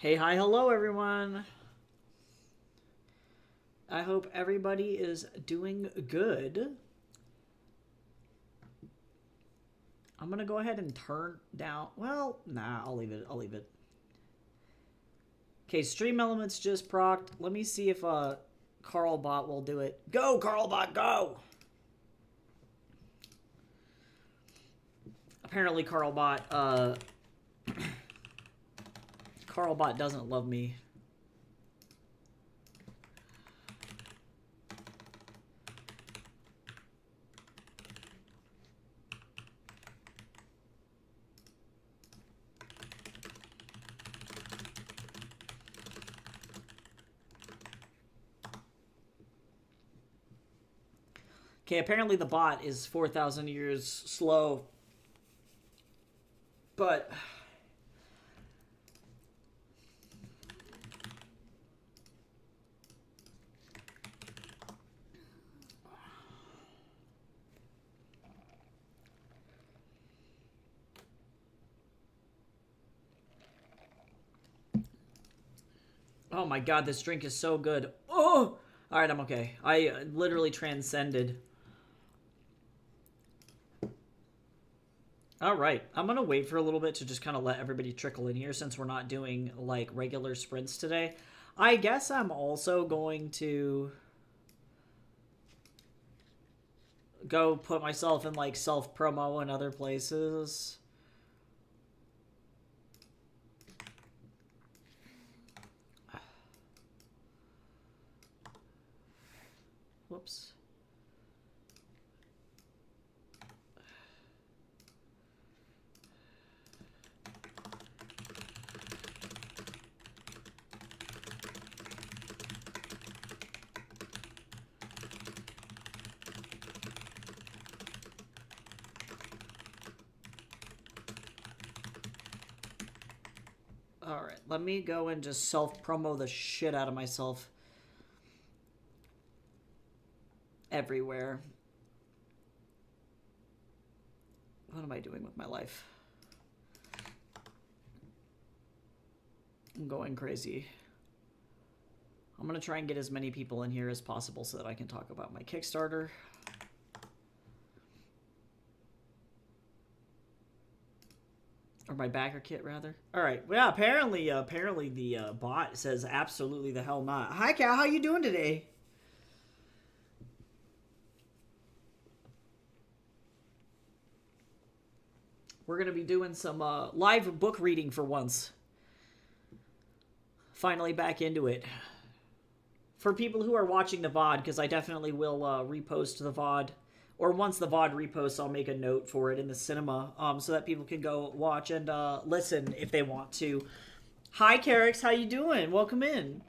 Hey, hi, hello, everyone. I hope everybody is doing good. I'm going to go ahead and turn down. Well, nah, I'll leave it. I'll leave it. Okay, Stream Elements just procced. Let me see if Carlbot will do it. Go, Carlbot, go! Apparently, Carlbot doesn't love me. Okay, apparently the bot is 4,000 years slow. But oh my god, this drink is so good. Oh! Alright, I'm okay. I literally transcended. Alright, I'm gonna wait for a little bit to just kind of let everybody trickle in here since we're not doing, like, regular sprints today. I guess I'm also going to go put myself in, like, self-promo in other places. Whoops. Alright, let me go and just self-promo the shit out of myself. Everywhere. What am I doing with my life? I'm going crazy. I'm going to try and get as many people in here as possible so that I can talk about my Kickstarter. Or my backer kit, rather. Alright, well, apparently the bot says absolutely the hell not. Hi, Cal, how you doing today? We're going to be doing some live book reading for once. Finally back into it. For people who are watching the VOD, because I definitely will repost the VOD. Or once the VOD reposts, I'll make a note for it in the cinema so that people can go watch and listen if they want to. Hi, Carix. How you doing? Welcome in.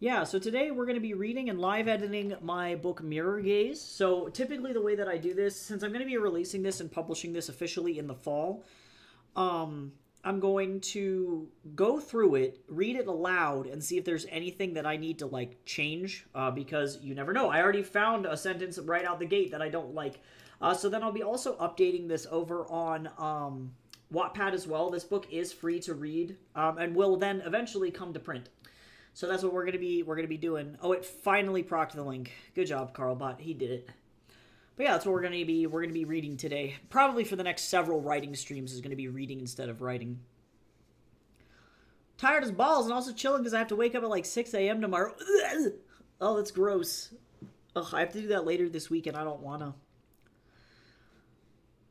Yeah, so today we're going to be reading and live editing my book Mirror Gaze. So typically the way that I do this, since I'm going to be releasing this and publishing this officially in the fall, I'm going to go through it, read it aloud, and see if there's anything that I need to, like, change, because you never know. I already found a sentence right out the gate that I don't like. So then I'll be also updating this over on Wattpad as well. This book is free to read, and will then eventually come to print. So that's what we're gonna be doing. Oh, it finally procced the link. Good job, Carlbot. He did it. But yeah, that's what we're gonna be reading today. Probably for the next several writing streams is gonna be reading instead of writing. Tired as balls and also chilling because I have to wake up at like 6 a.m. tomorrow. Oh, that's gross. Ugh, I have to do that later this week and I don't wanna.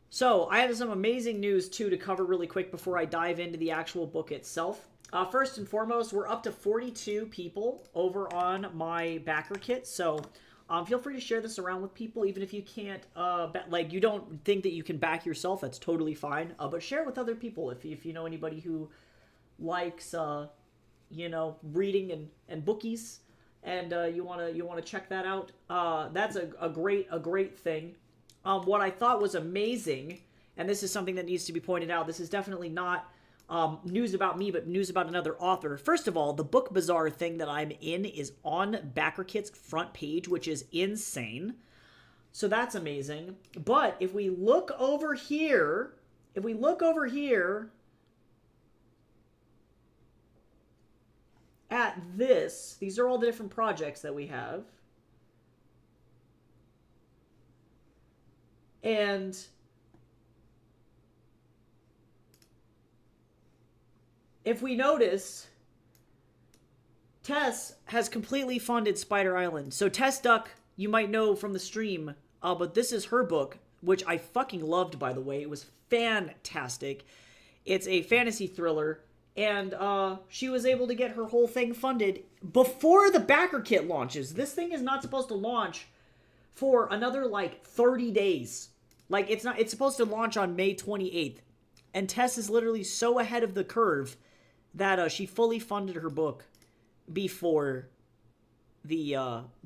So, I have some amazing news too to cover really quick before I dive into the actual book itself. First and foremost, we're up to 42 people over on my backer kit, so feel free to share this around with people, even if you can't, like, you don't think that you can back yourself, that's totally fine, but share it with other people if you know anybody who likes, you know, reading and bookies, and you wanna check that out. That's a great thing. What I thought was amazing, and this is something that needs to be pointed out, this is definitely not news about me, but news about another author. First of all, the Book Bazaar thing that I'm in is on BackerKit's front page, which is insane. So that's amazing. But if we look over here, at this, these are all the different projects that we have. And if we notice, Tess has completely funded Spider Island. So Tess Duck, you might know from the stream, but this is her book, which I fucking loved, by the way. It was fantastic. It's a fantasy thriller, and she was able to get her whole thing funded before the backer kit launches. This thing is not supposed to launch for another, like, 30 days. Like, it's supposed to launch on May 28th. And Tess is literally so ahead of the curve that she fully funded her book before the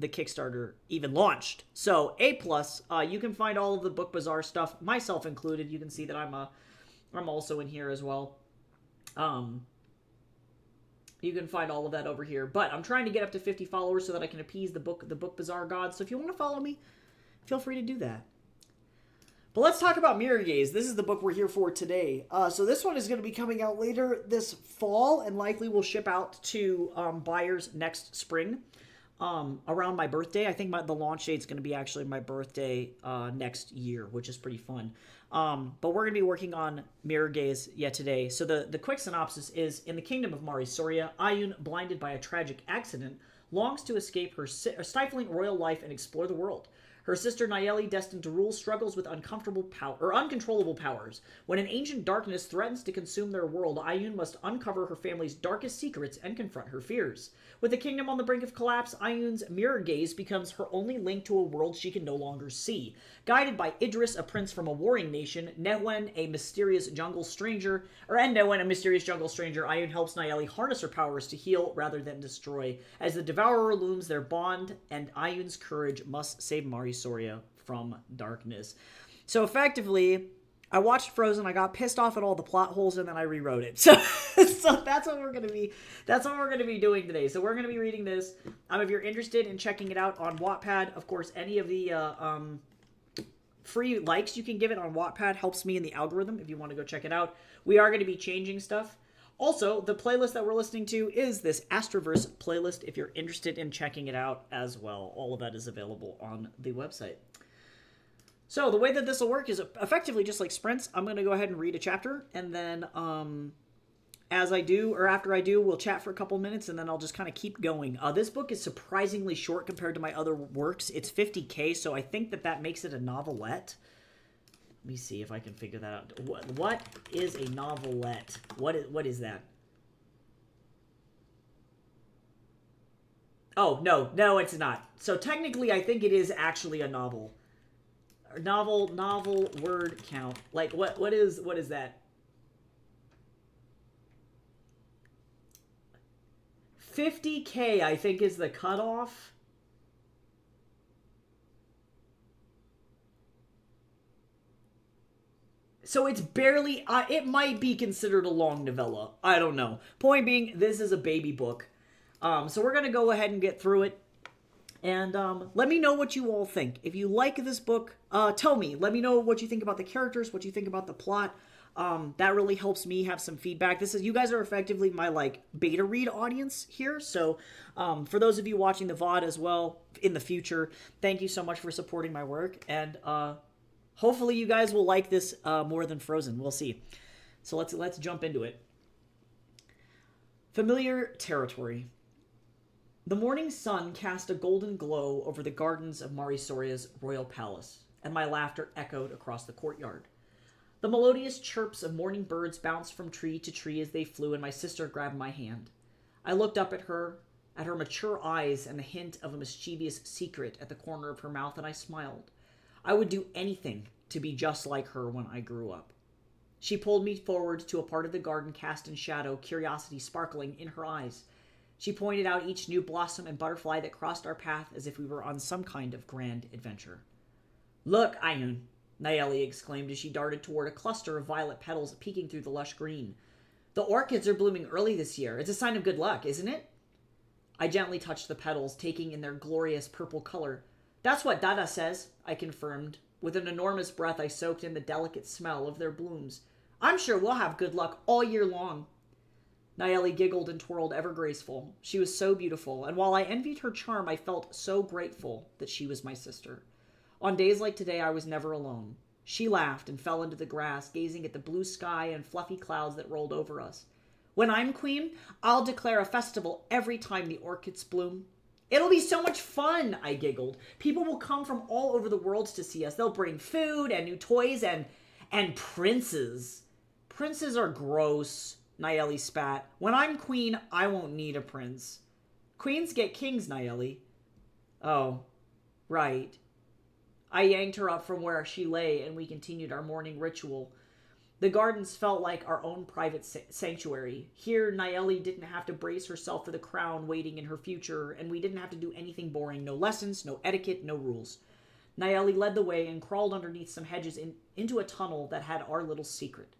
Kickstarter even launched. So A+, you can find all of the Book Bazaar stuff, myself included. You can see that I'm also in here as well. You can find all of that over here. But I'm trying to get up to 50 followers so that I can appease the Book Bazaar gods. So if you want to follow me, feel free to do that. But let's talk about Mirror Gaze. This is the book we're here for today. So this one is going to be coming out later this fall and likely will ship out to buyers next spring around my birthday. I think the launch date is going to be actually my birthday next year, which is pretty fun. But we're going to be working on Mirror Gaze yet today. So the quick synopsis is, in the kingdom of Mari Soria, Ayun, blinded by a tragic accident, longs to escape her stifling royal life and explore the world. Her sister Nayeli, destined to rule, struggles with uncontrollable powers. When an ancient darkness threatens to consume their world, Ayun must uncover her family's darkest secrets and confront her fears. With the kingdom on the brink of collapse, Ayun's mirror gaze becomes her only link to a world she can no longer see. Guided by Idris, a prince from a warring nation, Nehwen, a mysterious jungle stranger, Ayun helps Nayeli harness her powers to heal rather than destroy. As the Devourer looms, their bond and Ayun's courage must save Mari Soria from darkness. So effectively, I watched Frozen, I got pissed off at all the plot holes, and then I rewrote it. So that's what we're gonna be doing today. So we're gonna be reading this. If you're interested in checking it out on Wattpad, of course, any of the free likes you can give it on Wattpad helps me in the algorithm if you want to go check it out. We are going to be changing stuff. Also, the playlist that we're listening to is this Astroverse playlist if you're interested in checking it out as well. All of that is available on the website. So the way that this will work is effectively just like sprints. I'm going to go ahead and read a chapter, and then as I do, or after I do, we'll chat for a couple minutes, and then I'll just kind of keep going. This book is surprisingly short compared to my other works. It's 50K, so I think that makes it a novelette. Let me see if I can figure that out. What is a novelette? What is that? Oh, no, it's not. So technically, I think it is actually a novel. Novel word count. Like, what is that? 50K, I think, is the cutoff. So it's barely, it might be considered a long novella. I don't know. Point being, this is a baby book. So we're going to go ahead and get through it. And let me know what you all think. If you like this book, tell me. Let me know what you think about the characters, what you think about the plot. That really helps me have some feedback. You guys are effectively my, like, beta read audience here. So for those of you watching the VOD as well in the future, thank you so much for supporting my work. And hopefully you guys will like this more than Frozen. We'll see. So let's jump into it. Familiar territory. The morning sun cast a golden glow over the gardens of Mari Soria's royal palace, and my laughter echoed across the courtyard. The melodious chirps of morning birds bounced from tree to tree as they flew, and my sister grabbed my hand. I looked up at her mature eyes and the hint of a mischievous secret at the corner of her mouth, and I smiled. I would do anything to be just like her when I grew up. She pulled me forward to a part of the garden cast in shadow, curiosity sparkling in her eyes. She pointed out each new blossom and butterfly that crossed our path as if we were on some kind of grand adventure. "Look, Ayun," Nayeli exclaimed as she darted toward a cluster of violet petals peeking through the lush green. "The orchids are blooming early this year. It's a sign of good luck, isn't it?" I gently touched the petals, taking in their glorious purple color. "That's what Dada says," I confirmed. With an enormous breath, I soaked in the delicate smell of their blooms. "I'm sure we'll have good luck all year long." Nayeli giggled and twirled ever graceful. She was so beautiful, and while I envied her charm, I felt so grateful that she was my sister. On days like today, I was never alone. She laughed and fell into the grass, gazing at the blue sky and fluffy clouds that rolled over us. When I'm queen, I'll declare a festival every time the orchids bloom. It'll be so much fun, I giggled. People will come from all over the world to see us. They'll bring food and new toys and princes. Princes are gross, Nayeli spat. When I'm queen, I won't need a prince. Queens get kings, Nayeli. Oh, right. I yanked her up from where she lay, and we continued our morning ritual. The gardens felt like our own private sanctuary. Here, Nayeli didn't have to brace herself for the crown waiting in her future, and we didn't have to do anything boring. No lessons, no etiquette, no rules. Nayeli led the way and crawled underneath some hedges into a tunnel that had our little secret.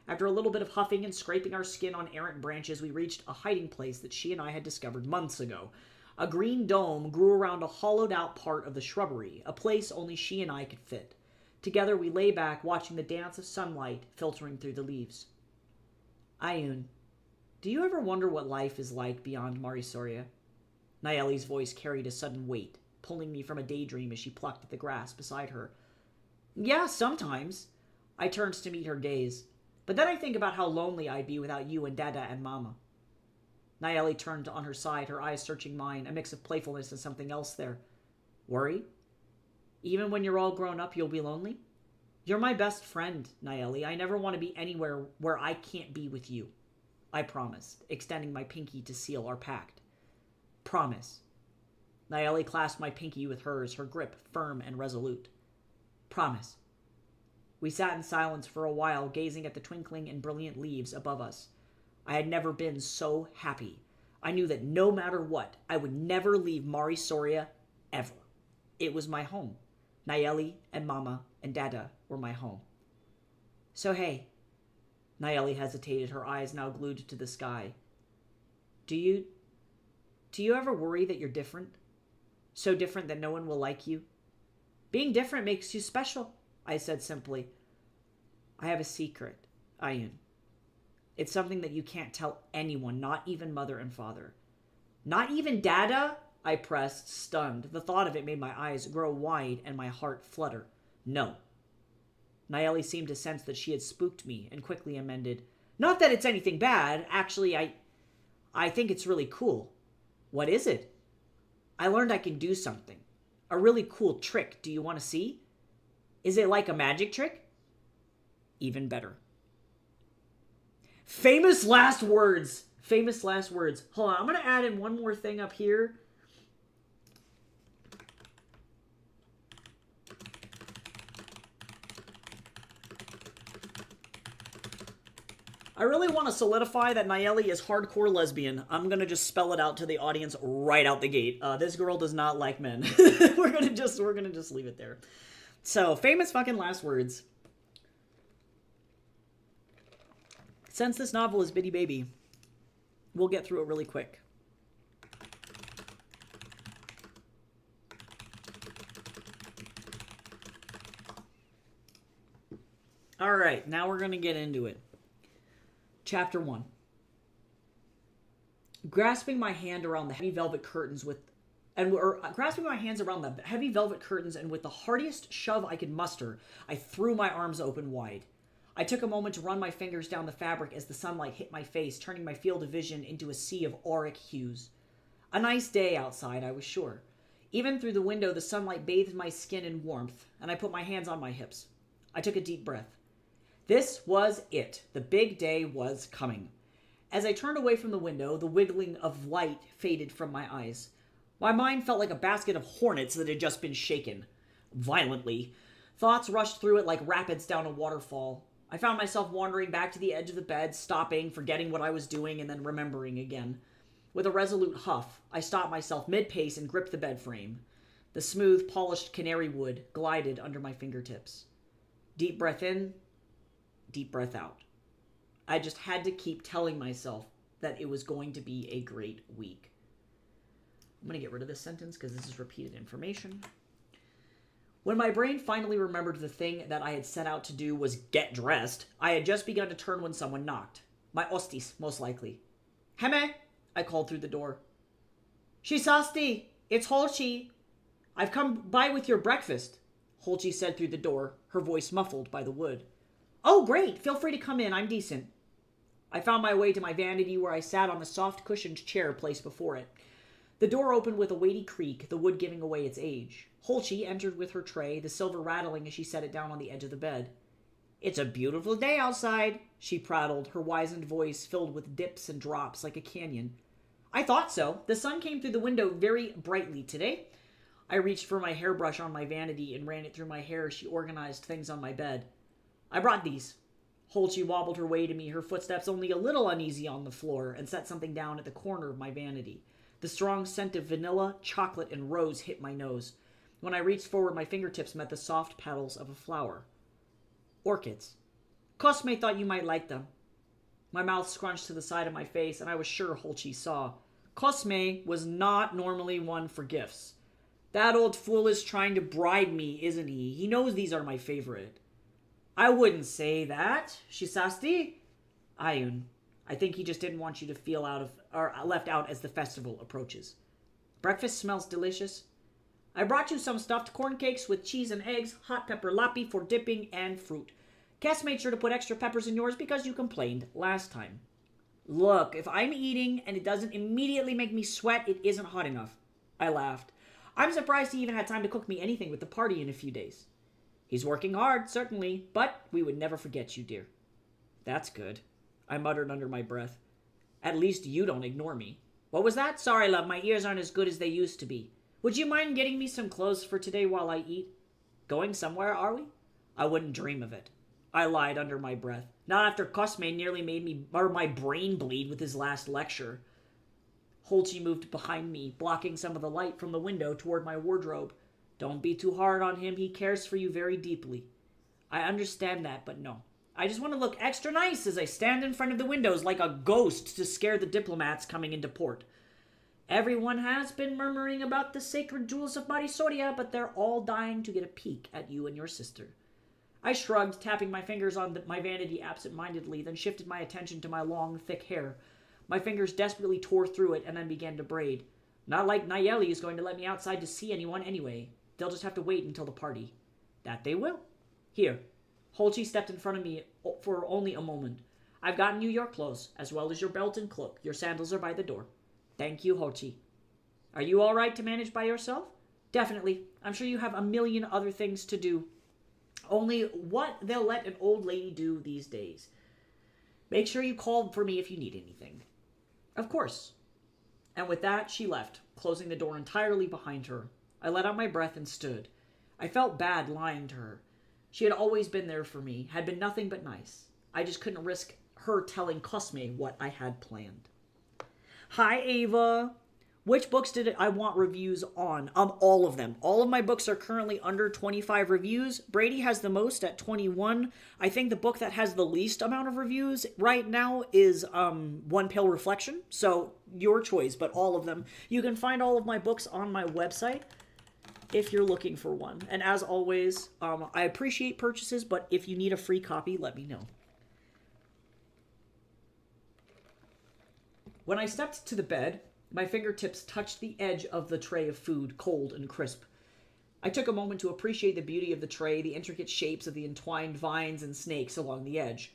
After a little bit of huffing and scraping our skin on errant branches, we reached a hiding place that she and I had discovered months ago. A green dome grew around a hollowed-out part of the shrubbery, a place only she and I could fit. Together we lay back, watching the dance of sunlight filtering through the leaves. Ayun, do you ever wonder what life is like beyond Marisoria? Nayeli's voice carried a sudden weight, pulling me from a daydream as she plucked at the grass beside her. Yeah, sometimes. I turned to meet her gaze. But then I think about how lonely I'd be without you and Dada and Mama. Nayeli turned on her side, her eyes searching mine, a mix of playfulness and something else there. Worry? Even when you're all grown up, you'll be lonely? You're my best friend, Nayeli. I never want to be anywhere where I can't be with you. I promised, extending my pinky to seal our pact. Promise. Nayeli clasped my pinky with hers, her grip firm and resolute. Promise. We sat in silence for a while, gazing at the twinkling and brilliant leaves above us. I had never been so happy. I knew that no matter what, I would never leave Marisoria ever. It was my home. Nayeli and Mama and Dada were my home. So hey, Nayeli hesitated, her eyes now glued to the sky. Do you ever worry that you're different? So different that no one will like you? Being different makes you special, I said simply. I have a secret, Ayun. It's something that you can't tell anyone, not even Mother and Father. Not even Dada? I pressed, stunned. The thought of it made my eyes grow wide and my heart flutter. No. Nayeli seemed to sense that she had spooked me and quickly amended. Not that it's anything bad. Actually, I think it's really cool. What is it? I learned I can do something. A really cool trick. Do you want to see? Is it like a magic trick? Even better. Famous last words. Famous last words. Hold on, I'm going to add in one more thing up here. I really want to solidify that Nayeli is hardcore lesbian. I'm going to just spell it out to the audience right out the gate. This girl does not like men. we're going to just leave it there. So, famous fucking last words. Since this novel is Bitty Baby, we'll get through it really quick. Alright, now we're going to get into it. Chapter 1. Grasping my hands around the heavy velvet curtains and with the heartiest shove I could muster, I threw my arms open wide. I took a moment to run my fingers down the fabric as the sunlight hit my face, turning my field of vision into a sea of auric hues. A nice day outside, I was sure. Even through the window, the sunlight bathed my skin in warmth, and I put my hands on my hips. I took a deep breath. This was it. The big day was coming. As I turned away from the window, the wiggling of light faded from my eyes. My mind felt like a basket of hornets that had just been shaken. Violently. Thoughts rushed through it like rapids down a waterfall. I found myself wandering back to the edge of the bed, stopping, forgetting what I was doing, and then remembering again. With a resolute huff, I stopped myself mid-pace and gripped the bed frame. The smooth, polished canary wood glided under my fingertips. Deep breath in, deep breath out. I just had to keep telling myself that it was going to be a great week. I'm going to get rid of this sentence because this is repeated information. When my brain finally remembered the thing that I had set out to do was get dressed, I had just begun to turn when someone knocked. My hostis, most likely. Heme, I called through the door. Shisasti, it's Holchi. I've come by with your breakfast, Holchi said through the door, her voice muffled by the wood. Oh, great. Feel free to come in. I'm decent. I found my way to my vanity where I sat on the soft cushioned chair placed before it. The door opened with a weighty creak, the wood giving away its age. Holchi entered with her tray, the silver rattling as she set it down on the edge of the bed. It's a beautiful day outside, she prattled, her wizened voice filled with dips and drops like a canyon. I thought so. The sun came through the window very brightly today. I reached for my hairbrush on my vanity and ran it through my hair as she organized things on my bed. I brought these. Holchi wobbled her way to me, her footsteps only a little uneasy on the floor, and set something down at the corner of my vanity. The strong scent of vanilla, chocolate, and rose hit my nose. When I reached forward, my fingertips met the soft petals of a flower. Orchids. Cosme thought you might like them. My mouth scrunched to the side of my face, and I was sure Holchi saw. Cosme was not normally one for gifts. That old fool is trying to bribe me, isn't he? He knows these are my favorite. I wouldn't say that, Shisasti. Ayun. I think he just didn't want you to feel left out as the festival approaches. Breakfast smells delicious. I brought you some stuffed corn cakes with cheese and eggs, hot pepper lapi for dipping, and fruit. Cass made sure to put extra peppers in yours because you complained last time. Look, if I'm eating and it doesn't immediately make me sweat, it isn't hot enough. I laughed. I'm surprised he even had time to cook me anything with the party in a few days. He's working hard, certainly, but we would never forget you, dear. That's good, I muttered under my breath. At least you don't ignore me. What was that? Sorry, love, my ears aren't as good as they used to be. Would you mind getting me some clothes for today while I eat? Going somewhere, are we? I wouldn't dream of it. I lied under my breath. Not after Cosme nearly made my brain bleed with his last lecture. Holchi moved behind me, blocking some of the light from the window toward my wardrobe. Don't be too hard on him. He cares for you very deeply. I understand that, but no. I just want to look extra nice as I stand in front of the windows like a ghost to scare the diplomats coming into port. Everyone has been murmuring about the sacred jewels of Marisoria, but they're all dying to get a peek at you and your sister. I shrugged, tapping my fingers on my vanity absent-mindedly, then shifted my attention to my long, thick hair. My fingers desperately tore through it and then began to braid. Not like Nayeli is going to let me outside to see anyone anyway. They'll just have to wait until the party. That they will. Here. Holchi stepped in front of me for only a moment. I've gotten you your clothes, as well as your belt and cloak. Your sandals are by the door. Thank you, Holchi. Are you all right to manage by yourself? Definitely. I'm sure you have a million other things to do. Only what they'll let an old lady do these days. Make sure you call for me if you need anything. Of course. And with that, she left, closing the door entirely behind her. I let out my breath and stood. I felt bad lying to her. She had always been there for me, had been nothing but nice. I just couldn't risk her telling Cosme what I had planned. Hi, Ava. Which books did I want reviews on? All of them. All of my books are currently under 25 reviews. Brady has the most at 21. I think the book that has the least amount of reviews right now is One Pale Reflection. So, your choice, but all of them. You can find all of my books on my website if you're looking for one. And as always, I appreciate purchases, but if you need a free copy, let me know. When I stepped to the bed, my fingertips touched the edge of the tray of food, cold and crisp. I took a moment to appreciate the beauty of the tray, the intricate shapes of the entwined vines and snakes along the edge.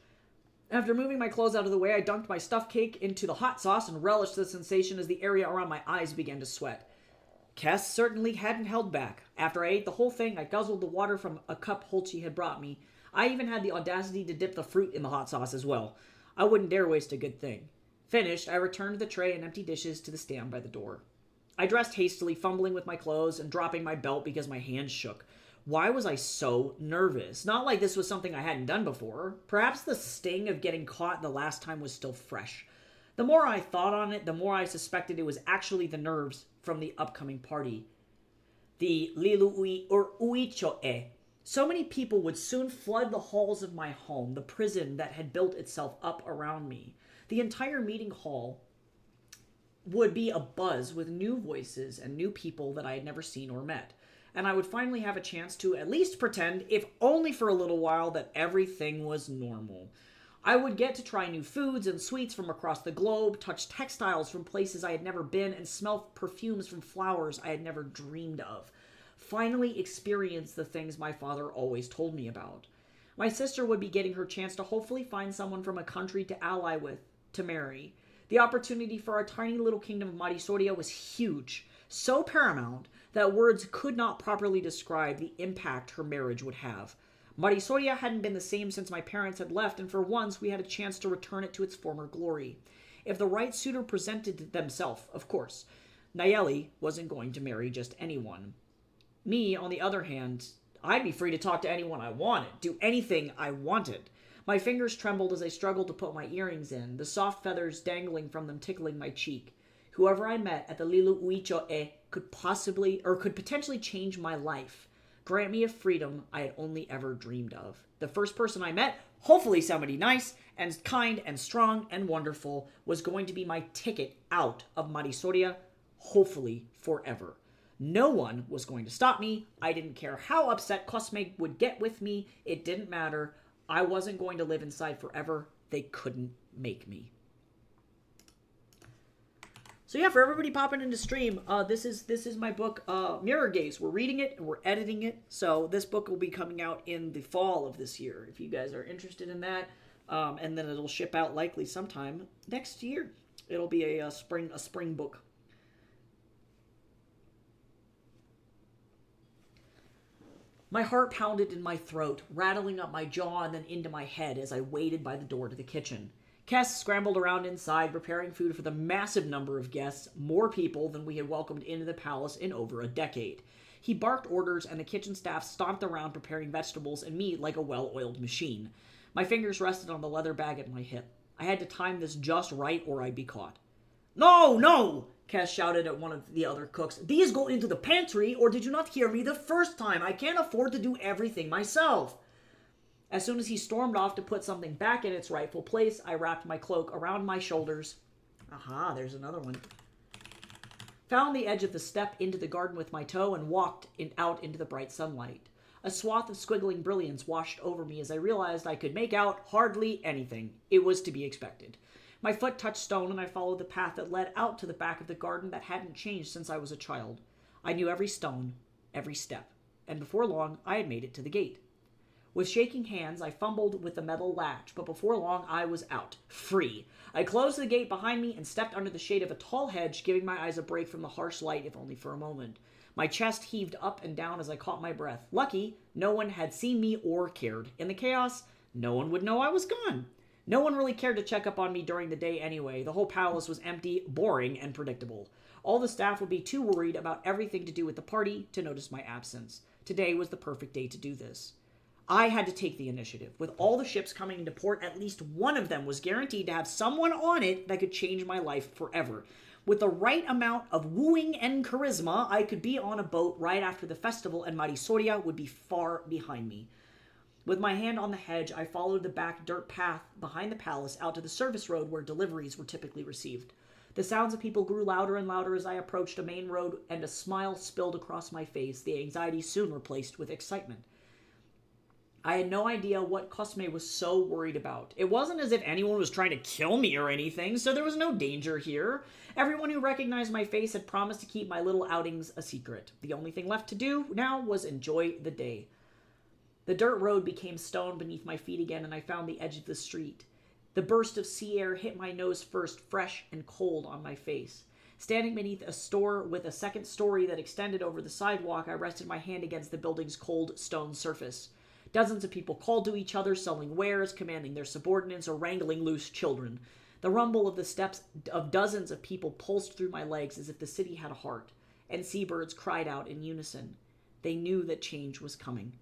After moving my clothes out of the way, I dunked my stuffed cake into the hot sauce and relished the sensation as the area around my eyes began to sweat. Cass certainly hadn't held back. After I ate the whole thing, I guzzled the water from a cup Holchi had brought me. I even had the audacity to dip the fruit in the hot sauce as well. I wouldn't dare waste a good thing. Finished, I returned the tray and empty dishes to the stand by the door. I dressed hastily, fumbling with my clothes and dropping my belt because my hands shook. Why was I so nervous? Not like this was something I hadn't done before. Perhaps the sting of getting caught the last time was still fresh. The more I thought on it, the more I suspected it was actually the nerves from the upcoming party. The Lilu'i or Uicho'e. So many people would soon flood the halls of my home, the prison that had built itself up around me. The entire meeting hall would be abuzz with new voices and new people that I had never seen or met. And I would finally have a chance to at least pretend, if only for a little while, that everything was normal. I would get to try new foods and sweets from across the globe, touch textiles from places I had never been, and smell perfumes from flowers I had never dreamed of. Finally experience the things my father always told me about. My sister would be getting her chance to hopefully find someone from a country to ally with, to marry. The opportunity for our tiny little kingdom of Marisoria was huge, so paramount that words could not properly describe the impact her marriage would have. Marisoria hadn't been the same since my parents had left, and for once we had a chance to return it to its former glory. If the right suitor presented themselves, of course. Nayeli wasn't going to marry just anyone. Me, on the other hand, I'd be free to talk to anyone I wanted, do anything I wanted. My fingers trembled as I struggled to put my earrings in, the soft feathers dangling from them tickling my cheek. Whoever I met at the Lilu Uicho'e could potentially change my life. Grant me a freedom I had only ever dreamed of. The first person I met, hopefully somebody nice and kind and strong and wonderful, was going to be my ticket out of Marisoria, hopefully forever. No one was going to stop me. I didn't care how upset Cosme would get with me. It didn't matter. I wasn't going to live inside forever. They couldn't make me. So yeah, for everybody popping into stream, this is my book, Mirror Gaze. We're reading it and we're editing it. So this book will be coming out in the fall of this year, if you guys are interested in that. And then it'll ship out likely sometime next year. It'll be a spring book. My heart pounded in my throat, rattling up my jaw and then into my head as I waited by the door to the kitchen. Kes scrambled around inside, preparing food for the massive number of guests, more people than we had welcomed into the palace in over a decade. He barked orders, and the kitchen staff stomped around preparing vegetables and meat like a well-oiled machine. My fingers rested on the leather bag at my hip. I had to time this just right or I'd be caught. "No, no!" Kes shouted at one of the other cooks. "These go into the pantry, or did you not hear me the first time? I can't afford to do everything myself." As soon as he stormed off to put something back in its rightful place, I wrapped my cloak around my shoulders. Aha, there's another one. Found the edge of the step into the garden with my toe and walked out into the bright sunlight. A swath of squiggling brilliance washed over me as I realized I could make out hardly anything. It was to be expected. My foot touched stone and I followed the path that led out to the back of the garden that hadn't changed since I was a child. I knew every stone, every step, and before long I had made it to the gate. With shaking hands, I fumbled with the metal latch, but before long I was out, free. I closed the gate behind me and stepped under the shade of a tall hedge, giving my eyes a break from the harsh light, if only for a moment. My chest heaved up and down as I caught my breath. Lucky, no one had seen me or cared. In the chaos, no one would know I was gone. No one really cared to check up on me during the day anyway. The whole palace was empty, boring, and predictable. All the staff would be too worried about everything to do with the party to notice my absence. Today was the perfect day to do this. I had to take the initiative. With all the ships coming into port, at least one of them was guaranteed to have someone on it that could change my life forever. With the right amount of wooing and charisma, I could be on a boat right after the festival and Marisoria would be far behind me. With my hand on the hedge, I followed the back dirt path behind the palace out to the service road where deliveries were typically received. The sounds of people grew louder and louder as I approached a main road, and a smile spilled across my face, the anxiety soon replaced with excitement. I had no idea what Cosme was so worried about. It wasn't as if anyone was trying to kill me or anything, so there was no danger here. Everyone who recognized my face had promised to keep my little outings a secret. The only thing left to do now was enjoy the day. The dirt road became stone beneath my feet again, and I found the edge of the street. The burst of sea air hit my nose first, fresh and cold on my face. Standing beneath a store with a second story that extended over the sidewalk, I rested my hand against the building's cold stone surface. Dozens of people called to each other, selling wares, commanding their subordinates, or wrangling loose children. The rumble of the steps of dozens of people pulsed through my legs as if the city had a heart, and seabirds cried out in unison. They knew that change was coming.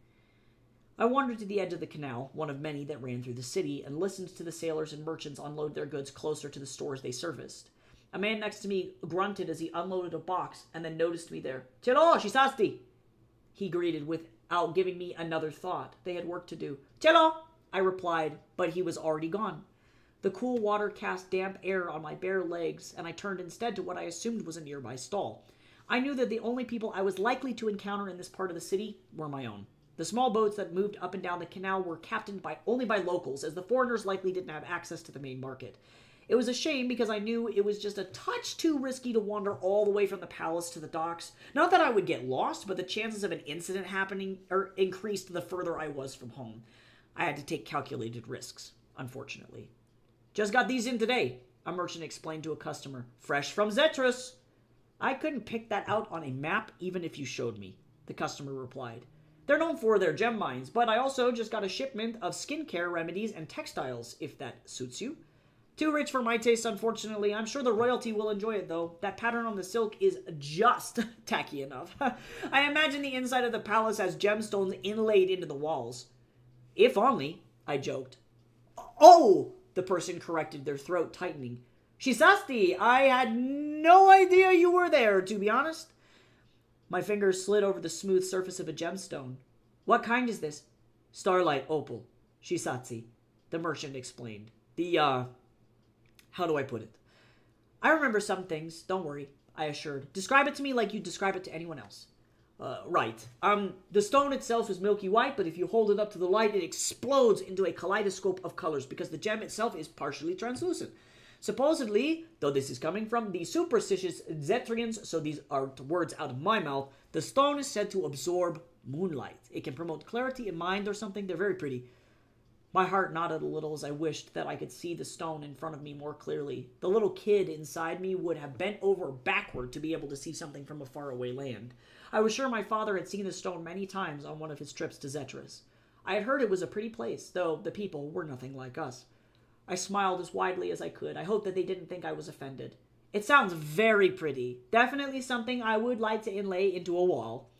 I wandered to the edge of the canal, one of many that ran through the city, and listened to the sailors and merchants unload their goods closer to the stores they serviced. A man next to me grunted as he unloaded a box and then noticed me there. "Chelo, shisasti!" he greeted without giving me another thought. They had work to do. "Chelo!" I replied, but he was already gone. The cool water cast damp air on my bare legs, and I turned instead to what I assumed was a nearby stall. I knew that the only people I was likely to encounter in this part of the city were my own. The small boats that moved up and down the canal were captained only by locals, as the foreigners likely didn't have access to the main market. It was a shame because I knew it was just a touch too risky to wander all the way from the palace to the docks. Not that I would get lost, but the chances of an incident happening increased the further I was from home. I had to take calculated risks, unfortunately. Just got these in today, a merchant explained to a customer. Fresh from Zetros. I couldn't pick that out on a map even if you showed me, the customer replied. They're known for their gem mines, but I also just got a shipment of skincare remedies and textiles, if that suits you. Too rich for my taste, unfortunately. I'm sure the royalty will enjoy it, though. That pattern on the silk is just tacky enough. I imagine the inside of the palace has gemstones inlaid into the walls. If only, I joked. Oh! The person corrected, their throat tightening. Shisasti, I had no idea you were there, to be honest. My fingers slid over the smooth surface of a gemstone. What kind is this? Starlight opal. Shisatsi, the merchant explained. How do I put it? I remember some things, don't worry, I assured. Describe it to me like you'd describe it to anyone else. Right. The stone itself is milky white, but if you hold it up to the light, it explodes into a kaleidoscope of colors because the gem itself is partially translucent. Supposedly, though this is coming from the superstitious Zetrians, so these are words out of my mouth, the stone is said to absorb moonlight. It can promote clarity in mind or something. They're very pretty. My heart nodded a little as I wished that I could see the stone in front of me more clearly. The little kid inside me would have bent over backward to be able to see something from a faraway land. I was sure my father had seen the stone many times on one of his trips to Zetros. I had heard it was a pretty place, though the people were nothing like us. I smiled as widely as I could. I hoped that they didn't think I was offended. It sounds very pretty. Definitely something I would like to inlay into a wall.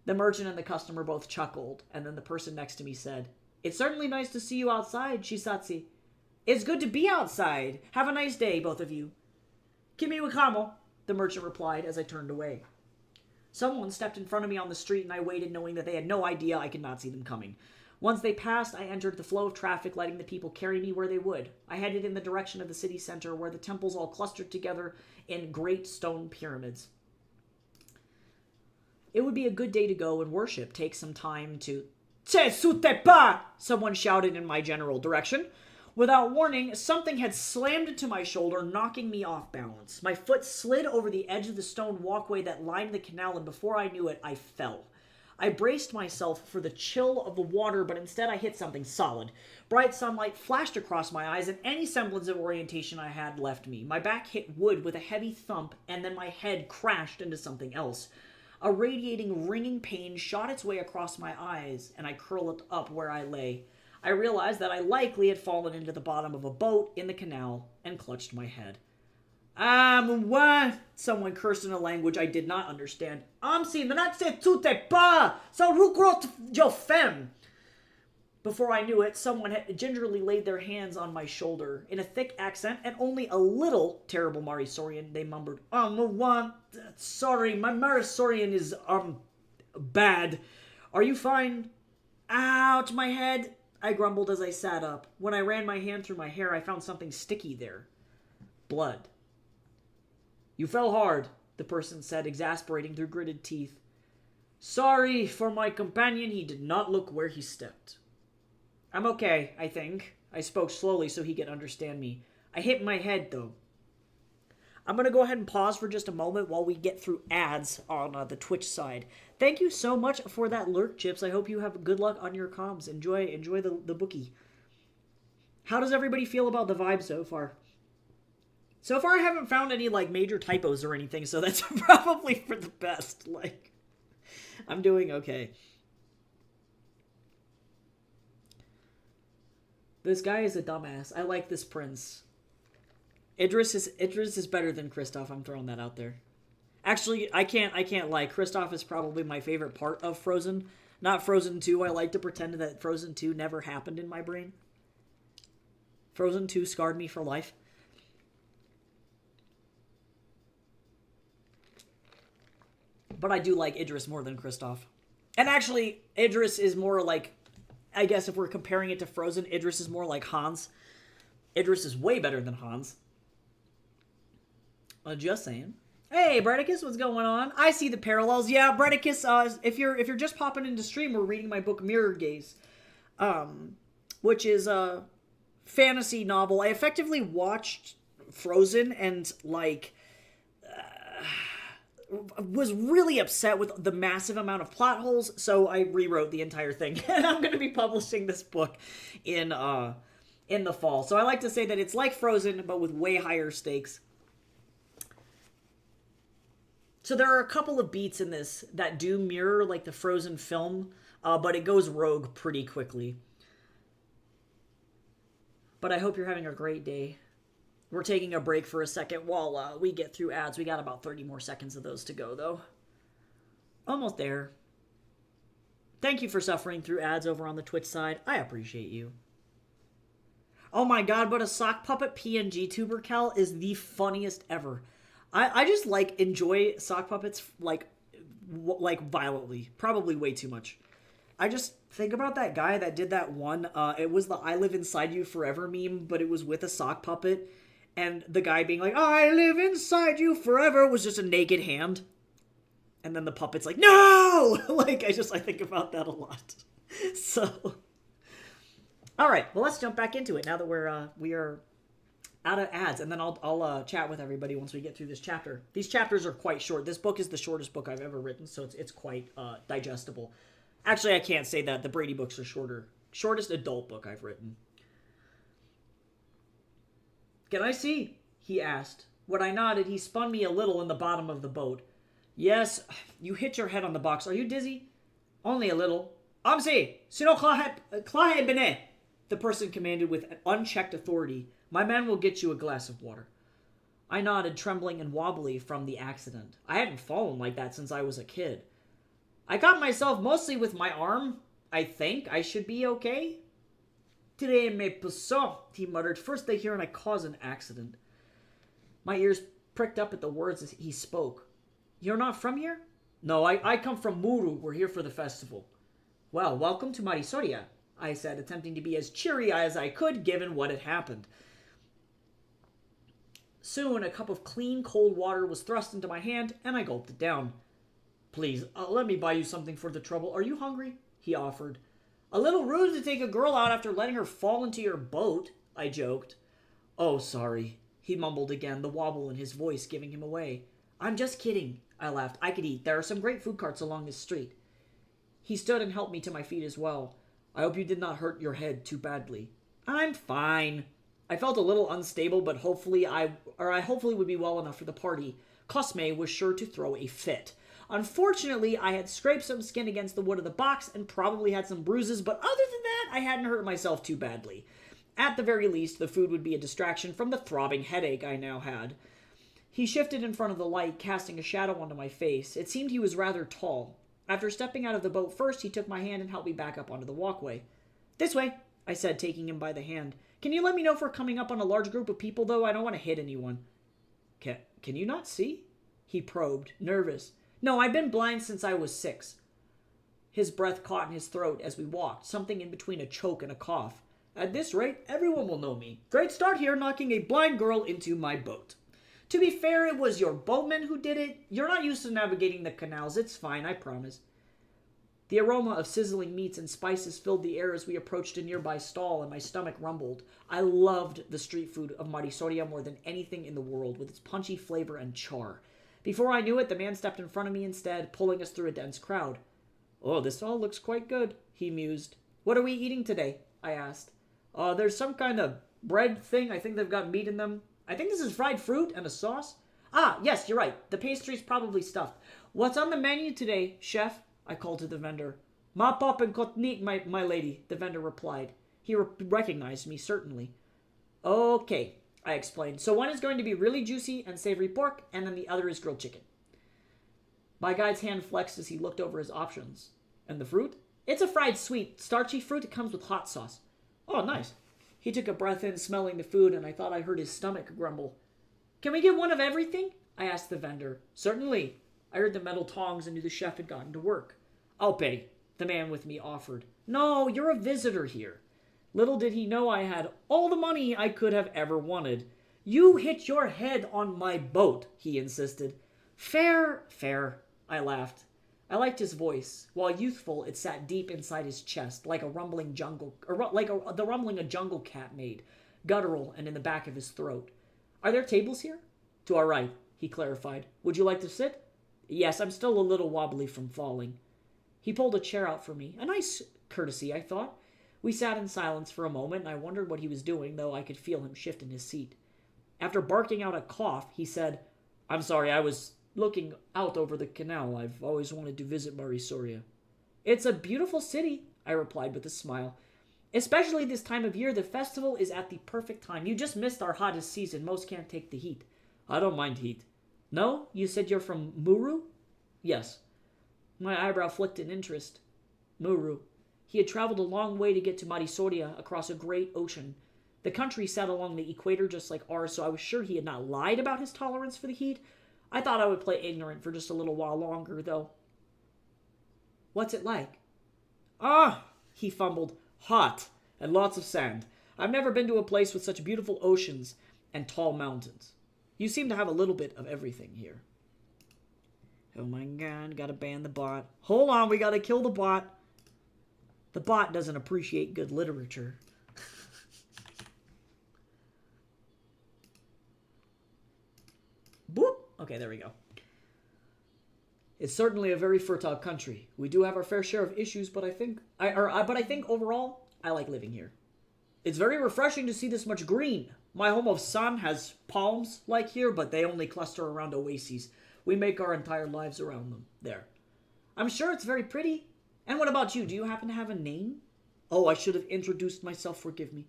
The merchant and the customer both chuckled, and then the person next to me said, It's certainly nice to see you outside, Shisatsi. It's good to be outside. Have a nice day, both of you. Kimi wakamo, the merchant replied as I turned away. Someone stepped in front of me on the street and I waited knowing that they had no idea I could not see them coming. Once they passed, I entered the flow of traffic, letting the people carry me where they would. I headed in the direction of the city center, where the temples all clustered together in great stone pyramids. It would be a good day to go and worship, take some time to... Tse sute pa! Someone shouted in my general direction. Without warning, something had slammed into my shoulder, knocking me off balance. My foot slid over the edge of the stone walkway that lined the canal, and before I knew it, I fell. I braced myself for the chill of the water, but instead I hit something solid. Bright sunlight flashed across my eyes, and any semblance of orientation I had left me. My back hit wood with a heavy thump, and then my head crashed into something else. A radiating, ringing pain shot its way across my eyes, and I curled up where I lay. I realized that I likely had fallen into the bottom of a boat in the canal and clutched my head. What? Someone cursed in a language I did not understand. Before I knew it, someone had gingerly laid their hands on my shoulder. In a thick accent and only a little terrible Marisorian, they mumbled, sorry, my Marisorian is, bad. Are you fine? Ouch, my head, I grumbled as I sat up. When I ran my hand through my hair, I found something sticky there. Blood. You fell hard, the person said, exasperating through gritted teeth. Sorry for my companion, he did not look where he stepped. I'm okay, I think. I spoke slowly so he could understand me. I hit my head, though. I'm going to go ahead and pause for just a moment while we get through ads on the Twitch side. Thank you so much for that lurk, Chips. I hope you have good luck on your comms. Enjoy the bookie. How does everybody feel about the vibe so far? So far, I haven't found any, major typos or anything, so that's probably for the best. I'm doing okay. This guy is a dumbass. I like this prince. Idris is better than Kristoff. I'm throwing that out there. Actually, I can't lie. Kristoff is probably my favorite part of Frozen. Not Frozen 2. I like to pretend that Frozen 2 never happened in my brain. Frozen 2 scarred me for life. But I do like Idris more than Kristoff. And actually, Idris is more like... I guess if we're comparing it to Frozen, Idris is more like Hans. Idris is way better than Hans. Just saying. Hey, Bredicus, what's going on? I see the parallels. Yeah, Bredicus, if you're just popping into stream, we're reading my book Mirror Gaze, which is a fantasy novel. I effectively watched Frozen and was really upset with the massive amount of plot holes, so I rewrote the entire thing. And I'm going to be publishing this book in the fall. So I like to say that it's like Frozen, but with way higher stakes. So there are a couple of beats in this that do mirror like the Frozen film, but it goes rogue pretty quickly. But I hope you're having a great day. We're taking a break for a second while we get through ads. We got about 30 more seconds of those to go, though. Almost there. Thank you for suffering through ads over on the Twitch side. I appreciate you. Oh my god, but a sock puppet PNG tuber, Cal, is the funniest ever. I just, enjoy sock puppets, violently. Probably way too much. I just think about that guy that did that one. It was the I Live Inside You Forever meme, but it was with a sock puppet. And the guy being like, I live inside you forever, was just a naked hand. And then the puppet's like, no! I think about that a lot. So, all right, well, let's jump back into it now that we are out of ads, and then I'll chat with everybody once we get through this chapter. These chapters are quite short. This book is the shortest book I've ever written, so it's quite digestible. Actually, I can't say that. The Brady books are shorter. Shortest adult book I've written. Can I see? He asked. When I nodded, he spun me a little in the bottom of the boat. Yes, you hit your head on the box. Are you dizzy? Only a little. Amsi, sino klahe bene, the person commanded with unchecked authority. My man will get you a glass of water. I nodded, trembling and wobbly from the accident. I hadn't fallen like that since I was a kid. I got myself mostly with my arm. I think I should be okay. Tre me passant, he muttered. First they hear and I cause an accident. My ears pricked up at the words as he spoke. You're not from here? No, I come from Muru. We're here for the festival. Well, welcome to Marisoria, I said, attempting to be as cheery as I could given what had happened. Soon a cup of clean, cold water was thrust into my hand, and I gulped it down. Please, let me buy you something for the trouble. Are you hungry? He offered. A little rude to take a girl out after letting her fall into your boat, I joked. Oh, sorry, he mumbled again, the wobble in his voice giving him away. I'm just kidding, I laughed. I could eat. There are some great food carts along this street. He stood and helped me to my feet as well. I hope you did not hurt your head too badly. I'm fine. I felt a little unstable, but hopefully I hopefully would be well enough for the party. Cosme was sure to throw a fit. Unfortunately, I had scraped some skin against the wood of the box and probably had some bruises, but other than that, I hadn't hurt myself too badly. At the very least, the food would be a distraction from the throbbing headache I now had. He shifted in front of the light, casting a shadow onto my face. It seemed he was rather tall. After stepping out of the boat first, he took my hand and helped me back up onto the walkway. This way, I said, taking him by the hand. Can you let me know if we're coming up on a large group of people, though? I don't want to hit anyone. Can you not see? He probed, nervous. No, I've been blind since I was 6. His breath caught in his throat as we walked, something in between a choke and a cough. At this rate, everyone will know me. Great start here, knocking a blind girl into my boat. To be fair, it was your boatman who did it. You're not used to navigating the canals. It's fine, I promise. The aroma of sizzling meats and spices filled the air as we approached a nearby stall, and my stomach rumbled. I loved the street food of Marisoria more than anything in the world, with its punchy flavor and char. Before I knew it, the man stepped in front of me instead, pulling us through a dense crowd. Oh, this all looks quite good, he mused. What are we eating today? I asked. There's some kind of bread thing. I think they've got meat in them. I think this is fried fruit and a sauce. Ah, yes, you're right. The pastry's probably stuffed. What's on the menu today, chef? I called to the vendor. Ma pop and kotnit, my lady, the vendor replied. He recognized me, certainly. Okay, I explained. So one is going to be really juicy and savory pork, and then the other is grilled chicken. My guide's hand flexed as he looked over his options. And the fruit? It's a fried sweet, starchy fruit. It comes with hot sauce. Oh, nice. He took a breath in, smelling the food, and I thought I heard his stomach grumble. Can we get one of everything? I asked the vendor. Certainly. I heard the metal tongs and knew the chef had gotten to work. I'll pay, the man with me offered. No, you're a visitor here. Little did he know I had all the money I could have ever wanted. You hit your head on my boat, he insisted. Fair, fair, I laughed. I liked his voice. While youthful, it sat deep inside his chest, like a rumbling jungle, or the rumbling a jungle cat made, guttural and in the back of his throat. Are there tables here? To our right, he clarified. Would you like to sit? Yes, I'm still a little wobbly from falling. He pulled a chair out for me. A nice courtesy, I thought. We sat in silence for a moment, and I wondered what he was doing, though I could feel him shift in his seat. After barking out a cough, he said, I'm sorry, I was looking out over the canal. I've always wanted to visit Marisoria. It's a beautiful city, I replied with a smile. Especially this time of year, the festival is at the perfect time. You just missed our hottest season. Most can't take the heat. I don't mind heat. No? You said you're from Muru? Yes. My eyebrow flicked in interest. Muru. He had traveled a long way to get to Marisoria across a great ocean. The country sat along the equator just like ours, so I was sure he had not lied about his tolerance for the heat. I thought I would play ignorant for just a little while longer, though. What's it like? Ah, he fumbled. Hot, and lots of sand. I've never been to a place with such beautiful oceans and tall mountains. You seem to have a little bit of everything here. Oh my god, gotta ban the bot. Hold on, we gotta kill the bot. The bot doesn't appreciate good literature. Boop! Okay, there we go. It's certainly a very fertile country. We do have our fair share of issues, but I think overall, I like living here. It's very refreshing to see this much green. My home of San has palms like here, but they only cluster around oases. We make our entire lives around them. There. I'm sure it's very pretty. And what about you? Do you happen to have a name? Oh, I should have introduced myself. Forgive me.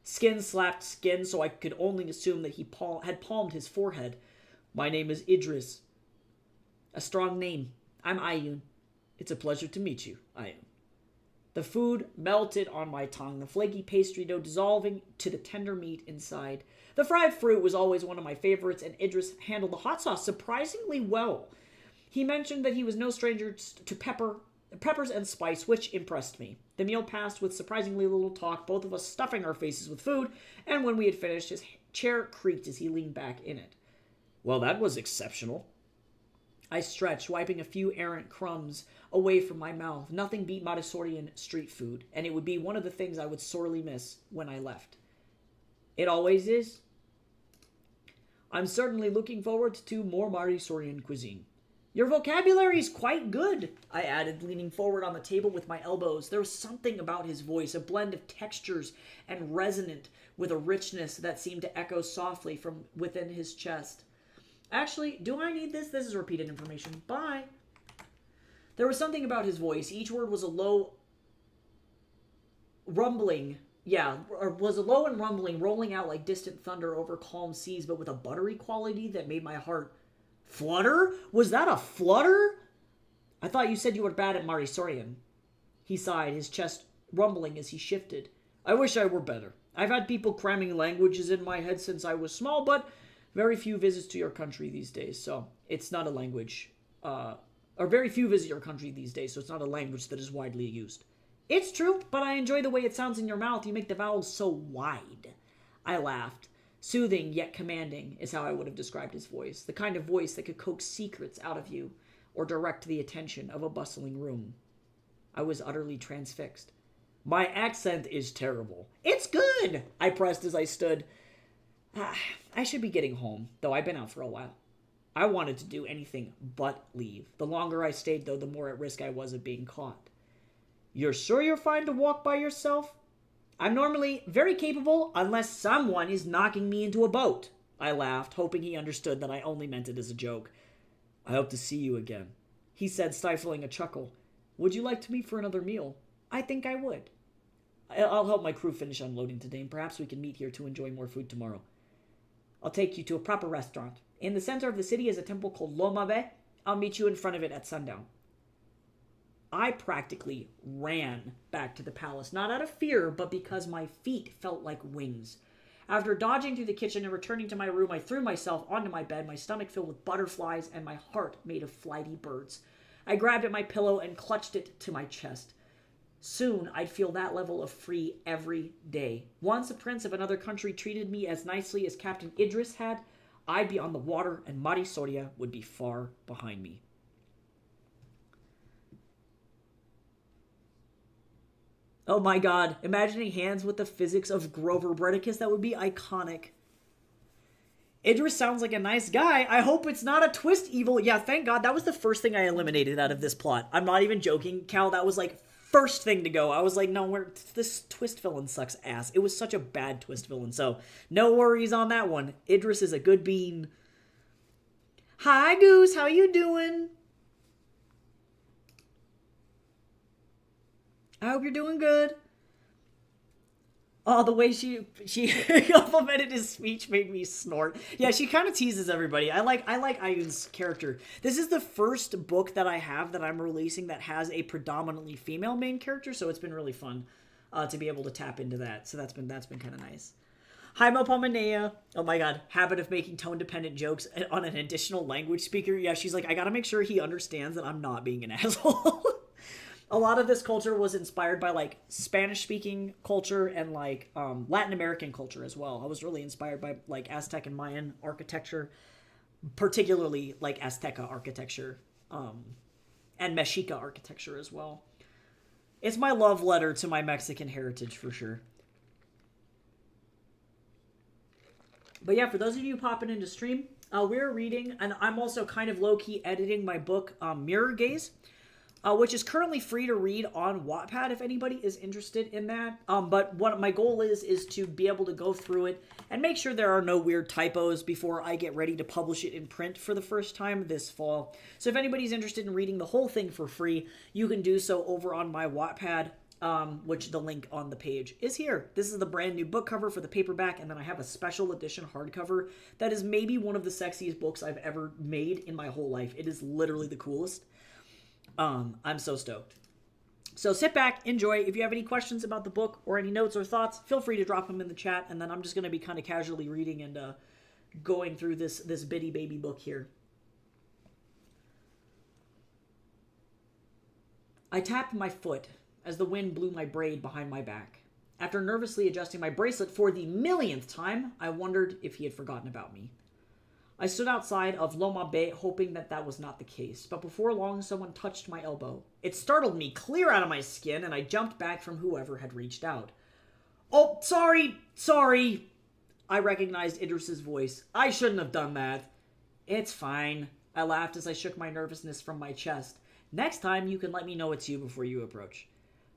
Skin slapped skin, so I could only assume that he had palmed his forehead. My name is Idris. A strong name. I'm Ayun. It's a pleasure to meet you, Ayun. The food melted on my tongue, the flaky pastry dough dissolving to the tender meat inside. The fried fruit was always one of my favorites, and Idris handled the hot sauce surprisingly well. He mentioned that he was no stranger to peppers and spice, which impressed me. The meal passed with surprisingly little talk, both of us stuffing our faces with food, and when we had finished, his chair creaked as he leaned back in it. Well, that was exceptional. I stretched, wiping a few errant crumbs away from my mouth. Nothing beat Montessorian street food, and it would be one of the things I would sorely miss when I left. It always is. I'm certainly looking forward to more Montessorian cuisine. Your vocabulary is quite good, I added, leaning forward on the table with my elbows. There was something about his voice, a blend of textures and resonant with a richness that seemed to echo softly from within his chest. Actually, do I need this? This is repeated information. Bye. There was something about his voice. Each word was a low rumbling. Was a low and rumbling, rolling out like distant thunder over calm seas, but with a buttery quality that made my heart flutter? Was that a flutter? I thought you said you were bad at Montessorian. He sighed, his chest rumbling as he shifted. I wish I were better. I've had people cramming languages in my head since I was small, but very few visits to your country these days, so it's not a language. Or very few visit your country these days, so it's not a language that is widely used. It's true, but I enjoy the way it sounds in your mouth. You make the vowels so wide. I laughed. Soothing yet commanding is how I would have described his voice. The kind of voice that could coax secrets out of you or direct the attention of a bustling room. I was utterly transfixed. My accent is terrible. It's good, I pressed as I stood. I should be getting home, though I've been out for a while. I wanted to do anything but leave. The longer I stayed, though, the more at risk I was of being caught. You're sure you're fine to walk by yourself? I'm normally very capable unless someone is knocking me into a boat. I laughed, hoping he understood that I only meant it as a joke. I hope to see you again, he said, stifling a chuckle. Would you like to meet for another meal? I think I would. I'll help my crew finish unloading today, and perhaps we can meet here to enjoy more food tomorrow. I'll take you to a proper restaurant. In the center of the city is a temple called Lomabe. I'll meet you in front of it at sundown. I practically ran back to the palace, not out of fear, but because my feet felt like wings. After dodging through the kitchen and returning to my room, I threw myself onto my bed, my stomach filled with butterflies and my heart made of flighty birds. I grabbed at my pillow and clutched it to my chest. Soon, I'd feel that level of free every day. Once a prince of another country treated me as nicely as Captain Idris had, I'd be on the water and Mari Soria would be far behind me. Oh my god, imagining hands with the physics of Grover Bredicus, that would be iconic. Idris sounds like a nice guy. I hope it's not a twist evil. Yeah, thank God. That was the first thing I eliminated out of this plot. I'm not even joking, Cal. That was like first thing to go. I was like, no, this twist villain sucks ass. It was such a bad twist villain. So no worries on that one. Idris is a good bean. Hi, Goose. How you doing? I hope you're doing good. Oh, the way she complimented his speech made me snort. Yeah, she kind of teases everybody. I like Ayun's character. This is the first book that I have that I'm releasing that has a predominantly female main character, so it's been really fun to be able to tap into that. So that's been kind of nice. Hi, Mopamanea. Oh my god, habit of making tone-dependent jokes on an additional language speaker. Yeah, she's like, I gotta make sure he understands that I'm not being an asshole. A lot of this culture was inspired by like Spanish speaking culture and like Latin American culture as well. I was really inspired by like Aztec and Mayan architecture, particularly like Azteca architecture and Mexica architecture as well. It's my love letter to my Mexican heritage for sure. But yeah, for those of you popping into stream, we're reading, and I'm also kind of low-key editing my book, Mirror Gaze, which is currently free to read on Wattpad if anybody is interested in that. But what my goal is to be able to go through it and make sure there are no weird typos before I get ready to publish it in print for the first time this fall. So if anybody's interested in reading the whole thing for free, you can do so over on my Wattpad, which the link on the page is here. This is the brand new book cover for the paperback, and then I have a special edition hardcover that is maybe one of the sexiest books I've ever made in my whole life. It is literally the coolest. I'm so stoked. So sit back, enjoy. If you have any questions about the book or any notes or thoughts, feel free to drop them in the chat, and then I'm just going to be kind of casually reading and going through this bitty baby book here. I tapped my foot as the wind blew my braid behind my back. After nervously adjusting my bracelet for the millionth time, I wondered if he had forgotten about me. I stood outside of Loma Bay hoping that was not the case, but before long someone touched my elbow. It startled me clear out of my skin, and I jumped back from whoever had reached out. Oh, sorry. I recognized Idris's voice. I shouldn't have done that. It's fine. I laughed as I shook my nervousness from my chest. Next time you can let me know it's you before you approach.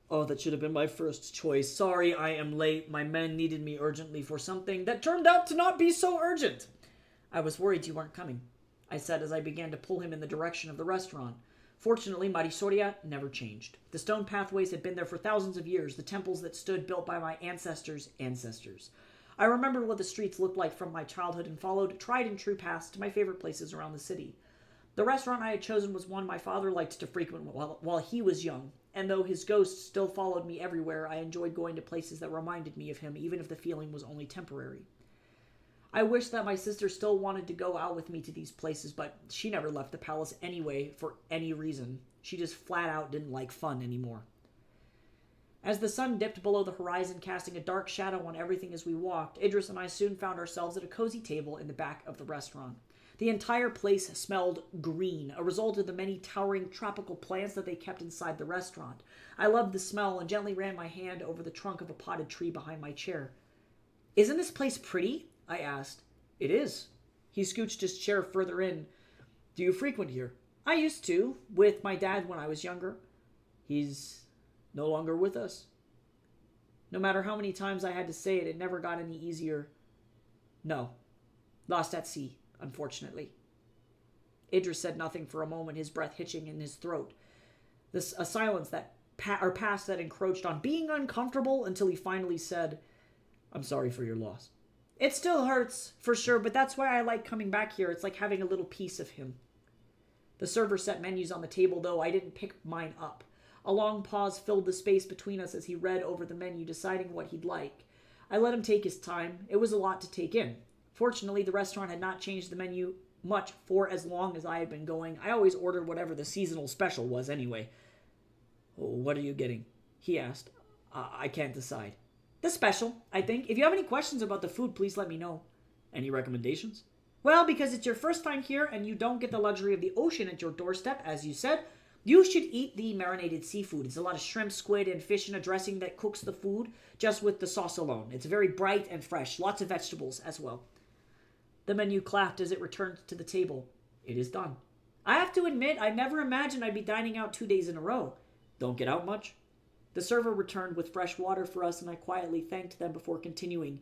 Oh, that should have been my first choice. Sorry, I am late. My men needed me urgently for something that turned out to not be so urgent. I was worried you weren't coming, I said as I began to pull him in the direction of the restaurant. Fortunately, Mari Soria never changed. The stone pathways had been there for thousands of years, the temples that stood built by my ancestors' ancestors. I remembered what the streets looked like from my childhood and followed tried and true paths to my favorite places around the city. The restaurant I had chosen was one my father liked to frequent while he was young, and though his ghost still followed me everywhere, I enjoyed going to places that reminded me of him, even if the feeling was only temporary. I wish that my sister still wanted to go out with me to these places, but she never left the palace anyway for any reason. She just flat out didn't like fun anymore. As the sun dipped below the horizon, casting a dark shadow on everything as we walked, Idris and I soon found ourselves at a cozy table in the back of the restaurant. The entire place smelled green, a result of the many towering tropical plants that they kept inside the restaurant. I loved the smell and gently ran my hand over the trunk of a potted tree behind my chair. Isn't this place pretty? I asked. It is. He scooched his chair further in. Do you frequent here? I used to, with my dad when I was younger. He's no longer with us. No matter how many times I had to say it, it never got any easier. No. Lost at sea, unfortunately. Idris said nothing for a moment, his breath hitching in his throat. A silence that passed that encroached on being uncomfortable until he finally said, I'm sorry for your loss. It still hurts, for sure, but that's why I like coming back here. It's like having a little piece of him. The server set menus on the table, though I didn't pick mine up. A long pause filled the space between us as he read over the menu, deciding what he'd like. I let him take his time. It was a lot to take in. Fortunately, the restaurant had not changed the menu much for as long as I had been going. I always ordered whatever the seasonal special was anyway. What are you getting? He asked. I can't decide. The special, I think. If you have any questions about the food, please let me know. Any recommendations? Well, because it's your first time here and you don't get the luxury of the ocean at your doorstep, as you said, you should eat the marinated seafood. It's a lot of shrimp, squid, and fish in a dressing that cooks the food just with the sauce alone. It's very bright and fresh. Lots of vegetables as well. The menu clapped as it returned to the table. It is done. I have to admit, I never imagined I'd be dining out 2 days in a row. Don't get out much? The server returned with fresh water for us, and I quietly thanked them before continuing.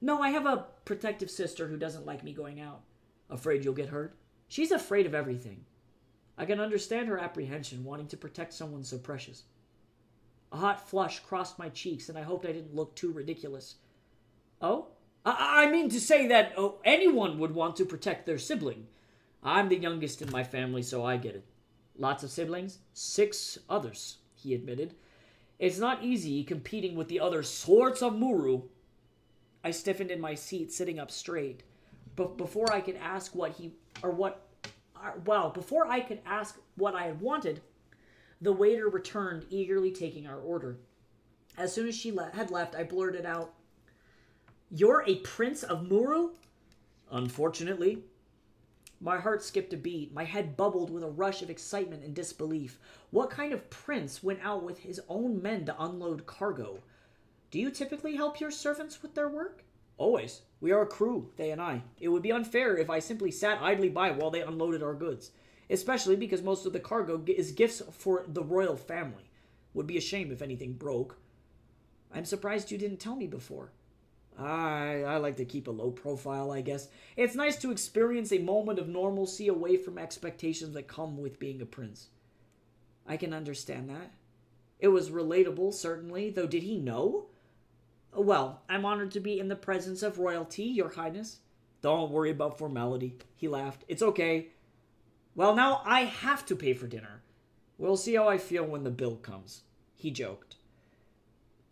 No, I have a protective sister who doesn't like me going out. Afraid you'll get hurt? She's afraid of everything. I can understand her apprehension, wanting to protect someone so precious. A hot flush crossed my cheeks, and I hoped I didn't look too ridiculous. Oh? I mean to say that anyone would want to protect their sibling. I'm the youngest in my family, so I get it. Lots of siblings? 6 others, he admitted. It's not easy competing with the other sorts of Muru. I stiffened in my seat, sitting up straight. But before I could ask what I had wanted, the waiter returned, eagerly taking our order. As soon as she had left, I blurted out, "You're a prince of Muru?" Unfortunately. My heart skipped a beat. My head bubbled with a rush of excitement and disbelief. What kind of prince went out with his own men to unload cargo? Do you typically help your servants with their work? Always. We are a crew, they and I. It would be unfair if I simply sat idly by while they unloaded our goods, especially because most of the cargo is gifts for the royal family. Would be a shame if anything broke. I'm surprised you didn't tell me before. I like to keep a low profile, I guess. It's nice to experience a moment of normalcy away from expectations that come with being a prince. I can understand that. It was relatable, certainly, though did he know? Well, I'm honored to be in the presence of royalty, Your Highness. Don't worry about formality, he laughed. It's okay. Well, now I have to pay for dinner. We'll see how I feel when the bill comes, he joked.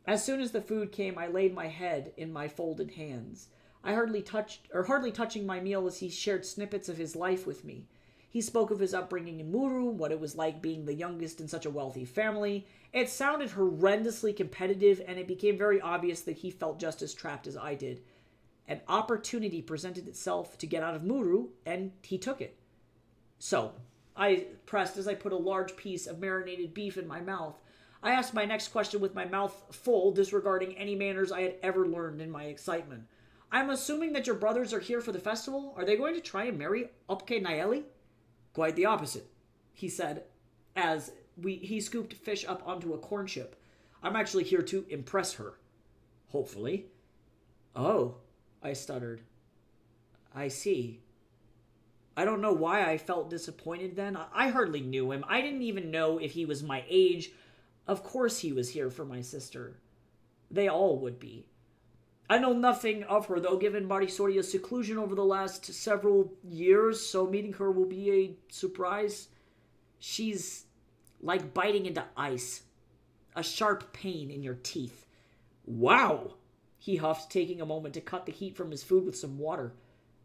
As soon as the food came, I laid my head in my folded hands. Hardly touching my meal as he shared snippets of his life with me. He spoke of his upbringing in Muru, what it was like being the youngest in such a wealthy family. It sounded horrendously competitive, and it became very obvious that he felt just as trapped as I did. An opportunity presented itself to get out of Muru, and he took it. So, I pressed as I put a large piece of marinated beef in my mouth. I asked my next question with my mouth full, disregarding any manners I had ever learned in my excitement. I'm assuming that your brothers are here for the festival? Are they going to try and marry Opke Naeli? Quite the opposite, he said, as he scooped fish up onto a corn chip. I'm actually here to impress her. Hopefully. Oh, I stuttered. I see. I don't know why I felt disappointed then. I hardly knew him. I didn't even know if he was my age. Of course he was here for my sister. They all would be. I know nothing of her, though, given Mari Soria's seclusion over the last several years, so meeting her will be a surprise. She's like biting into ice. A sharp pain in your teeth. Wow, he huffed, taking a moment to cut the heat from his food with some water.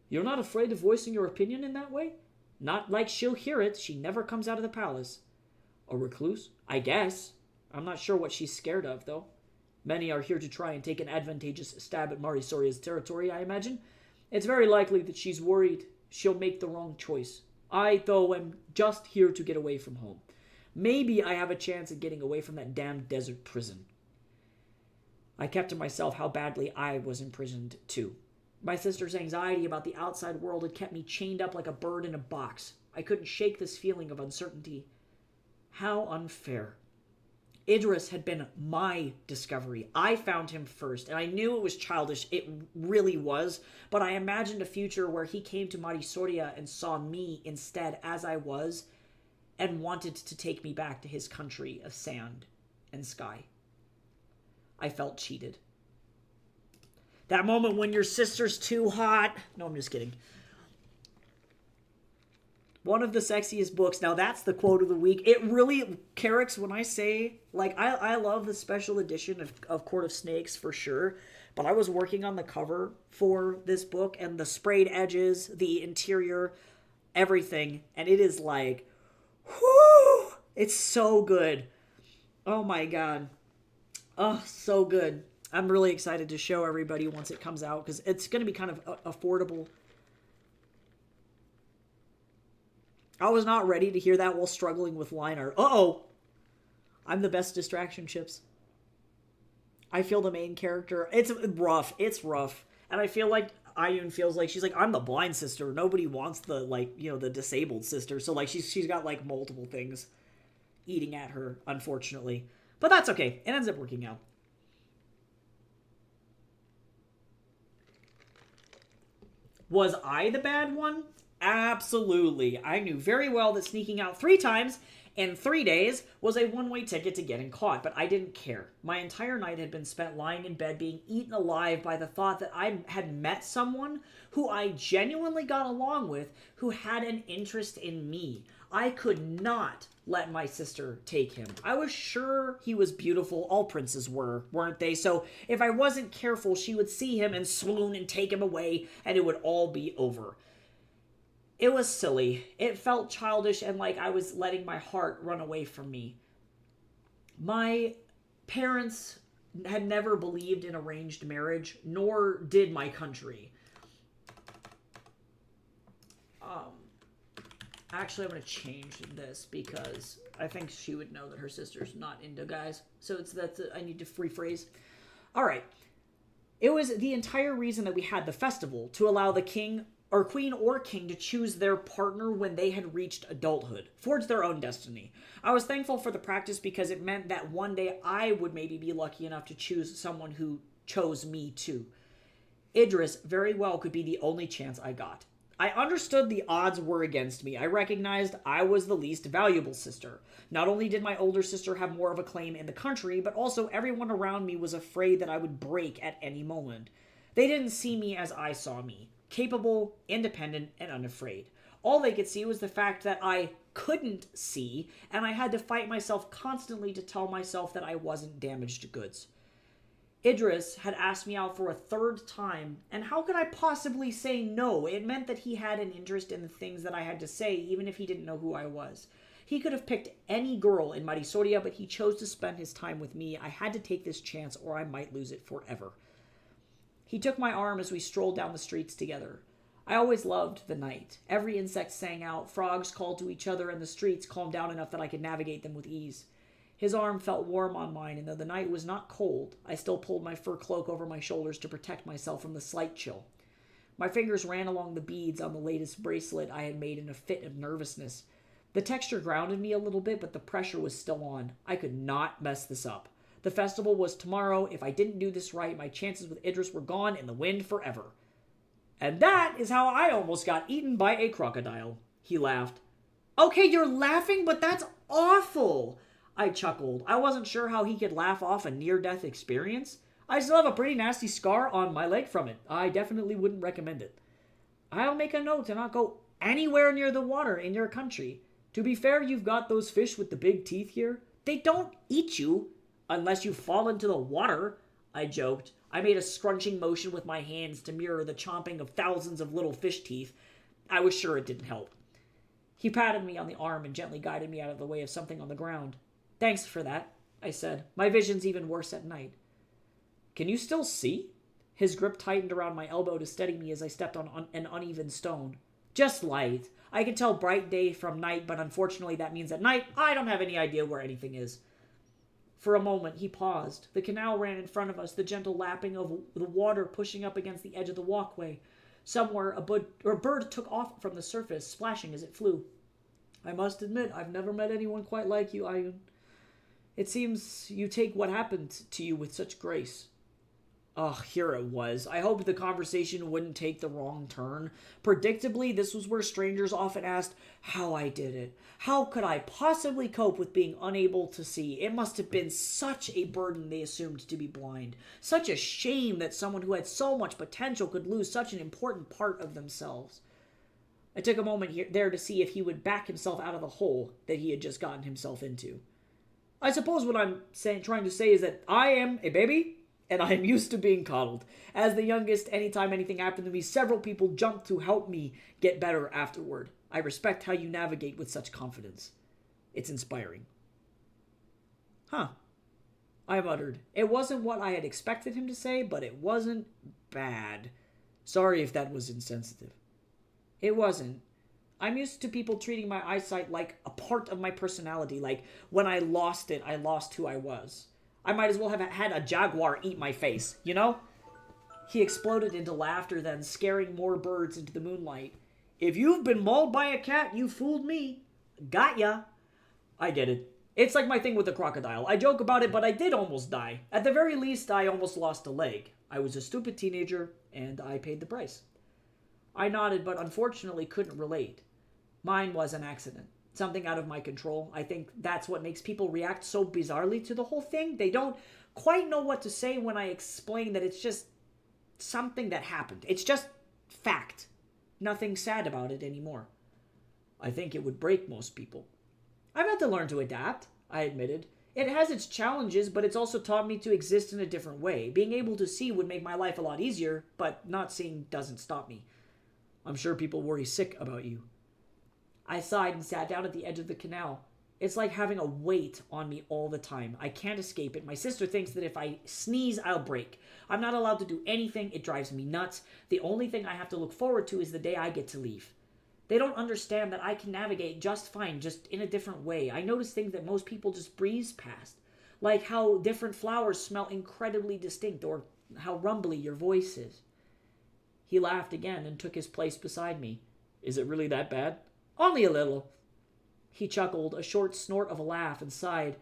You're not afraid of voicing your opinion in that way? Not like she'll hear it. She never comes out of the palace. A recluse? I guess. I'm not sure what she's scared of, though. Many are here to try and take an advantageous stab at Mari Soria's territory, I imagine. It's very likely that she's worried she'll make the wrong choice. I, though, am just here to get away from home. Maybe I have a chance at getting away from that damned desert prison. I kept to myself how badly I was imprisoned, too. My sister's anxiety about the outside world had kept me chained up like a bird in a box. I couldn't shake this feeling of uncertainty. How unfair. Idris had been my discovery. I found him first, and I knew it was childish. It really was. But I imagined a future where he came to Mari Soria and saw me instead as I was, and wanted to take me back to his country of sand and sky. I felt cheated. That moment when your sister's too hot. No, I'm just kidding. One of the sexiest books. Now, that's the quote of the week. It really, Carrix, when I say, like, I love the special edition of Court of Snakes for sure, but I was working on the cover for this book, and the sprayed edges, the interior, everything, and it is like, whoo! It's so good. Oh my god. Oh, so good. I'm really excited to show everybody once it comes out, because it's going to be kind of affordable. I was not ready to hear that while struggling with line art. Uh-oh! I'm the best distraction, Chips. I feel the main character. It's rough. It's rough. And I feel like Ayun feels like she's like, I'm the blind sister. Nobody wants the, like, you know, the disabled sister. So, like, she's got, like, multiple things eating at her, unfortunately. But that's okay. It ends up working out. Was I the bad one? Absolutely. I knew very well that sneaking out 3 times in 3 days was a one-way ticket to getting caught, but I didn't care. My entire night had been spent lying in bed being eaten alive by the thought that I had met someone who I genuinely got along with, who had an interest in me. I could not let my sister take him. I was sure he was beautiful. All princes were, weren't they? So if I wasn't careful, she would see him and swoon and take him away, and it would all be over. It was silly. It felt childish and like I was letting my heart run away from me. My parents had never believed in arranged marriage, nor did my country. Actually, I'm going to change this because I think she would know that her sister's not into guys. So I need to rephrase. All right. It was the entire reason that we had the festival, to allow the king or queen or king to choose their partner when they had reached adulthood, forge their own destiny. I was thankful for the practice because it meant that one day I would maybe be lucky enough to choose someone who chose me too. Idris very well could be the only chance I got. I understood the odds were against me. I recognized I was the least valuable sister. Not only did my older sister have more of a claim in the country, but also everyone around me was afraid that I would break at any moment. They didn't see me as I saw me, capable, independent, and unafraid. All they could see was the fact that I couldn't see, and I had to fight myself constantly to tell myself that I wasn't damaged goods. Idris had asked me out for a 3rd time, and how could I possibly say no? It meant that he had an interest in the things that I had to say, even if he didn't know who I was. He could have picked any girl in Marisoria, but he chose to spend his time with me. I had to take this chance, or I might lose it forever. He took my arm as we strolled down the streets together. I always loved the night. Every insect sang out, frogs called to each other, and the streets calmed down enough that I could navigate them with ease. His arm felt warm on mine, and though the night was not cold, I still pulled my fur cloak over my shoulders to protect myself from the slight chill. My fingers ran along the beads on the latest bracelet I had made in a fit of nervousness. The texture grounded me a little bit, but the pressure was still on. I could not mess this up. The festival was tomorrow. If I didn't do this right, my chances with Idris were gone in the wind forever. And that is how I almost got eaten by a crocodile. He laughed. Okay, you're laughing, but that's awful. I chuckled. I wasn't sure how he could laugh off a near-death experience. I still have a pretty nasty scar on my leg from it. I definitely wouldn't recommend it. I'll make a note to not go anywhere near the water in your country. To be fair, you've got those fish with the big teeth here. They don't eat you, unless you fall into the water, I joked. I made a scrunching motion with my hands to mirror the chomping of thousands of little fish teeth. I was sure it didn't help. He patted me on the arm and gently guided me out of the way of something on the ground. Thanks for that, I said. My vision's even worse at night. Can you still see? His grip tightened around my elbow to steady me as I stepped on an uneven stone. Just light. I can tell bright day from night, but unfortunately that means at night I don't have any idea where anything is. For a moment, he paused. The canal ran in front of us, the gentle lapping of the water pushing up against the edge of the walkway. Somewhere, a bird took off from the surface, splashing as it flew. I must admit, I've never met anyone quite like you, Ayun. It seems you take what happened to you with such grace. Ugh, here it was. I hoped the conversation wouldn't take the wrong turn. Predictably, this was where strangers often asked how I did it. How could I possibly cope with being unable to see? It must have been such a burden they assumed to be blind. Such a shame that someone who had so much potential could lose such an important part of themselves. I took a moment there to see if he would back himself out of the hole that he had just gotten himself into. I suppose what I'm trying to say is that I am a baby, and I am used to being coddled. As the youngest, anytime anything happened to me, several people jumped to help me get better afterward. I respect how you navigate with such confidence. It's inspiring. Huh. I muttered. It wasn't what I had expected him to say, but it wasn't bad. Sorry if that was insensitive. It wasn't. I'm used to people treating my eyesight like a part of my personality. Like, when I lost it, I lost who I was. I might as well have had a jaguar eat my face, you know? He exploded into laughter then, scaring more birds into the moonlight. If you've been mauled by a cat, you fooled me. Got ya. I get it. It's like my thing with the crocodile. I joke about it, but I did almost die. At the very least, I almost lost a leg. I was a stupid teenager, and I paid the price. I nodded, but unfortunately couldn't relate. Mine was an accident. Something out of my control. I think that's what makes people react so bizarrely to the whole thing. They don't quite know what to say when I explain that it's just something that happened. It's just fact. Nothing sad about it anymore. I think it would break most people. I've had to learn to adapt, I admitted. It has its challenges, but it's also taught me to exist in a different way. Being able to see would make my life a lot easier, but not seeing doesn't stop me. I'm sure people worry sick about you. I sighed and sat down at the edge of the canal. It's like having a weight on me all the time. I can't escape it. My sister thinks that if I sneeze, I'll break. I'm not allowed to do anything. It drives me nuts. The only thing I have to look forward to is the day I get to leave. They don't understand that I can navigate just fine, just in a different way. I notice things that most people just breeze past. Like how different flowers smell incredibly distinct, or how rumbly your voice is. He laughed again and took his place beside me. Is it really that bad? Only a little. He chuckled, a short snort of a laugh, and sighed.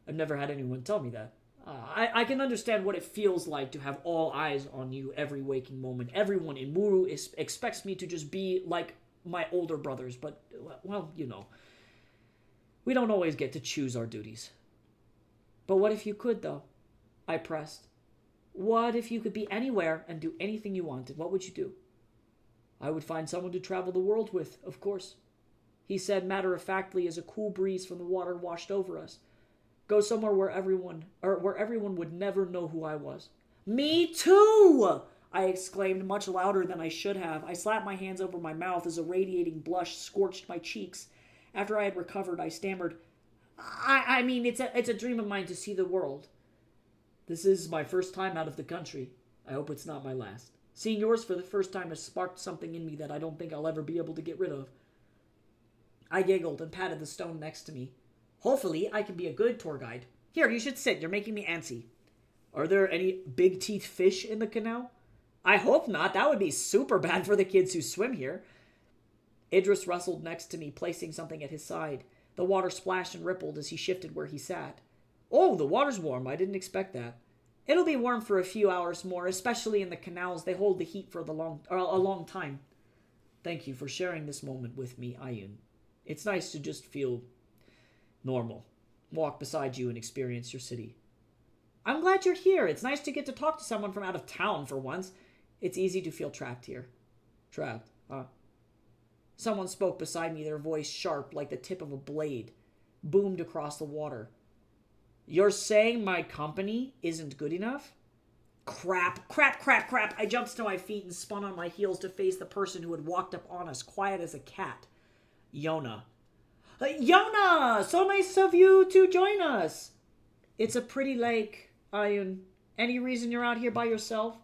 I've never had anyone tell me that. I can understand what it feels like to have all eyes on you every waking moment. Everyone in Muru expects me to just be like my older brothers, but, well, you know. We don't always get to choose our duties. But what if you could, though? I pressed. What if you could be anywhere and do anything you wanted? What would you do? I would find someone to travel the world with, of course. He said matter-of-factly as a cool breeze from the water washed over us. Go somewhere where everyone would never know who I was. Me too! I exclaimed much louder than I should have. I slapped my hands over my mouth as a radiating blush scorched my cheeks. After I had recovered, I stammered, I mean, it's a dream of mine to see the world. This is my first time out of the country. I hope it's not my last. Seeing yours for the first time has sparked something in me that I don't think I'll ever be able to get rid of. I giggled and patted the stone next to me. Hopefully, I can be a good tour guide. Here, you should sit. You're making me antsy. Are there any big-teeth fish in the canal? I hope not. That would be super bad for the kids who swim here. Idris rustled next to me, placing something at his side. The water splashed and rippled as he shifted where he sat. Oh, the water's warm. I didn't expect that. It'll be warm for a few hours more, especially in the canals. They hold the heat for a long time. Thank you for sharing this moment with me, Ayun. It's nice to just feel normal. Walk beside you and experience your city. I'm glad you're here. It's nice to get to talk to someone from out of town for once. It's easy to feel trapped here. Trapped, huh? Someone spoke beside me, their voice sharp like the tip of a blade, boomed across the water. You're saying my company isn't good enough? Crap. I jumped to my feet and spun on my heels to face the person who had walked up on us, quiet as a cat. Yona. Yona! So nice of you to join us. It's a pretty lake, Ayun. Any reason you're out here by yourself?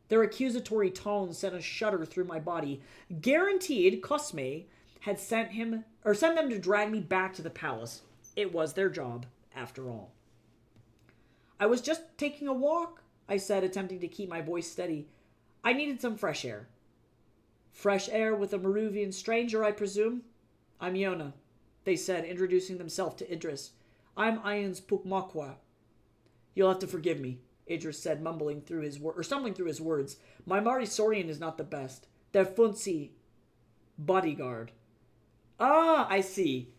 Their accusatory tones sent a shudder through my body. Guaranteed Cosme had sent them to drag me back to the palace. It was their job, after all. I was just taking a walk, I said, attempting to keep my voice steady. I needed some fresh air. Fresh air with a Maruvian stranger, I presume? I'm Yona, they said, introducing themselves to Idris. I'm Ayun's Pukmakwa. You'll have to forgive me, Idris said, stumbling through his words. My Mari Sorian is not the best. They're Funsi bodyguard. Ah, I see.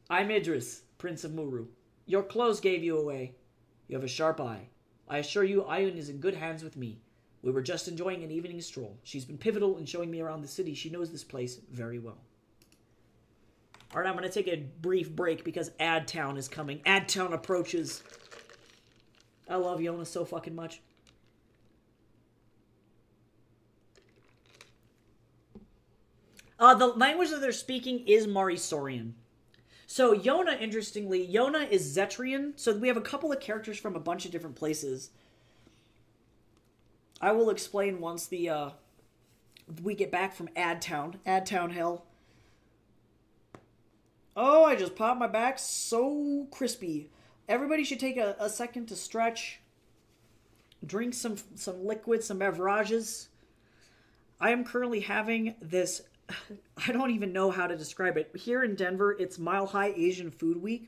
I'm Idris, Prince of Muru. Your clothes gave you away. You have a sharp eye. I assure you, Ayun is in good hands with me. We were just enjoying an evening stroll. She's been pivotal in showing me around the city. She knows this place very well. All right, I'm going to take a brief break because Adtown is coming. Adtown approaches. I love Yona so fucking much. The language that they're speaking is Mari Sorian. So Yona, interestingly, Yona is Zetrian. So we have a couple of characters from a bunch of different places. I will explain once we get back from Adtown hell. Oh, I just popped my back. So crispy. Everybody should take a second to stretch. Drink some liquid, some beverages. I am currently having this. I don't even know how to describe it. Here in Denver, it's Mile High Asian Food Week.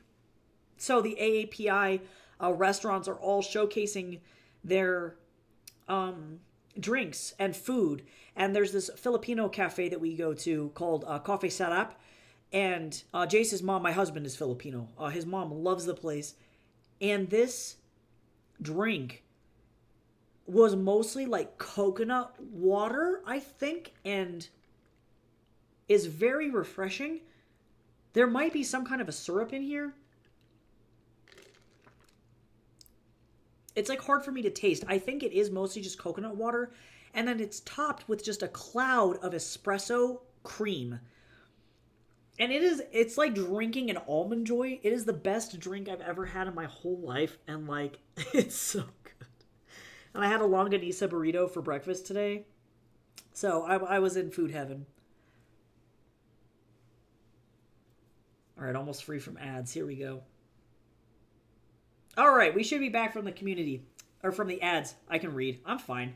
So the AAPI restaurants are all showcasing their drinks and food. And there's this Filipino cafe that we go to called Coffee Sarap. And Jace's mom, my husband, is Filipino. His mom loves the place. And this drink was mostly like coconut water, I think, and is very refreshing. There might be some kind of a syrup in here. It's like hard for me to taste. I think it is mostly just coconut water, and then it's topped with just a cloud of espresso cream. And it's like drinking an Almond Joy. It is the best drink I've ever had in my whole life, and like it's so good. And I had a longanisa burrito for breakfast today. So I was in food heaven. All right, almost free from ads. Here we go. All right, we should be back from the community. Or from the ads. I can read. I'm fine.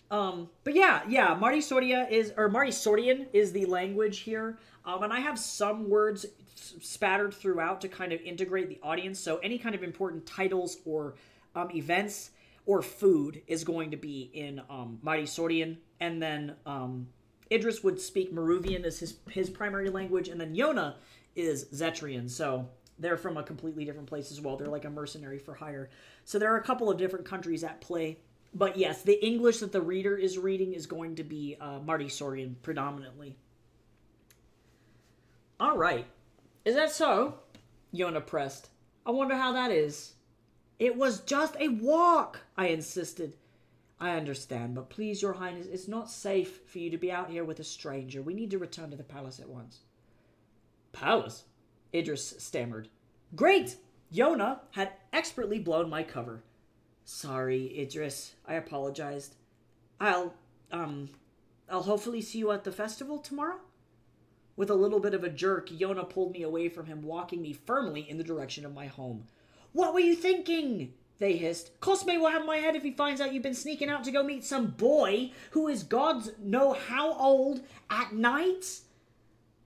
But yeah, Marty Sordian is the language here. And I have some words spattered throughout to kind of integrate the audience. So any kind of important titles or events or food is going to be in Marty Sordian. And then Idris would speak Maruvian as his primary language. And then Yona is Zetrian. So they're from a completely different place as well. They're like a mercenary for hire. So there are a couple of different countries at play. But yes, the English that the reader is reading is going to be Marty Sordian predominantly. All right. Is that so? Yona pressed. I wonder how that is. It was just a walk, I insisted. I understand, but please, Your Highness, it's not safe for you to be out here with a stranger. We need to return to the palace at once. Palace? Idris stammered. Great! Yona had expertly blown my cover. Sorry, Idris. I apologized. I'll hopefully see you at the festival tomorrow? With a little bit of a jerk, Yona pulled me away from him, walking me firmly in the direction of my home. What were you thinking? They hissed. Cosme will have my head if he finds out you've been sneaking out to go meet some boy who is gods know how old at night?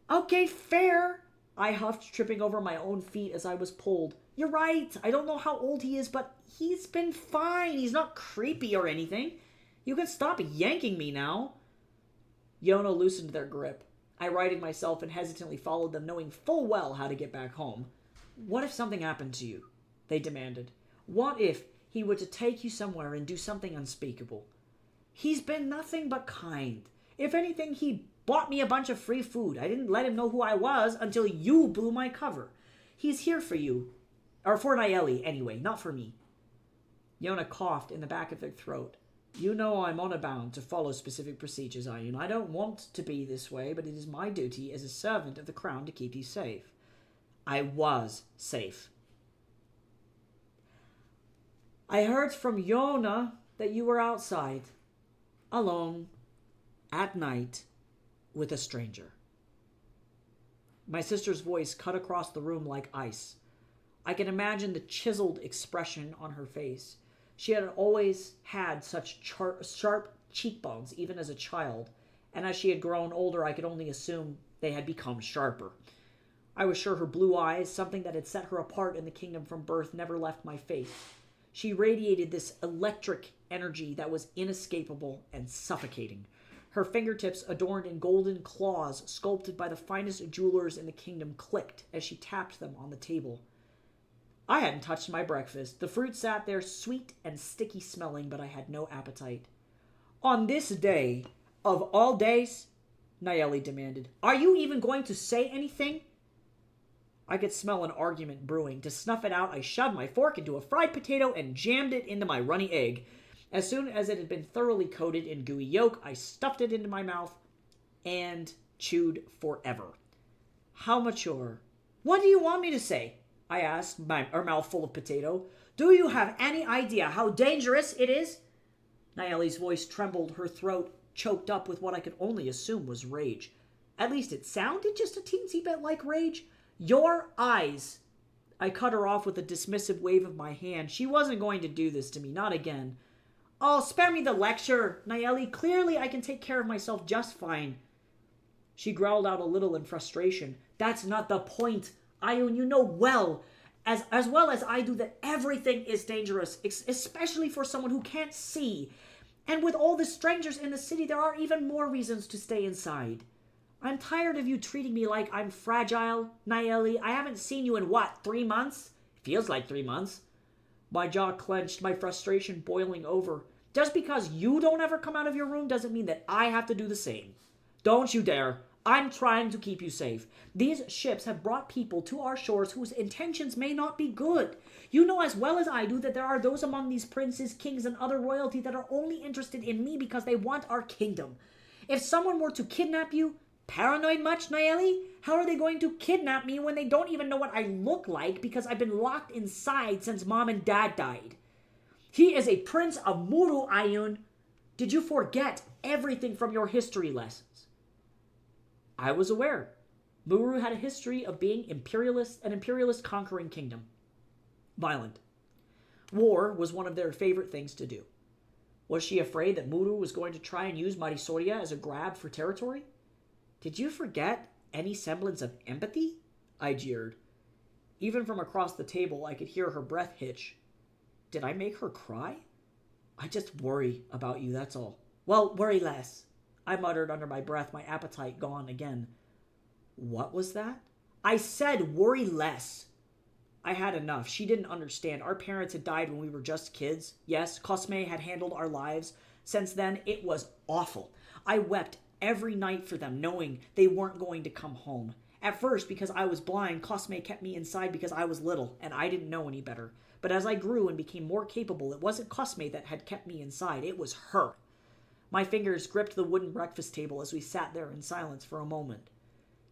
Okay, fair. I huffed, tripping over my own feet as I was pulled. You're right. I don't know how old he is, but he's been fine. He's not creepy or anything. You can stop yanking me now. Yona loosened their grip. I righted myself and hesitantly followed them, knowing full well how to get back home. What if something happened to you? They demanded. What if he were to take you somewhere and do something unspeakable? He's been nothing but kind. If anything, he bought me a bunch of free food. I didn't let him know who I was until you blew my cover. He's here for you. Or for Nayeli, anyway, not for me. Yona coughed in the back of their throat. You know I'm honor bound to follow specific procedures, Ayun. I don't want to be this way, but it is my duty as a servant of the crown to keep you safe. I was safe. I heard from Yona that you were outside, alone, at night, with a stranger. My sister's voice cut across the room like ice. I can imagine the chiseled expression on her face. She had always had such sharp cheekbones, even as a child, and as she had grown older, I could only assume they had become sharper. I was sure her blue eyes, something that had set her apart in the kingdom from birth, never left my face. She radiated this electric energy that was inescapable and suffocating. Her fingertips, adorned in golden claws sculpted by the finest jewelers in the kingdom, clicked as she tapped them on the table. I hadn't touched my breakfast. The fruit sat there sweet and sticky smelling, but I had no appetite. On this day, of all days, Nayeli demanded, are you even going to say anything? I could smell an argument brewing. To snuff it out, I shoved my fork into a fried potato and jammed it into my runny egg. As soon as it had been thoroughly coated in gooey yolk, I stuffed it into my mouth and chewed forever. How mature. What do you want me to say? I asked, my mouth full of potato. Do you have any idea how dangerous it is? Nayeli's voice trembled, her throat choked up with what I could only assume was rage. At least it sounded just a teensy bit like rage. Your eyes. I cut her off with a dismissive wave of my hand. She wasn't going to do this to me, not again. Oh, spare me the lecture, Nayeli. Clearly I can take care of myself just fine. She growled out a little in frustration. That's not the point. Ioun, you know well, as well as I do, that everything is dangerous, especially for someone who can't see. And with all the strangers in the city, there are even more reasons to stay inside. I'm tired of you treating me like I'm fragile, Nayeli. I haven't seen you in, 3 months? Feels like 3 months. My jaw clenched, my frustration boiling over. Just because you don't ever come out of your room doesn't mean that I have to do the same. Don't you dare. I'm trying to keep you safe. These ships have brought people to our shores whose intentions may not be good. You know as well as I do that there are those among these princes, kings, and other royalty that are only interested in me because they want our kingdom. If someone were to kidnap you, paranoid much, Nayeli? How are they going to kidnap me when they don't even know what I look like because I've been locked inside since Mom and Dad died? He is a prince of Muru, Ioun. Did you forget everything from your history lessons? I was aware. Muru had a history of being an imperialist conquering kingdom. Violent. War was one of their favorite things to do. Was she afraid that Muru was going to try and use Marisoria as a grab for territory? Did you forget any semblance of empathy? I jeered. Even from across the table, I could hear her breath hitch. Did I make her cry? I just worry about you, that's all. Well, worry less. I muttered under my breath, my appetite gone again. What was that? I said worry less. I had enough. She didn't understand. Our parents had died when we were just kids. Yes, Cosme had handled our lives. Since then, it was awful. I wept every night for them, knowing they weren't going to come home. At first, because I was blind, Cosme kept me inside because I was little, and I didn't know any better. But as I grew and became more capable, it wasn't Cosme that had kept me inside. It was her. My fingers gripped the wooden breakfast table as we sat there in silence for a moment.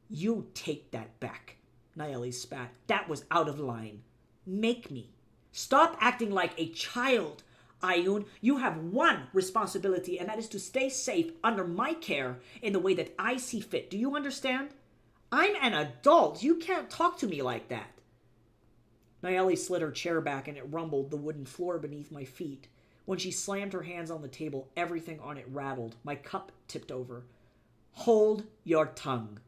You take that back, Nayeli spat. That was out of line. Make me. Stop acting like a child, Ioun. You have one responsibility, and that is to stay safe under my care in the way that I see fit. Do you understand? I'm an adult. You can't talk to me like that. Nayeli slid her chair back, and it rumbled the wooden floor beneath my feet. When she slammed her hands on the table, everything on it rattled. My cup tipped over. Hold your tongue.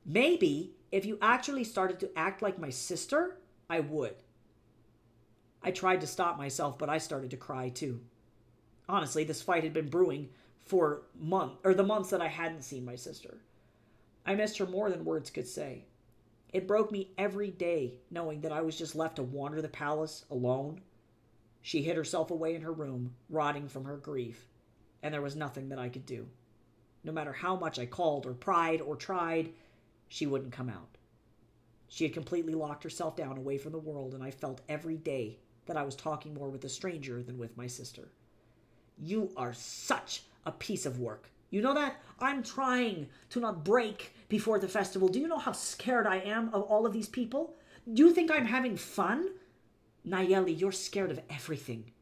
Maybe if you actually started to act like my sister, I would. I tried to stop myself, but I started to cry too. Honestly, this fight had been brewing for the months that I hadn't seen my sister. I missed her more than words could say. It broke me every day knowing that I was just left to wander the palace alone. She hid herself away in her room, rotting from her grief, and there was nothing that I could do. No matter how much I called or pried or tried, she wouldn't come out. She had completely locked herself down away from the world, and I felt every day that I was talking more with a stranger than with my sister. You are such a piece of work. You know that? I'm trying to not break before the festival. Do you know how scared I am of all of these people? Do you think I'm having fun? Nayeli, you're scared of everything.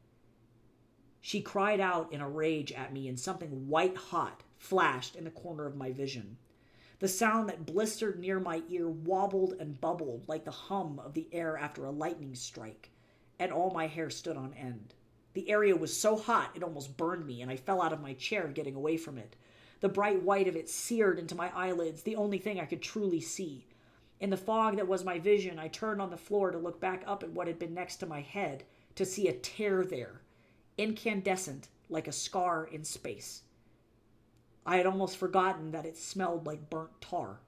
She cried out in a rage at me, and something white-hot flashed in the corner of my vision. The sound that blistered near my ear wobbled and bubbled like the hum of the air after a lightning strike, and all my hair stood on end. The area was so hot it almost burned me, and I fell out of my chair getting away from it. The bright white of it seared into my eyelids, the only thing I could truly see. In the fog that was my vision, I turned on the floor to look back up at what had been next to my head, to see a tear there, incandescent like a scar in space. I had almost forgotten that it smelled like burnt tar.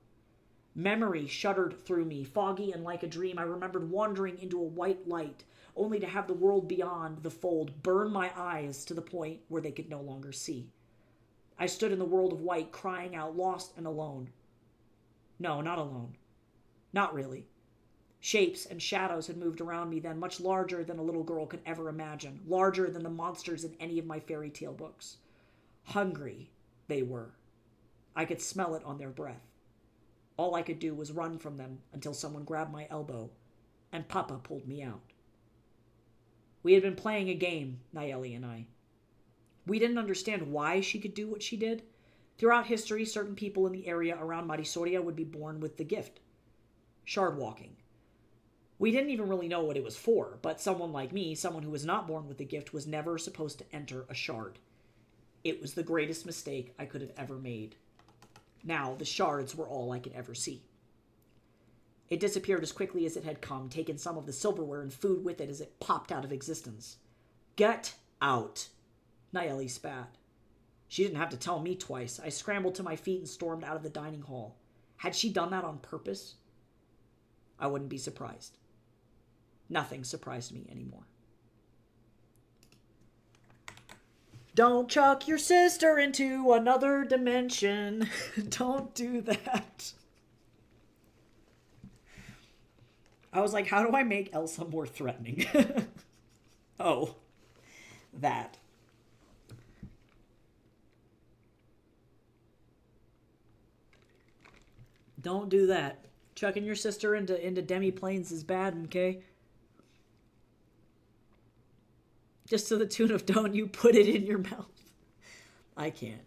Memory shuddered through me, foggy and like a dream. I remembered wandering into a white light, only to have the world beyond the fold burn my eyes to the point where they could no longer see. I stood in the world of white, crying out, lost and alone. No, not alone. Not really. Shapes and shadows had moved around me then, much larger than a little girl could ever imagine, larger than the monsters in any of my fairy tale books. Hungry, they were. I could smell it on their breath. All I could do was run from them until someone grabbed my elbow, and Papa pulled me out. We had been playing a game, Nayeli and I. We didn't understand why she could do what she did. Throughout history, certain people in the area around Marisoria would be born with the gift. Shard walking. We didn't even really know what it was for, but someone like me, someone who was not born with the gift, was never supposed to enter a shard. It was the greatest mistake I could have ever made. Now, the shards were all I could ever see. It disappeared as quickly as it had come, taking some of the silverware and food with it as it popped out of existence. Get out, Nayeli spat. She didn't have to tell me twice. I scrambled to my feet and stormed out of the dining hall. Had she done that on purpose? I wouldn't be surprised. Nothing surprised me anymore. Don't chuck your sister into another dimension. Don't do that. I was like, how do I make Elsa more threatening? Oh, that. Don't do that. Chucking your sister into demi-planes is bad, okay? Just to the tune of don't you put it in your mouth. I can't.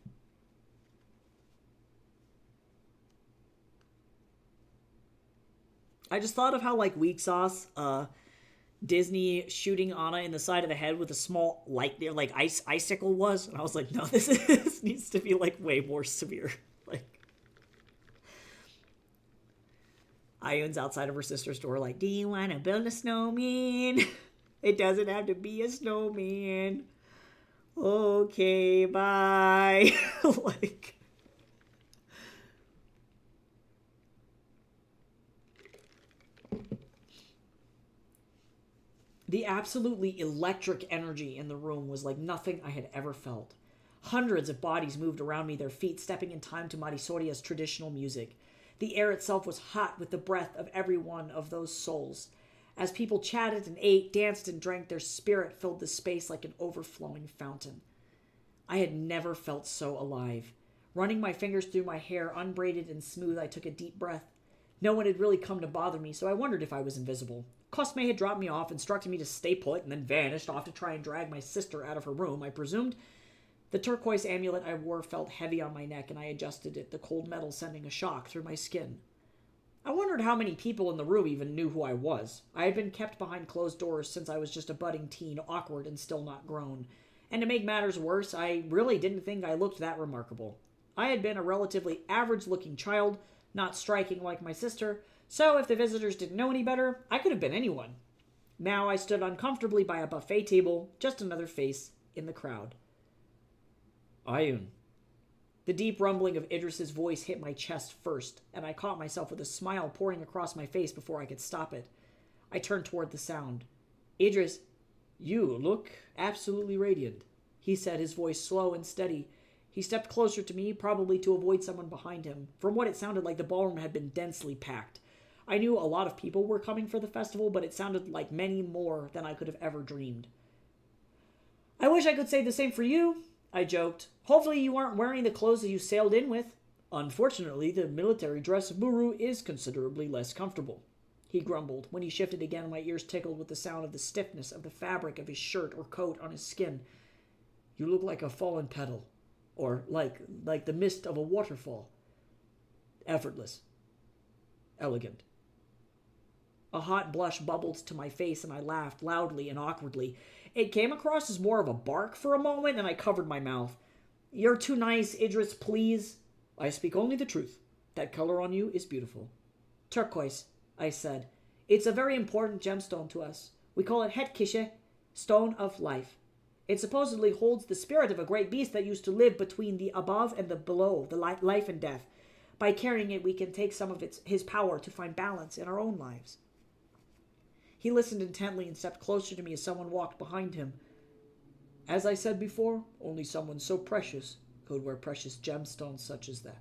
I just thought of how, like, weak sauce, Disney shooting Anna in the side of the head with a small, like icicle was. And I was like, no, this needs to be, like, way more severe. Like, Ion's outside of her sister's door, like, do you want to build a snowman? It doesn't have to be a snowman. Okay, bye. Like, the absolutely electric energy in the room was like nothing I had ever felt. Hundreds of bodies moved around me, their feet stepping in time to Marisoria's traditional music. The air itself was hot with the breath of every one of those souls. As people chatted and ate, danced and drank, their spirit filled the space like an overflowing fountain. I had never felt so alive. Running my fingers through my hair, unbraided and smooth, I took a deep breath. No one had really come to bother me, so I wondered if I was invisible. Cosme had dropped me off, instructing me to stay put, and then vanished off to try and drag my sister out of her room, I presumed. The turquoise amulet I wore felt heavy on my neck, and I adjusted it, the cold metal sending a shock through my skin. I wondered how many people in the room even knew who I was. I had been kept behind closed doors since I was just a budding teen, awkward and still not grown. And to make matters worse, I really didn't think I looked that remarkable. I had been a relatively average-looking child, not striking like my sister, so if the visitors didn't know any better, I could have been anyone. Now I stood uncomfortably by a buffet table, just another face in the crowd. Ayun. The deep rumbling of Idris's voice hit my chest first, and I caught myself with a smile pouring across my face before I could stop it. I turned toward the sound. Idris, you look absolutely radiant, he said, his voice slow and steady. He stepped closer to me, probably to avoid someone behind him. From what it sounded like, the ballroom had been densely packed. I knew a lot of people were coming for the festival, but it sounded like many more than I could have ever dreamed. I wish I could say the same for you, I joked. Hopefully you aren't wearing the clothes that you sailed in with. Unfortunately, the military dress of Muru is considerably less comfortable, he grumbled. When he shifted again, my ears tickled with the sound of the stiffness of the fabric of his shirt or coat on his skin. You look like a fallen petal, or like the mist of a waterfall. Effortless. Elegant. A hot blush bubbled to my face, and I laughed loudly and awkwardly. It came across as more of a bark for a moment, and I covered my mouth. You're too nice, Idris, please. I speak only the truth. That color on you is beautiful. Turquoise, I said. It's a very important gemstone to us. We call it Het-Kishe, Stone of Life. It supposedly holds the spirit of a great beast that used to live between the above and the below, the life and death. By carrying it, we can take some of his power to find balance in our own lives. He listened intently and stepped closer to me as someone walked behind him. As I said before, only someone so precious could wear precious gemstones such as that.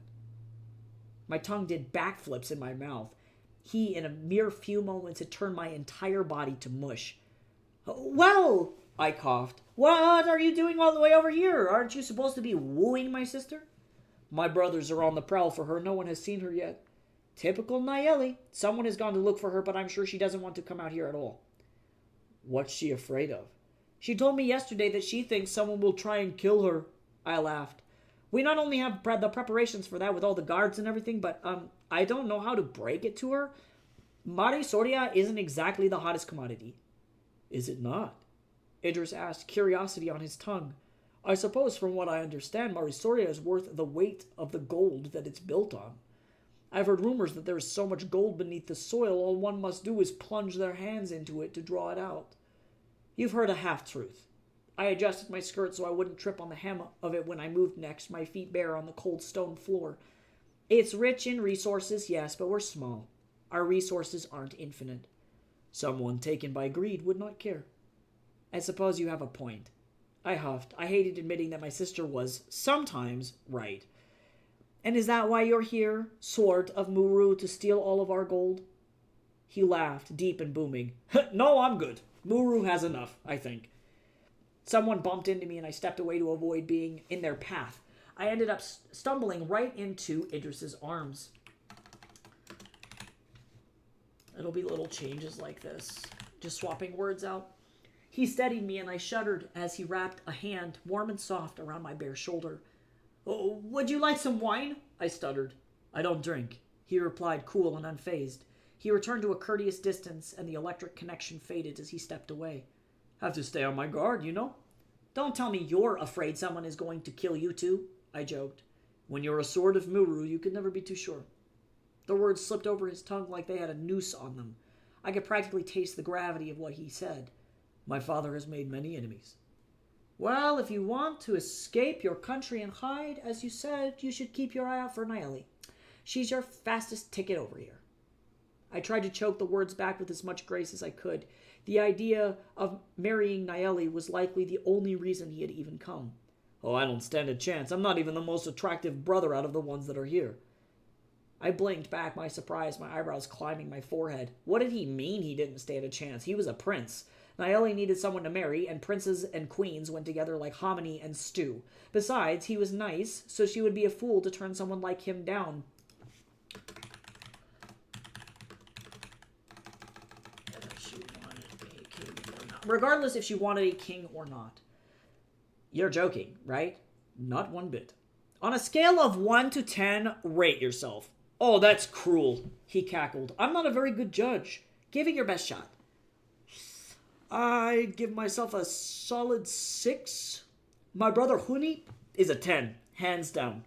My tongue did backflips in my mouth. He, in a mere few moments, had turned my entire body to mush. Well, I coughed. What are you doing all the way over here? Aren't you supposed to be wooing my sister? My brothers are on the prowl for her. No one has seen her yet. Typical Nayeli. Someone has gone to look for her, but I'm sure she doesn't want to come out here at all. What's she afraid of? She told me yesterday that she thinks someone will try and kill her. I laughed. We not only have the preparations for that with all the guards and everything, but I don't know how to break it to her. Mari Soria isn't exactly the hottest commodity. Is it not? Idris asked, curiosity on his tongue. I suppose from what I understand, Mari Soria is worth the weight of the gold that it's built on. I've heard rumors that there is so much gold beneath the soil, all one must do is plunge their hands into it to draw it out. You've heard a half-truth. I adjusted my skirt so I wouldn't trip on the hem of it when I moved next, my feet bare on the cold stone floor. It's rich in resources, yes, but we're small. Our resources aren't infinite. Someone taken by greed would not care. I suppose you have a point. I huffed. I hated admitting that my sister was sometimes right. And is that why you're here, Sword of Muru, to steal all of our gold? He laughed, deep and booming. No, I'm good. Muru has enough, I think. Someone bumped into me and I stepped away to avoid being in their path. I ended up stumbling right into Idris's arms. It'll be little changes like this, just swapping words out. He steadied me and I shuddered as he wrapped a hand, warm and soft, around my bare shoulder. Oh, would you like some wine? I stuttered. I don't drink, he replied, cool and unfazed. He returned to a courteous distance and the electric connection faded as he stepped away. Have to stay on my guard, you know. Don't tell me you're afraid someone is going to kill you too, I joked. When you're a Sword of Muru, you can never be too sure. The words slipped over his tongue like they had a noose on them. I could practically taste the gravity of what he said. My father has made many enemies. Well, if you want to escape your country and hide, as you said, you should keep your eye out for Nayeli. She's your fastest ticket over here. I tried to choke the words back with as much grace as I could. The idea of marrying Nayeli was likely the only reason he had even come. Oh, I don't stand a chance. I'm not even the most attractive brother out of the ones that are here. I blinked back, my surprise, my eyebrows climbing my forehead. What did he mean he didn't stand a chance? He was a prince. Nayeli needed someone to marry, and princes and queens went together like hominy and stew. Besides, he was nice, so she would be a fool to turn someone like him down. Regardless if she wanted a king or not. You're joking, right? Not one bit. On a scale of 1 to 10, rate yourself. Oh, that's cruel, he cackled. I'm not a very good judge. Give it your best shot. I'd give myself a solid 6. My brother Huni is a 10, hands down.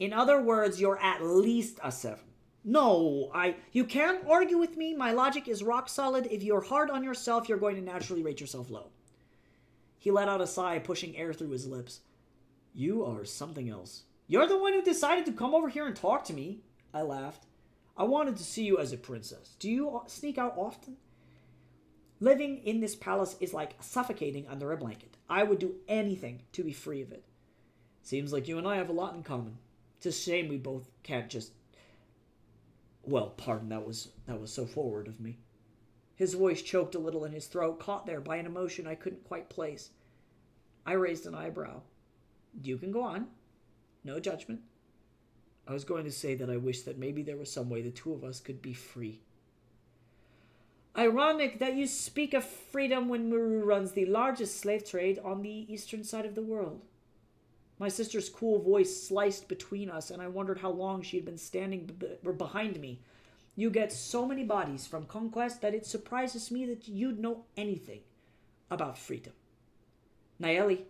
In other words, you're at least a 7. No, you can't argue with me. My logic is rock solid. If you're hard on yourself, you're going to naturally rate yourself low. He let out a sigh, pushing air through his lips. You are something else. You're the one who decided to come over here and talk to me, I laughed. I wanted to see you as a princess. Do you sneak out often? Living in this palace is like suffocating under a blanket. I would do anything to be free of it. Seems like you and I have a lot in common. It's a shame we both can't just... Well, pardon, that was so forward of me. His voice choked a little in his throat, caught there by an emotion I couldn't quite place. I raised an eyebrow. You can go on. No judgment. I was going to say that I wish that maybe there was some way the two of us could be free. Ironic that you speak of freedom when Muru runs the largest slave trade on the eastern side of the world. My sister's cool voice sliced between us, and I wondered how long she had been standing behind me. You get so many bodies from conquest that it surprises me that you'd know anything about freedom. Nayeli,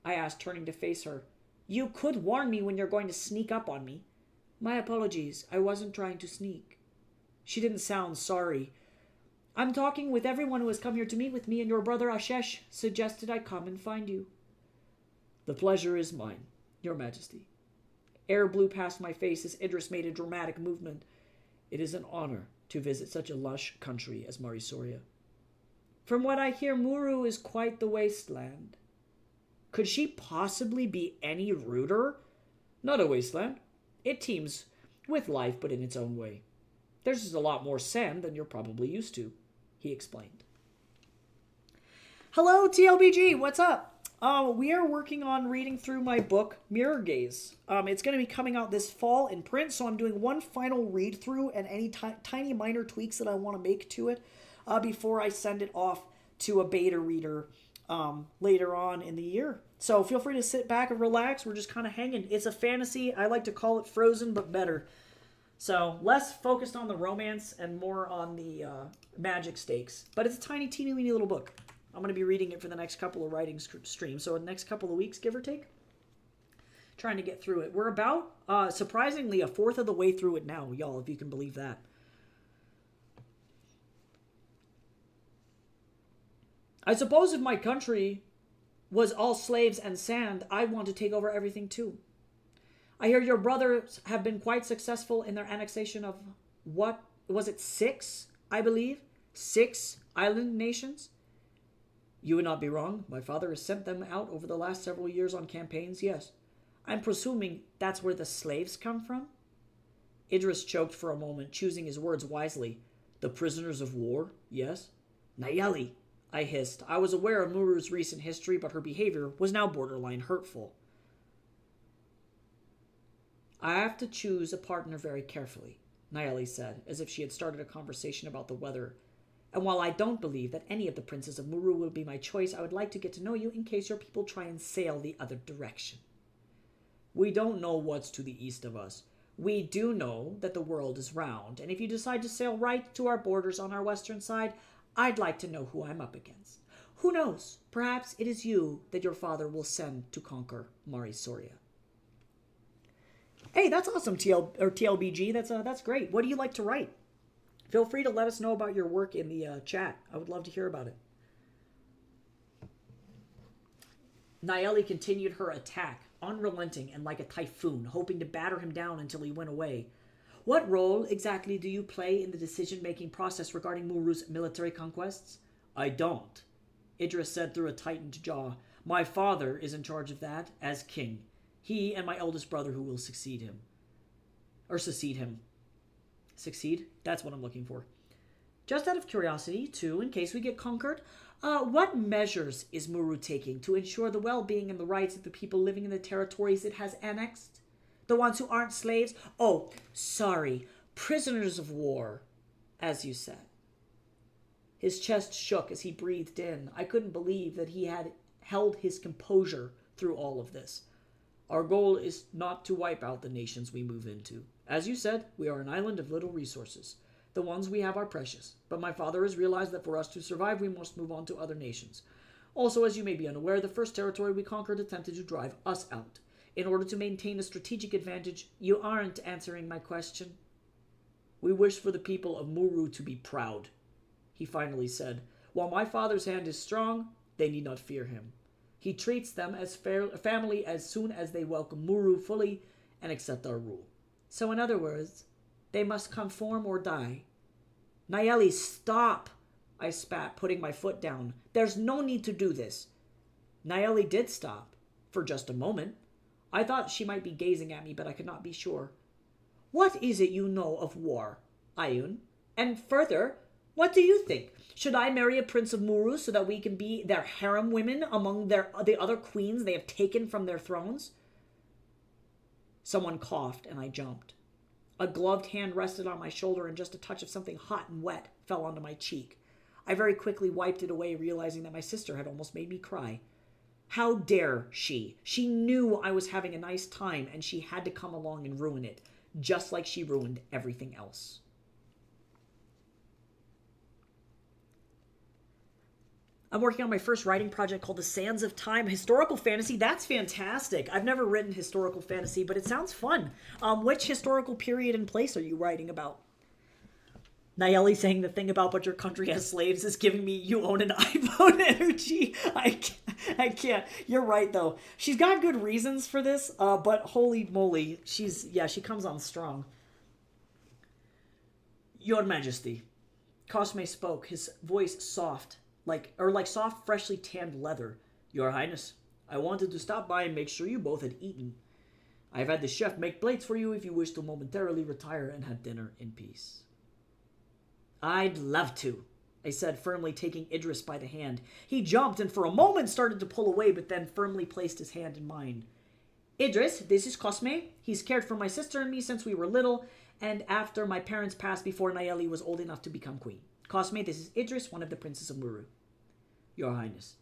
I asked, turning to face her, you could warn me when you're going to sneak up on me. My apologies, I wasn't trying to sneak. She didn't sound sorry. I'm talking with everyone who has come here to meet with me, and your brother Ashesh suggested I come and find you. The pleasure is mine, your majesty. Air blew past my face as Idris made a dramatic movement. It is an honor to visit such a lush country as Mari Soria. From what I hear, Muru is quite the wasteland. Could she possibly be any ruder? Not a wasteland. It teems with life, but in its own way. There's just a lot more sand than you're probably used to, he explained. Hello, TLBG, what's up? We are working on reading through my book, Mirror Gaze. It's going to be coming out this fall in print, so I'm doing one final read-through and any tiny minor tweaks that I want to make to it before I send it off to a beta reader later on in the year. So feel free to sit back and relax. We're just kind of hanging. It's a fantasy. I like to call it Frozen, but better. So less focused on the romance and more on the magic stakes. But it's a tiny, teeny, weeny little book. I'm going to be reading it for the next couple of writing streams. So in the next couple of weeks, give or take. Trying to get through it. We're about, surprisingly, a fourth of the way through it now, y'all, if you can believe that. I suppose if my country was all slaves and sand, I'd want to take over everything too. I hear your brothers have been quite successful in their annexation of, what was it, 6, I believe? 6 island nations? You would not be wrong. My father has sent them out over the last several years on campaigns, yes. I'm presuming that's where the slaves come from? Idris choked for a moment, choosing his words wisely. The prisoners of war, yes? Nayeli, I hissed. I was aware of Muru's recent history, but her behavior was now borderline hurtful. I have to choose a partner very carefully, Nayeli said, as if she had started a conversation about the weather. And while I don't believe that any of the princes of Muru will be my choice, I would like to get to know you in case your people try and sail the other direction. We don't know what's to the east of us. We do know that the world is round, and if you decide to sail right to our borders on our western side, I'd like to know who I'm up against. Who knows? Perhaps it is you that your father will send to conquer Mari Soria. Hey, that's awesome, TLBG. That's great. What do you like to write? Feel free to let us know about your work in the chat. I would love to hear about it. Nayeli continued her attack, unrelenting and like a typhoon, hoping to batter him down until he went away. What role exactly do you play in the decision-making process regarding Muru's military conquests? I don't, Idris said through a tightened jaw. My father is in charge of that as king. He and my eldest brother who will succeed him. Succeed? That's what I'm looking for. Just out of curiosity, too, in case we get conquered, what measures is Muru taking to ensure the well-being and the rights of the people living in the territories it has annexed? The ones who aren't slaves? Oh, sorry, prisoners of war, as you said. His chest shook as he breathed in. I couldn't believe that he had held his composure through all of this. Our goal is not to wipe out the nations we move into. As you said, we are an island of little resources. The ones we have are precious, but my father has realized that for us to survive, we must move on to other nations. Also, as you may be unaware, the first territory we conquered attempted to drive us out. In order to maintain a strategic advantage, you aren't answering my question. We wish for the people of Muru to be proud, he finally said. While my father's hand is strong, they need not fear him. He treats them as family as soon as they welcome Muru fully and accept our rule. So in other words, they must conform or die. Nayeli, stop, I spat, putting my foot down. There's no need to do this. Nayeli did stop, for just a moment. I thought she might be gazing at me, but I could not be sure. What is it you know of war, Ayun? And further, what do you think? Should I marry a prince of Muru so that we can be their harem women among the other queens they have taken from their thrones? Someone coughed, and I jumped. A gloved hand rested on my shoulder, and just a touch of something hot and wet fell onto my cheek. I very quickly wiped it away, realizing that my sister had almost made me cry. How dare she? She knew I was having a nice time, and she had to come along and ruin it, just like she ruined everything else. I'm working on my first writing project called The Sands of Time. Historical fantasy, that's fantastic. I've never written historical fantasy, but it sounds fun. Which historical period and place are you writing about? Nayeli saying the thing about but your country has slaves is giving me you own an iPhone energy. I can't. You're right, though. She's got good reasons for this, but holy moly, she comes on strong. Your Majesty. Cosme spoke, his voice soft. Like soft, freshly tanned leather. Your Highness, I wanted to stop by and make sure you both had eaten. I've had the chef make plates for you if you wish to momentarily retire and have dinner in peace. I'd love to, I said, firmly taking Idris by the hand. He jumped and for a moment started to pull away, but then firmly placed his hand in mine. Idris, this is Cosme. He's cared for my sister and me since we were little, and after my parents passed before Nayeli was old enough to become queen. Cosme, this is Idris, one of the princes of Muru. Your Highness.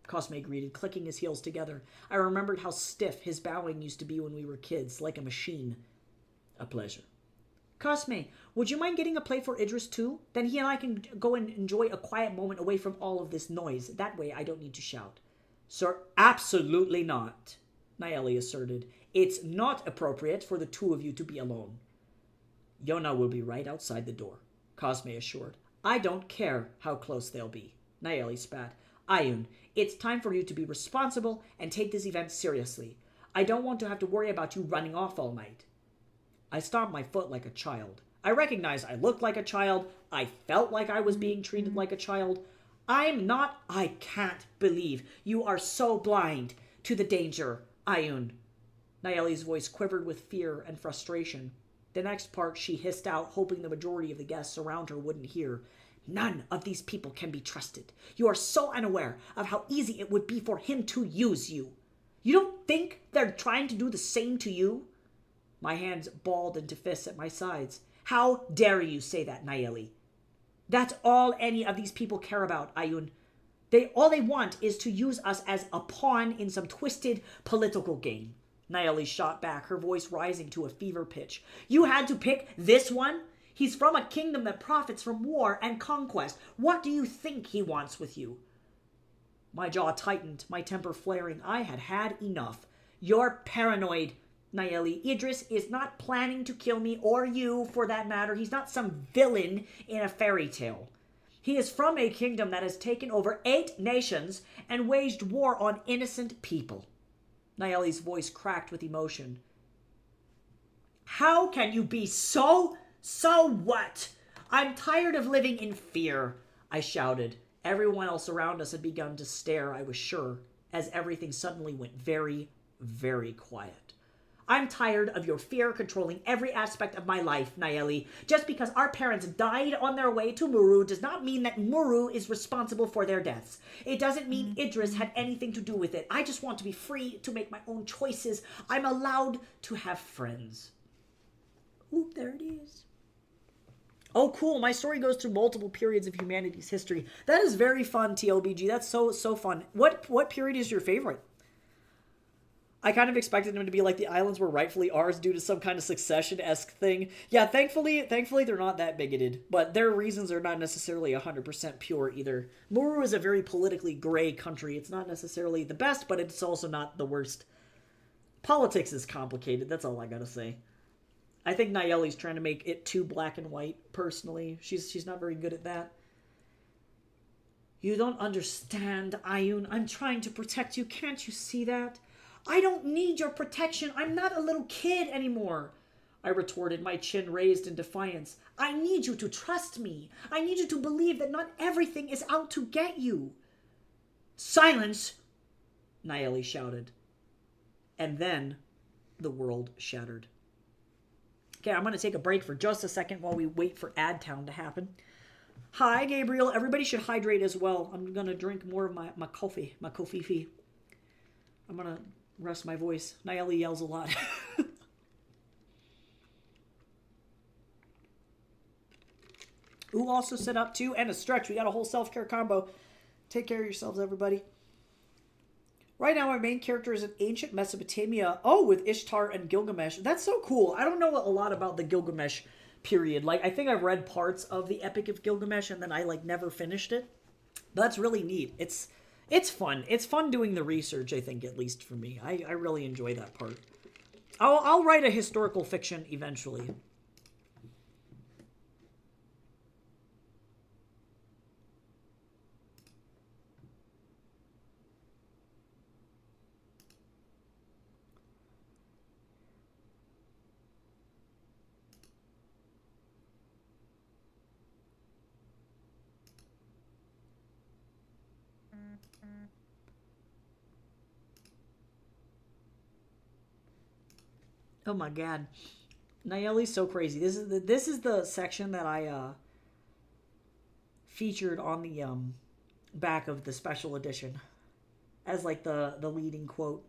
Cosme greeted, clicking his heels together. I remembered how stiff his bowing used to be when we were kids, like a machine. A pleasure. Cosme, would you mind getting a plate for Idris too? Then he and I can go and enjoy a quiet moment away from all of this noise. That way I don't need to shout. Sir, absolutely not, Nayeli asserted. It's not appropriate for the two of you to be alone. Yona will be right outside the door, Cosme assured. I don't care how close they'll be. Nayeli spat. Ioun, it's time for you to be responsible and take this event seriously. I don't want to have to worry about you running off all night. I stomped my foot like a child. I recognized I looked like a child. I felt like I was being treated like a child. I can't believe you are so blind to the danger, Ioun. Nayeli's voice quivered with fear and frustration. The next part she hissed out, hoping the majority of the guests around her wouldn't hear. None of these people can be trusted. You are so unaware of how easy it would be for him to use you. You don't think they're trying to do the same to you? My hands balled into fists at my sides. How dare you say that, Nayeli? That's all any of these people care about, Ioun. All they want is to use us as a pawn in some twisted political game. Nayeli shot back, her voice rising to a fever pitch. You had to pick this one? He's from a kingdom that profits from war and conquest. What do you think he wants with you? My jaw tightened, my temper flaring. I had had enough. You're paranoid, Nayeli. Idris is not planning to kill me, or you, for that matter. He's not some villain in a fairy tale. He is from a kingdom that has taken over 8 nations and waged war on innocent people. Nayeli's voice cracked with emotion. How can you be so what? I'm tired of living in fear, I shouted. Everyone else around us had begun to stare, I was sure, as everything suddenly went very, very quiet. I'm tired of your fear controlling every aspect of my life, Nayeli. Just because our parents died on their way to Muru does not mean that Muru is responsible for their deaths. It doesn't mean Idris had anything to do with it. I just want to be free to make my own choices. I'm allowed to have friends. Oop, there it is. Oh, cool. My story goes through multiple periods of humanity's history. That is very fun, TLBG. That's so fun. What period is your favorite? I kind of expected them to be like the islands were rightfully ours due to some kind of Succession-esque thing. Yeah, thankfully they're not that bigoted, but their reasons are not necessarily 100% pure either. Muru is a very politically gray country. It's not necessarily the best, but it's also not the worst. Politics is complicated, that's all I gotta say. I think Nayeli's trying to make it too black and white, personally. She's not very good at that. You don't understand, Ioun. I'm trying to protect you. Can't you see that? I don't need your protection. I'm not a little kid anymore, I retorted, my chin raised in defiance. I need you to trust me. I need you to believe that not everything is out to get you. Silence, Nayeli shouted. And then the world shattered. Okay, I'm going to take a break for just a second while we wait for AdTown to happen. Hi, Gabriel. Everybody should hydrate as well. I'm going to drink more of my coffee, my kofifi. I'm going to rest my voice. Nayeli yells a lot. Ooh, also set up too, and a stretch. We got a whole self-care combo. Take care of yourselves, everybody. Right now, our main character is in ancient Mesopotamia. Oh, with Ishtar and Gilgamesh. That's so cool. I don't know a lot about the Gilgamesh period. Like, I think I've read parts of the Epic of Gilgamesh, and then I, never finished it. But that's really neat. It's fun. It's fun doing the research, I think, at least for me. I really enjoy that part. I'll write a historical fiction eventually. Oh my god. Nayeli's so crazy. This is the section that I featured on the back of the special edition as the leading quote.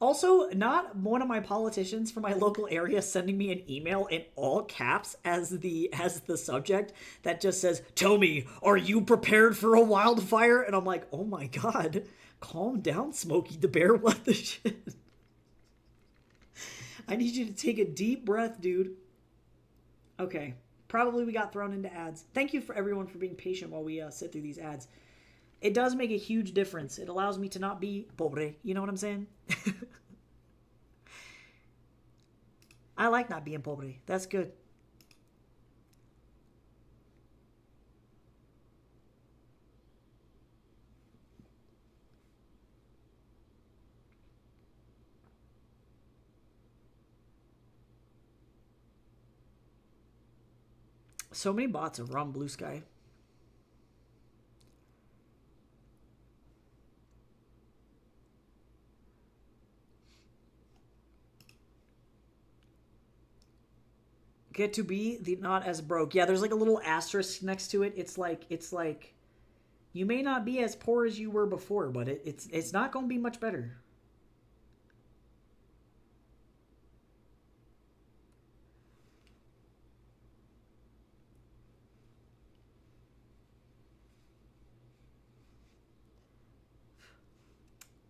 Also, not one of my politicians from my local area sending me an email in all caps as the subject that just says, "Tell me, are you prepared for a wildfire?" And I'm like, oh my god, calm down, Smokey the Bear. What the shit? I need you to take a deep breath, dude. Okay. Probably we got thrown into ads. Thank you for everyone for being patient while we sit through these ads. It does make a huge difference. It allows me to not be pobre. You know what I'm saying? I like not being pobre. That's good. So many bots of Rum Blue Sky. Get to be the not as broke. Yeah, there's like a little asterisk next to it. It's like you may not be as poor as you were before, but it's not going to be much better.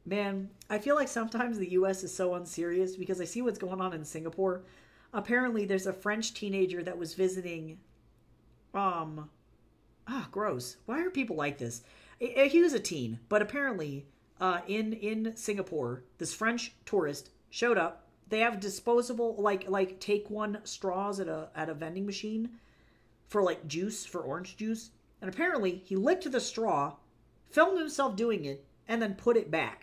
Man, I feel like sometimes the US is so unserious because I see what's going on in Singapore. Apparently there's a French teenager that was visiting gross. Why are people like this? He was a teen, but apparently in Singapore, this French tourist showed up. They have disposable like take one straws at a vending machine for like juice, for orange juice. And apparently he licked the straw, filmed himself doing it, and then put it back.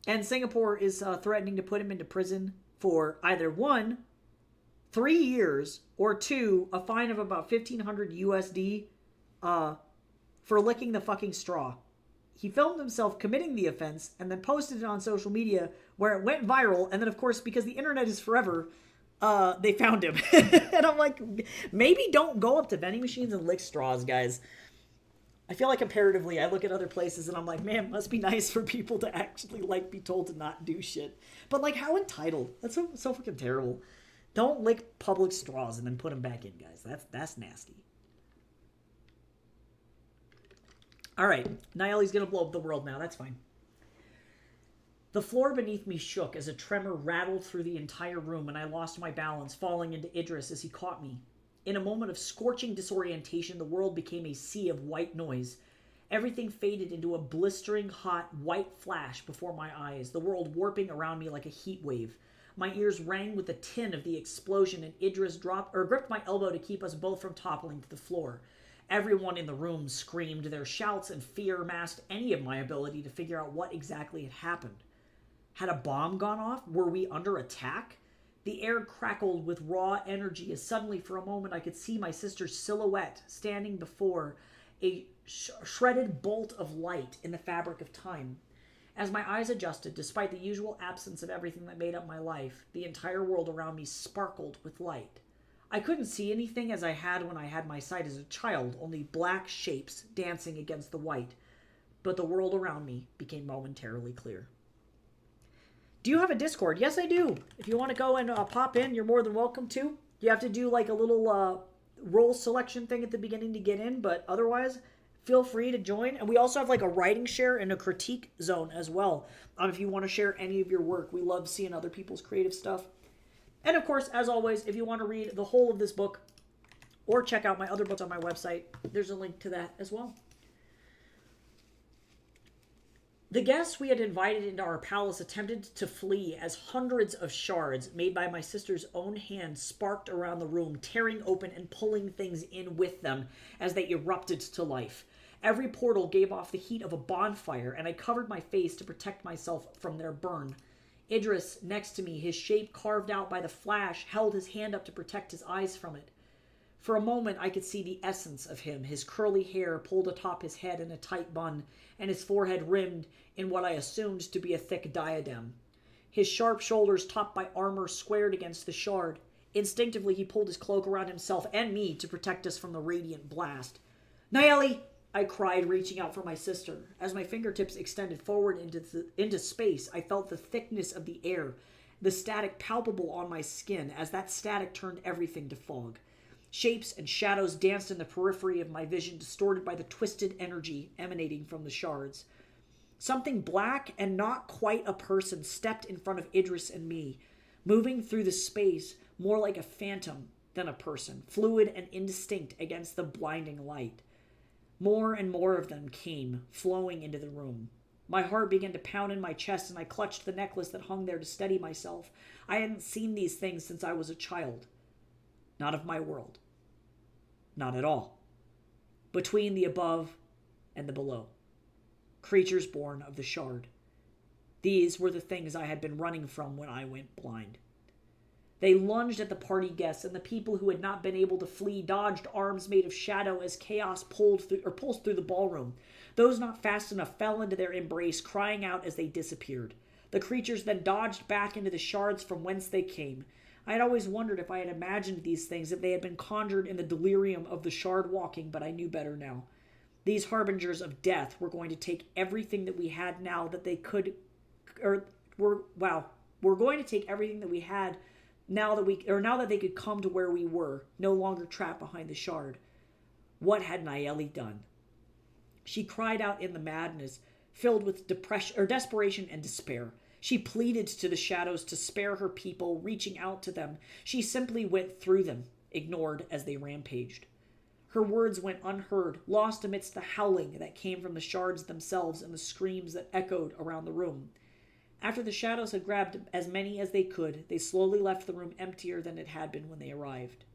And Singapore is threatening to put him into prison for either 1, 3 years, or 2, a fine of about 1,500 USD for licking the fucking straw. He filmed himself committing the offense and then posted it on social media where it went viral. And then, of course, because the internet is forever, they found him. And I'm like, maybe don't go up to vending machines and lick straws, guys. I feel like comparatively, I look at other places and I'm like, man, it must be nice for people to actually like be told to not do shit. But like, how entitled? That's so fucking terrible. Don't lick public straws and then put them back in, guys. That's nasty. All right, Naeli's gonna blow up the world now. That's fine. The floor beneath me shook as a tremor rattled through the entire room, and I lost my balance, falling into Idris as he caught me. In a moment of scorching disorientation, the world became a sea of white noise. Everything faded into a blistering hot white flash before my eyes, the world warping around me like a heat wave. My ears rang with the tin of the explosion, and Idris gripped my elbow to keep us both from toppling to the floor. Everyone in the room screamed. Their shouts and fear masked any of my ability to figure out what exactly had happened. Had a bomb gone off? Were we under attack? The air crackled with raw energy as suddenly for a moment I could see my sister's silhouette standing before a shredded bolt of light in the fabric of time. As my eyes adjusted, despite the usual absence of everything that made up my life, the entire world around me sparkled with light. I couldn't see anything as I had when I had my sight as a child, only black shapes dancing against the white, but the world around me became momentarily clear. Do you have a Discord? Yes, I do. If you want to go and pop in, you're more than welcome to. You have to do like a little role selection thing at the beginning to get in, but otherwise, feel free to join. And we also have like a writing share and a critique zone as well. If you want to share any of your work, we love seeing other people's creative stuff. And of course, as always, if you want to read the whole of this book or check out my other books on my website, there's a link to that as well. The guests we had invited into our palace attempted to flee as hundreds of shards made by my sister's own hand sparked around the room, tearing open and pulling things in with them as they erupted to life. Every portal gave off the heat of a bonfire, and I covered my face to protect myself from their burn. Idris, next to me, his shape carved out by the flash, held his hand up to protect his eyes from it. For a moment, I could see the essence of him, his curly hair pulled atop his head in a tight bun, and his forehead rimmed in what I assumed to be a thick diadem. His sharp shoulders topped by armor squared against the shard. Instinctively, he pulled his cloak around himself and me to protect us from the radiant blast. "Naeli!" I cried, reaching out for my sister. As my fingertips extended forward into space, I felt the thickness of the air, the static palpable on my skin, as that static turned everything to fog. Shapes and shadows danced in the periphery of my vision, distorted by the twisted energy emanating from the shards. Something black and not quite a person stepped in front of Idris and me. moving through the space more like a phantom than a person, fluid and indistinct against the blinding light. More and more of them came, flowing into the room. My heart began to pound in my chest, and I clutched the necklace that hung there to steady myself. I hadn't seen these things since I was a child. Not of my world. Not at all. Between the above and the below. Creatures born of the shard. These were the things I had been running from when I went blind. They lunged at the party guests, and the people who had not been able to flee dodged arms made of shadow as chaos pulsed through the ballroom. Those not fast enough fell into their embrace, crying out as they disappeared. The creatures then dodged back into the shards from whence they came. I had always wondered if I had imagined these things, if they had been conjured in the delirium of the shard walking, but I knew better now. These harbingers of death were going to take everything that we had now that they could, we're going to take everything that we had now that they could come to where we were, no longer trapped behind the shard. What had Nayeli done? She cried out in the madness, filled with desperation and despair. She pleaded to the shadows to spare her people, reaching out to them. She simply went through them, ignored as they rampaged. Her words went unheard, lost amidst the howling that came from the shards themselves and the screams that echoed around the room. After the shadows had grabbed as many as they could, they slowly left the room emptier than it had been when they arrived.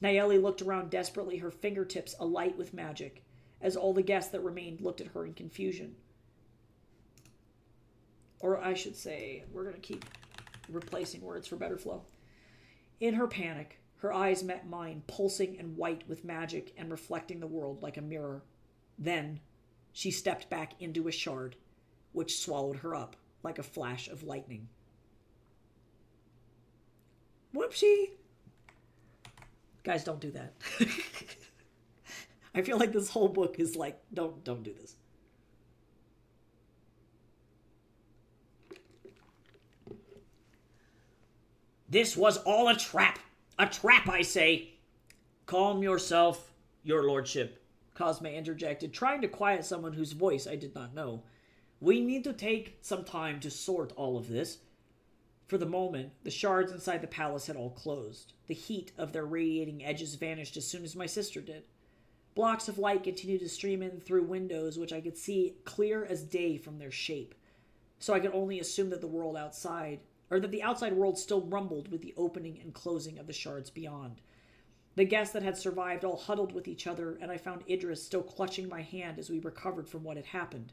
Nayeli looked around desperately, her fingertips alight with magic, as all the guests that remained looked at her in confusion. Or I should say, we're going to keep replacing words for better flow. In her panic, her eyes met mine, pulsing and white with magic and reflecting the world like a mirror. Then, she stepped back into a shard, which swallowed her up like a flash of lightning. Whoopsie! Guys, don't do that. I feel like this whole book is like, don't do this. This was all a trap. A trap, I say. Calm yourself, your lordship, Cosme interjected, trying to quiet someone whose voice I did not know. We need to take some time to sort all of this. For the moment, the shards inside the palace had all closed. The heat of their radiating edges vanished as soon as my sister did. Blocks of light continued to stream in through windows, which I could see clear as day from their shape. So I could only assume that the outside world still rumbled with the opening and closing of the shards beyond. The guests that had survived all huddled with each other, and I found Idris still clutching my hand as we recovered from what had happened.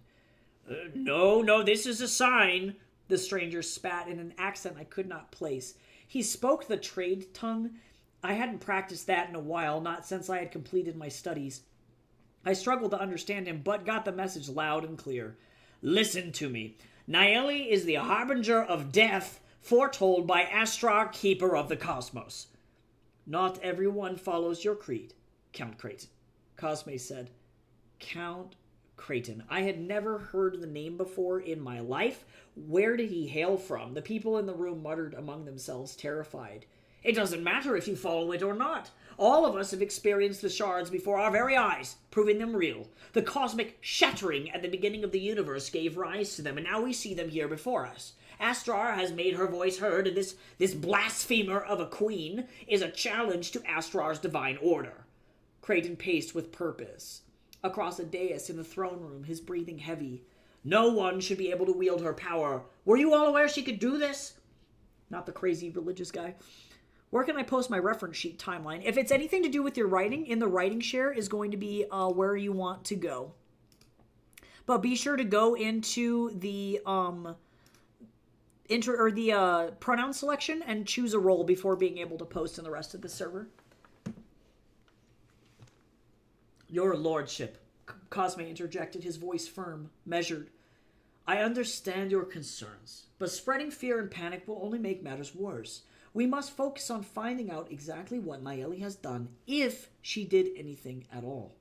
No, this is a sign, the stranger spat in an accent I could not place. He spoke the trade tongue. I hadn't practiced that in a while, not since I had completed my studies. I struggled to understand him, but got the message loud and clear. Listen to me. Nayeli is the harbinger of death, foretold by Astrar, keeper of the cosmos. Not everyone follows your creed, Count Creighton, Cosme said. Count Creighton. I had never heard the name before in my life. Where did he hail from? The people in the room muttered among themselves, terrified. It doesn't matter if you follow it or not. All of us have experienced the shards before our very eyes, proving them real. The cosmic shattering at the beginning of the universe gave rise to them, and now we see them here before us. Astrar has made her voice heard, and this blasphemer of a queen is a challenge to Astrar's divine order. Creighton paced with purpose across a dais in the throne room, his breathing heavy. No one should be able to wield her power. Were you all aware she could do this? Not the crazy religious guy. Where can I post my reference sheet timeline? If it's anything to do with your writing, in the writing share is going to be where you want to go. But be sure to go into the pronoun selection and choose a role before being able to post in the rest of the server. Your lordship, Cosme interjected, his voice firm, measured. I understand your concerns, but spreading fear and panic will only make matters worse. We must focus on finding out exactly what Nayeli has done, if she did anything at all.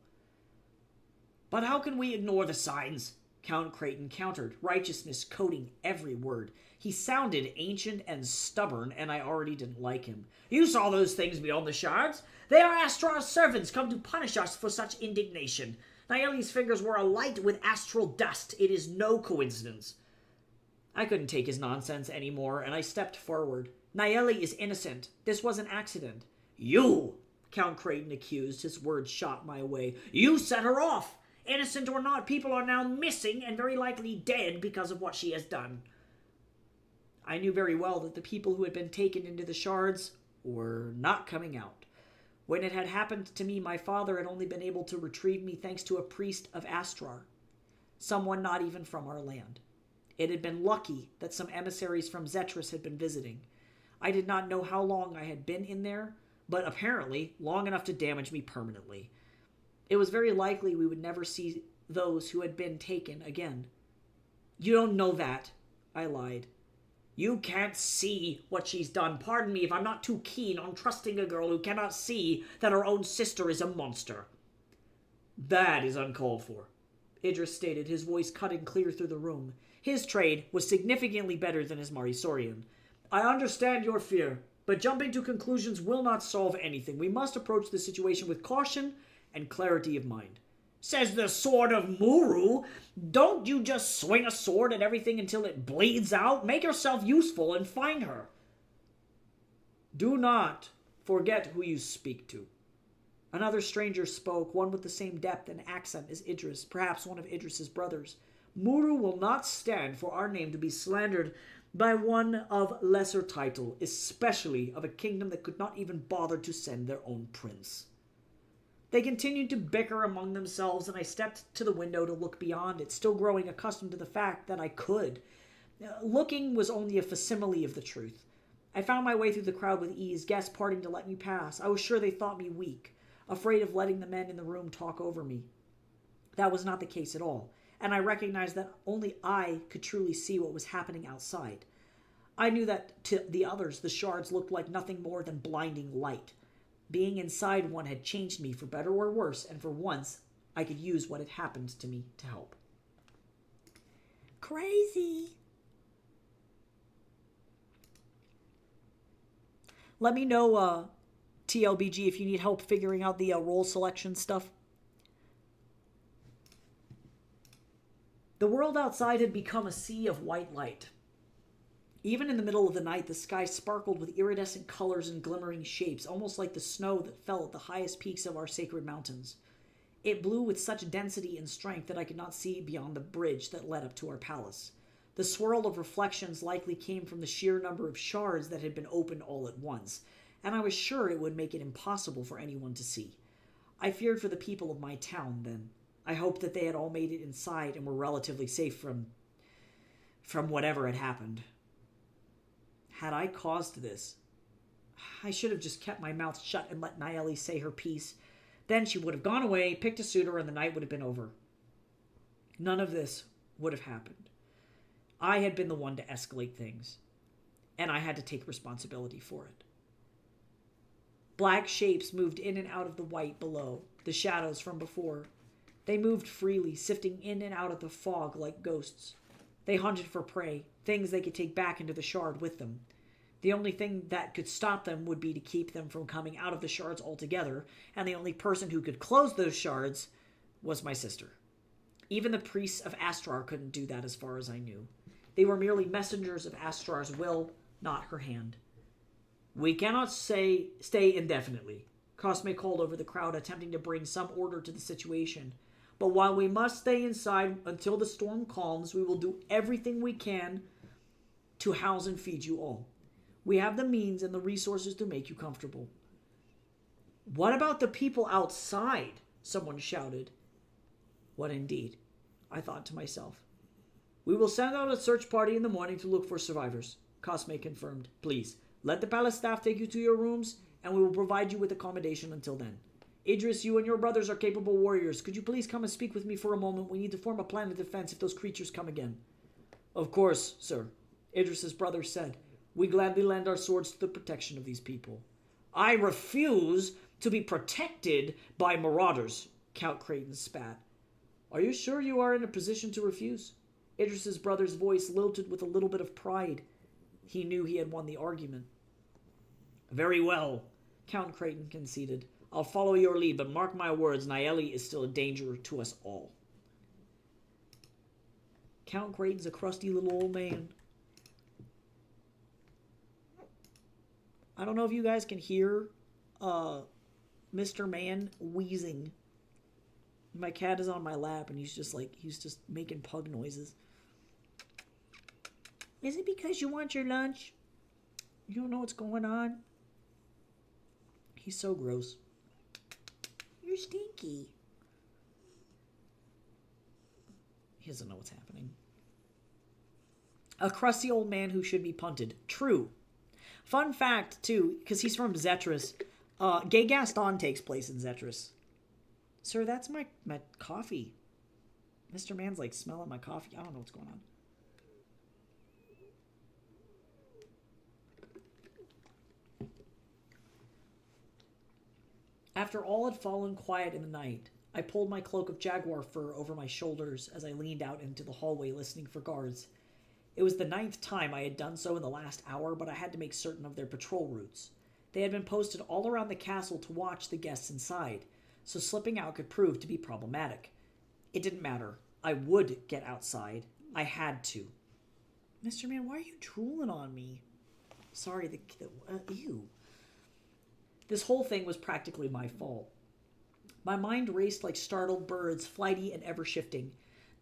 But how can we ignore the signs? Count Creighton countered, righteousness coating every word. He sounded ancient and stubborn, and I already didn't like him. You saw those things beyond the shards. They are Astrar's servants come to punish us for such indignation. Nayeli's fingers were alight with astral dust. It is no coincidence. I couldn't take his nonsense anymore, and I stepped forward. Nayeli is innocent. This was an accident. You, Count Creighton accused, his words shot my way. You set her off! Innocent or not, people are now missing and very likely dead because of what she has done. I knew very well that the people who had been taken into the shards were not coming out. When it had happened to me, my father had only been able to retrieve me thanks to a priest of Astrar, someone not even from our land. It had been lucky that some emissaries from Zetris had been visiting. I did not know how long I had been in there, but apparently long enough to damage me permanently. It was very likely we would never see those who had been taken again. You don't know that, I lied. You can't see what she's done. Pardon me if I'm not too keen on trusting a girl who cannot see that her own sister is a monster. That is uncalled for, Idris stated, his voice cutting clear through the room. His trade was significantly better than his Marisorian. I understand your fear, but jumping to conclusions will not solve anything. We must approach the situation with caution and clarity of mind. Says the sword of Muru. Don't you just swing a sword at everything until it bleeds out? Make yourself useful and find her. Do not forget who you speak to. Another stranger spoke, one with the same depth and accent as Idris, perhaps one of Idris's brothers. Muru will not stand for our name to be slandered by one of lesser title, especially of a kingdom that could not even bother to send their own prince. They continued to bicker among themselves, and I stepped to the window to look beyond it, still growing accustomed to the fact that I could. Looking was only a facsimile of the truth. I found my way through the crowd with ease, guests parting to let me pass. I was sure they thought me weak, afraid of letting the men in the room talk over me. That was not the case at all, and I recognized that only I could truly see what was happening outside. I knew that to the others, the shards looked like nothing more than blinding light. Being inside one had changed me for better or worse, and for once, I could use what had happened to me to help. Crazy. Let me know, TLBG, if you need help figuring out the role selection stuff. The world outside had become a sea of white light. Even in the middle of the night, the sky sparkled with iridescent colors and glimmering shapes, almost like the snow that fell at the highest peaks of our sacred mountains. It blew with such density and strength that I could not see beyond the bridge that led up to our palace. The swirl of reflections likely came from the sheer number of shards that had been opened all at once, and I was sure it would make it impossible for anyone to see. I feared for the people of my town, then. I hoped that they had all made it inside and were relatively safe from whatever had happened. Had I caused this? I should have just kept my mouth shut and let Nayeli say her piece. Then she would have gone away, picked a suitor, and the night would have been over. None of this would have happened. I had been the one to escalate things, and I had to take responsibility for it. Black shapes moved in and out of the white below, the shadows from before. They moved freely, sifting in and out of the fog like ghosts. They hunted for prey, things they could take back into the shard with them. The only thing that could stop them would be to keep them from coming out of the shards altogether, and the only person who could close those shards was my sister. Even the priests of Astrar couldn't do that as far as I knew. They were merely messengers of Astrar's will, not her hand. We cannot stay indefinitely, Cosme called over the crowd, attempting to bring some order to the situation. But while we must stay inside until the storm calms, we will do everything we can to house and feed you all. We have the means and the resources to make you comfortable. What about the people outside? Someone shouted. What indeed? I thought to myself. We will send out a search party in the morning to look for survivors, Cosme confirmed. Please, let the palace staff take you to your rooms, and we will provide you with accommodation until then. Idris, you and your brothers are capable warriors. Could you please come and speak with me for a moment? We need to form a plan of defense if those creatures come again. Of course, sir, Idris's brother said. We gladly lend our swords to the protection of these people. I refuse to be protected by marauders, Count Creighton spat. Are you sure you are in a position to refuse? Idris's brother's voice lilted with a little bit of pride. He knew he had won the argument. Very well, Count Creighton conceded. I'll follow your lead, but mark my words, Nayeli is still a danger to us all. Count Creighton's a crusty little old man. I don't know if you guys can hear Mr. Man wheezing. My cat is on my lap and he's just making pug noises. Is it because you want your lunch? You don't know what's going on? He's so gross. You're stinky. He doesn't know what's happening. A crusty old man who should be punted. True. Fun fact, too, because he's from Zetris. Gay Gaston takes place in Zetris. Sir, that's my coffee. Mr. Man's like smelling my coffee. I don't know what's going on. After all had fallen quiet in the night, I pulled my cloak of jaguar fur over my shoulders as I leaned out into the hallway listening for guards. It was the 9th time I had done so in the last hour, but I had to make certain of their patrol routes. They had been posted all around the castle to watch the guests inside, so slipping out could prove to be problematic. It didn't matter. I would get outside. I had to. Mr. Man, why are you drooling on me? Sorry, ew. This whole thing was practically my fault. My mind raced like startled birds, flighty and ever-shifting.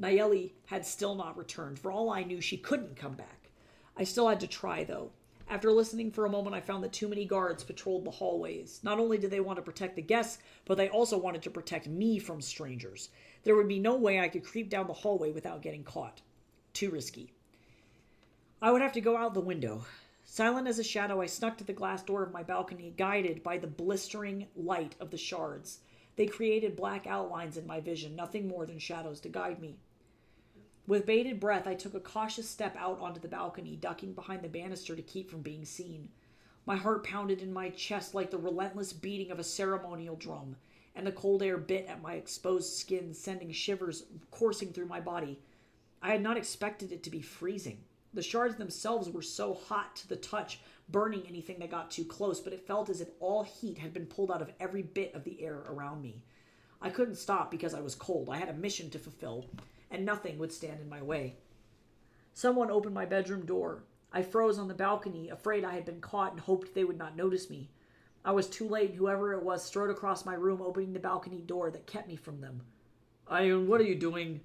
Nayeli had still not returned. For all I knew, she couldn't come back. I still had to try, though. After listening for a moment, I found that too many guards patrolled the hallways. Not only did they want to protect the guests, but they also wanted to protect me from strangers. There would be no way I could creep down the hallway without getting caught. Too risky. I would have to go out the window. Silent as a shadow, I snuck to the glass door of my balcony, guided by the blistering light of the shards. They created black outlines in my vision, nothing more than shadows to guide me. With bated breath, I took a cautious step out onto the balcony, ducking behind the banister to keep from being seen. My heart pounded in my chest like the relentless beating of a ceremonial drum, and the cold air bit at my exposed skin, sending shivers coursing through my body. I had not expected it to be freezing. The shards themselves were so hot to the touch, burning anything that got too close, but it felt as if all heat had been pulled out of every bit of the air around me. I couldn't stop because I was cold. I had a mission to fulfill, and nothing would stand in my way. Someone opened my bedroom door. I froze on the balcony, afraid I had been caught, and hoped they would not notice me. I was too late, and whoever it was strode across my room, opening the balcony door that kept me from them. Ion, what are you doing?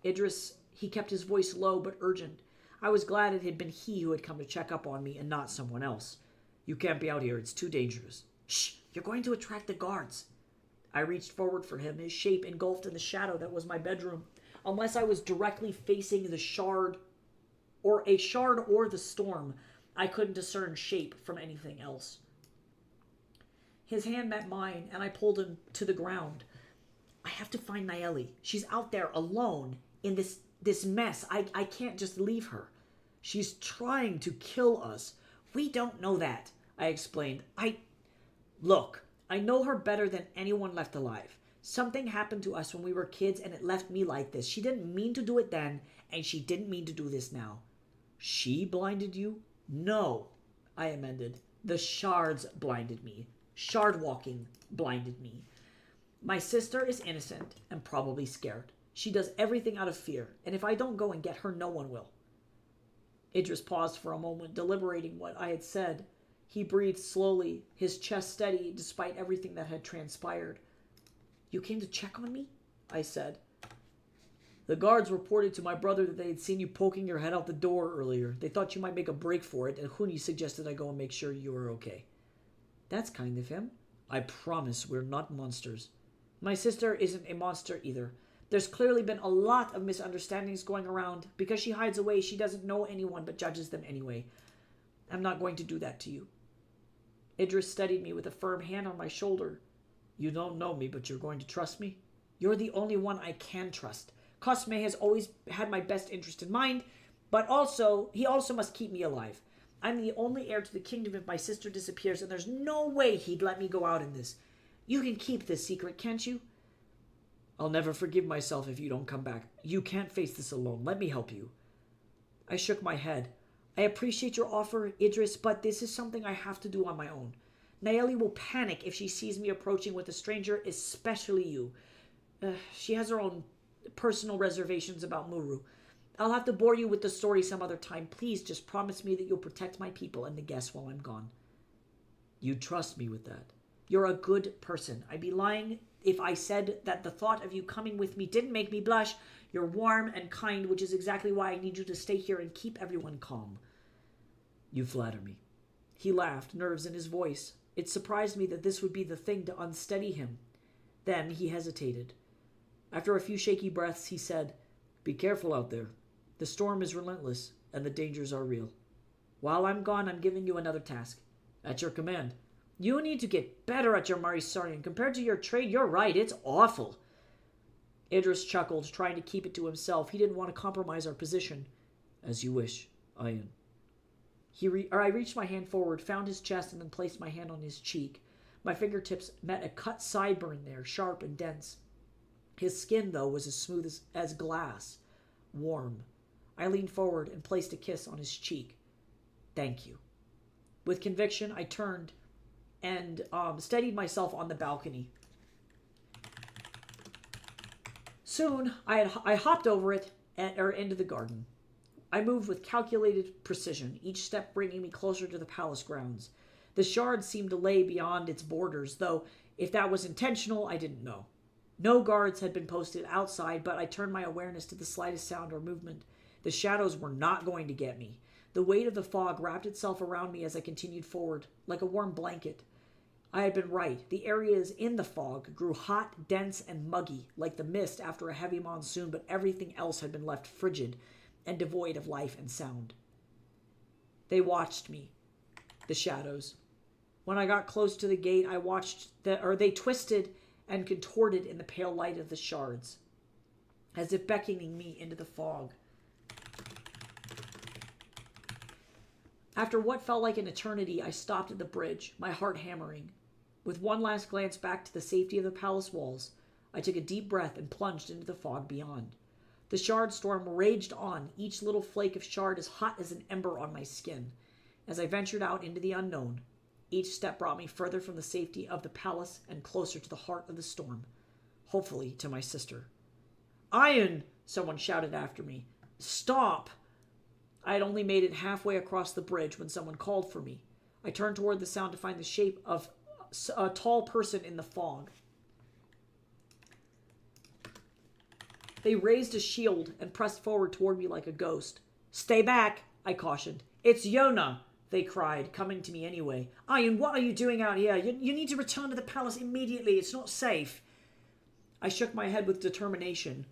Idris, he kept his voice low but urgent. I was glad it had been he who had come to check up on me and not someone else. You can't be out here. It's too dangerous. Shh! You're going to attract the guards. I reached forward for him, his shape engulfed in the shadow that was my bedroom. Unless I was directly facing the shard or the storm, I couldn't discern shape from anything else. His hand met mine, and I pulled him to the ground. I have to find Nayeli. She's out there alone in this mess. I can't just leave her. She's trying to kill us. We don't know that, I explained. Look, I know her better than anyone left alive. Something happened to us when we were kids and it left me like this. She didn't mean to do it then, and she didn't mean to do this now. She blinded you? No, I amended. The shards blinded me. Shard walking blinded me. My sister is innocent and probably scared. She does everything out of fear, and if I don't go and get her, no one will. Idris paused for a moment, deliberating what I had said. He breathed slowly, his chest steady despite everything that had transpired. You came to check on me? I said. The guards reported to my brother that they had seen you poking your head out the door earlier. They thought you might make a break for it, and Huni suggested I go and make sure you were okay. That's kind of him. I promise we're not monsters. My sister isn't a monster either. There's clearly been a lot of misunderstandings going around. Because she hides away, she doesn't know anyone but judges them anyway. I'm not going to do that to you. Idris steadied me with a firm hand on my shoulder. You don't know me, but you're going to trust me? You're the only one I can trust. Cosme has always had my best interest in mind, but he also must keep me alive. I'm the only heir to the kingdom if my sister disappears, and there's no way he'd let me go out in this. You can keep this secret, can't you? I'll never forgive myself if you don't come back. You can't face this alone. Let me help you. I shook my head. I appreciate your offer, Idris, but this is something I have to do on my own. Nayeli will panic if she sees me approaching with a stranger, especially you. She has her own personal reservations about Muru. I'll have to bore you with the story some other time. Please just promise me that you'll protect my people and the guests while I'm gone. You trust me with that. You're a good person. I'd be lying if I said that the thought of you coming with me didn't make me blush. You're warm and kind, which is exactly why I need you to stay here and keep everyone calm. You flatter me. He laughed, nerves in his voice. It surprised me that this would be the thing to unsteady him. Then he hesitated. After a few shaky breaths, he said, Be careful out there. The storm is relentless, and the dangers are real. While I'm gone, I'm giving you another task. At your command. You need to get better at your Marisarian. Compared to your trade, you're right, it's awful. Idris chuckled, trying to keep it to himself. He didn't want to compromise our position. As you wish, Ayun. I reached my hand forward, found his chest, and then placed my hand on his cheek. My fingertips met a cut sideburn there, sharp and dense. His skin, though, was as smooth as glass, warm. I leaned forward and placed a kiss on his cheek. Thank you. With conviction, I turned and steadied myself on the balcony. Soon, I hopped over it into the garden. I moved with calculated precision, each step bringing me closer to the palace grounds. The shard seemed to lay beyond its borders, though if that was intentional, I didn't know. No guards had been posted outside, but I turned my awareness to the slightest sound or movement. The shadows were not going to get me. The weight of the fog wrapped itself around me as I continued forward, like a warm blanket. I had been right. The areas in the fog grew hot, dense, and muggy, like the mist after a heavy monsoon, but everything else had been left frigid and devoid of life and sound. They watched me, the shadows. When I got close to the gate, I watched they twisted and contorted in the pale light of the shards, as if beckoning me into the fog. After what felt like an eternity, I stopped at the bridge, my heart hammering. With one last glance back to the safety of the palace walls, I took a deep breath and plunged into the fog beyond. The shard storm raged on, each little flake of shard as hot as an ember on my skin. As I ventured out into the unknown, each step brought me further from the safety of the palace and closer to the heart of the storm, hopefully to my sister. Ayun! Someone shouted after me. Stop! I had only made it halfway across the bridge when someone called for me. I turned toward the sound to find the shape of a tall person in the fog. They raised a shield and pressed forward toward me like a ghost. Stay back, I cautioned. It's Yona, they cried, coming to me anyway. Ayun, what are you doing out here? You need to return to the palace immediately. It's not safe. I shook my head with determination.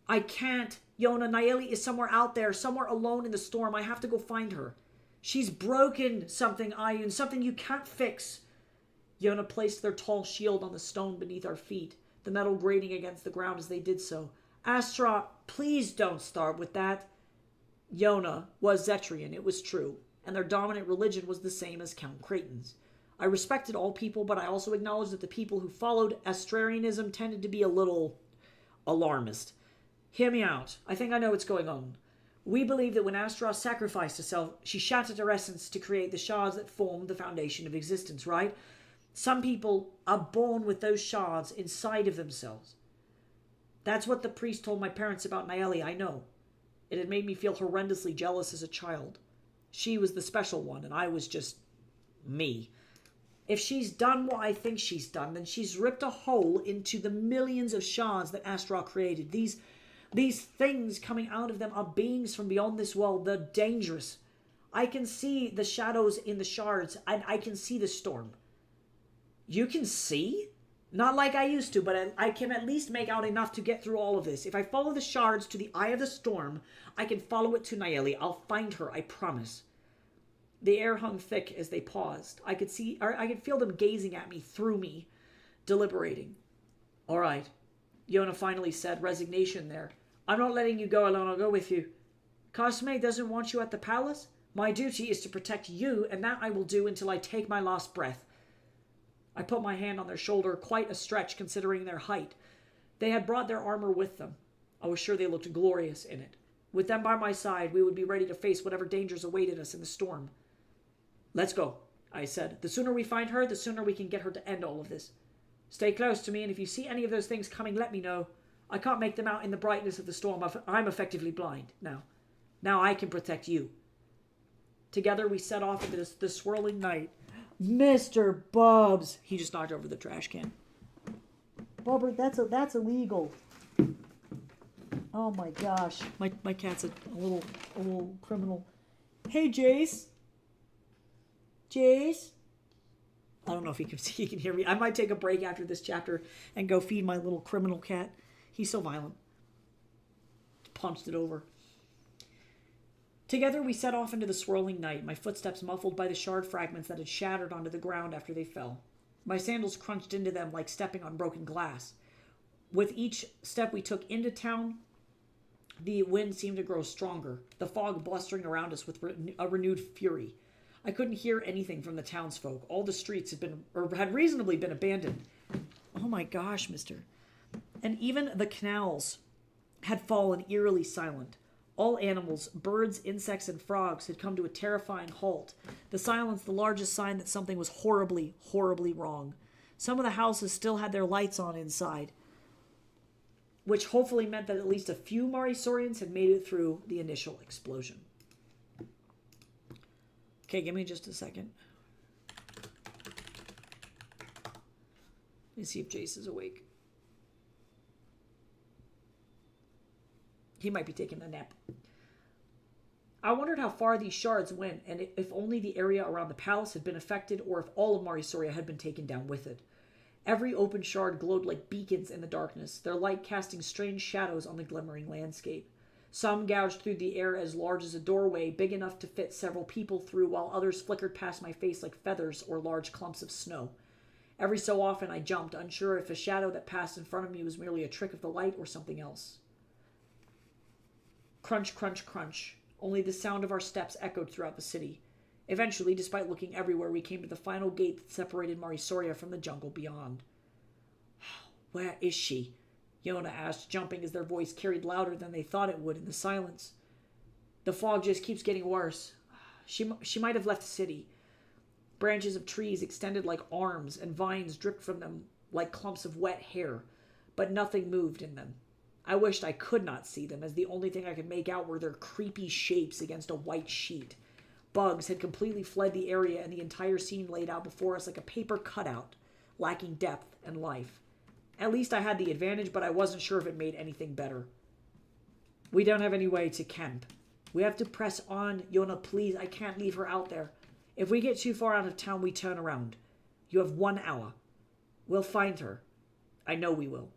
I can't. Yona, Nayeli is somewhere out there, somewhere alone in the storm. I have to go find her. She's broken something, Ayun, something you can't fix. Yona placed their tall shield on the stone beneath our feet, the metal grating against the ground as they did so. Astra, please don't start with that. Yona was Zetrian, it was true, and their dominant religion was the same as Count Creighton's. I respected all people, but I also acknowledged that the people who followed Astrarianism tended to be a little alarmist. Hear me out. I think I know what's going on. We believe that when Astra sacrificed herself, she shattered her essence to create the shards that formed the foundation of existence, right? Some people are born with those shards inside of themselves. That's what the priest told my parents about Nayeli, I know. It had made me feel horrendously jealous as a child. She was the special one, and I was just me. If she's done what I think she's done, then she's ripped a hole into the millions of shards that Astra created. These things coming out of them are beings from beyond this world. They're dangerous. I can see the shadows in the shards, and I can see the storm. You can see? Not like I used to, but I can at least make out enough to get through all of this. If I follow the shards to the eye of the storm, I can follow it to Nayeli. I'll find her, I promise. The air hung thick as they paused. I could feel them gazing at me, through me, deliberating. All right, Yona finally said, resignation there. I'm not letting you go alone. I'll go with you. Cosme doesn't want you at the palace. My duty is to protect you, and that I will do until I take my last breath. I put my hand on their shoulder, quite a stretch considering their height. They had brought their armor with them. I was sure they looked glorious in it. With them by my side, we would be ready to face whatever dangers awaited us in the storm. Let's go, I said. The sooner we find her, the sooner we can get her to end all of this. Stay close to me, and if you see any of those things coming, let me know. I can't make them out in the brightness of the storm. I'm effectively blind now. Now I can protect you. Together we set off into the swirling night. Mr. Bubs. He just knocked over the trash can. Bubber, that's illegal. Oh my gosh. My cat's a little criminal. Hey, Jace. Jace. I don't know if he can hear me. I might take a break after this chapter and go feed my little criminal cat. He's so violent. Punched it over. Together we set off into the swirling night, my footsteps muffled by the shard fragments that had shattered onto the ground after they fell. My sandals crunched into them like stepping on broken glass. With each step we took into town, the wind seemed to grow stronger, the fog blustering around us with a renewed fury. I couldn't hear anything from the townsfolk. All the streets had reasonably been abandoned. Oh my gosh, mister. And even the canals had fallen eerily silent. All animals, birds, insects, and frogs had come to a terrifying halt. The silence the largest sign that something was horribly, horribly wrong. Some of the houses still had their lights on inside, which hopefully meant that at least a few Marisorians had made it through the initial explosion. Okay, give me just a second. Let me see if Jace is awake. He might be taking a nap. I wondered how far these shards went, and if only the area around the palace had been affected, or if all of Marisoria had been taken down with it. Every open shard glowed like beacons in the darkness, their light casting strange shadows on the glimmering landscape. Some gouged through the air as large as a doorway, big enough to fit several people through, while others flickered past my face like feathers or large clumps of snow. Every so often I jumped, unsure if a shadow that passed in front of me was merely a trick of the light or something else. Crunch, crunch, crunch. Only the sound of our steps echoed throughout the city. Eventually, despite looking everywhere, we came to the final gate that separated Marisoria from the jungle beyond. Where is she? Yona asked, jumping as their voice carried louder than they thought it would in the silence. The fog just keeps getting worse. She might have left the city. Branches of trees extended like arms, and vines dripped from them like clumps of wet hair, but nothing moved in them. I wished I could not see them, as the only thing I could make out were their creepy shapes against a white sheet. Bugs had completely fled the area, and the entire scene laid out before us like a paper cutout, lacking depth and life. At least I had the advantage, but I wasn't sure if it made anything better. We don't have any way to camp. We have to press on. Yona, please, I can't leave her out there. If we get too far out of town, we turn around. You have 1 hour. We'll find her. I know we will.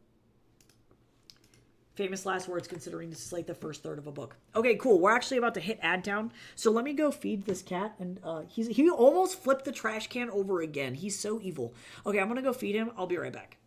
Famous last words, considering this is like the first third of a book. Okay, cool. We're actually about to hit ad town. So let me go feed this cat. And he almost flipped the trash can over again. He's so evil. Okay, I'm going to go feed him. I'll be right back.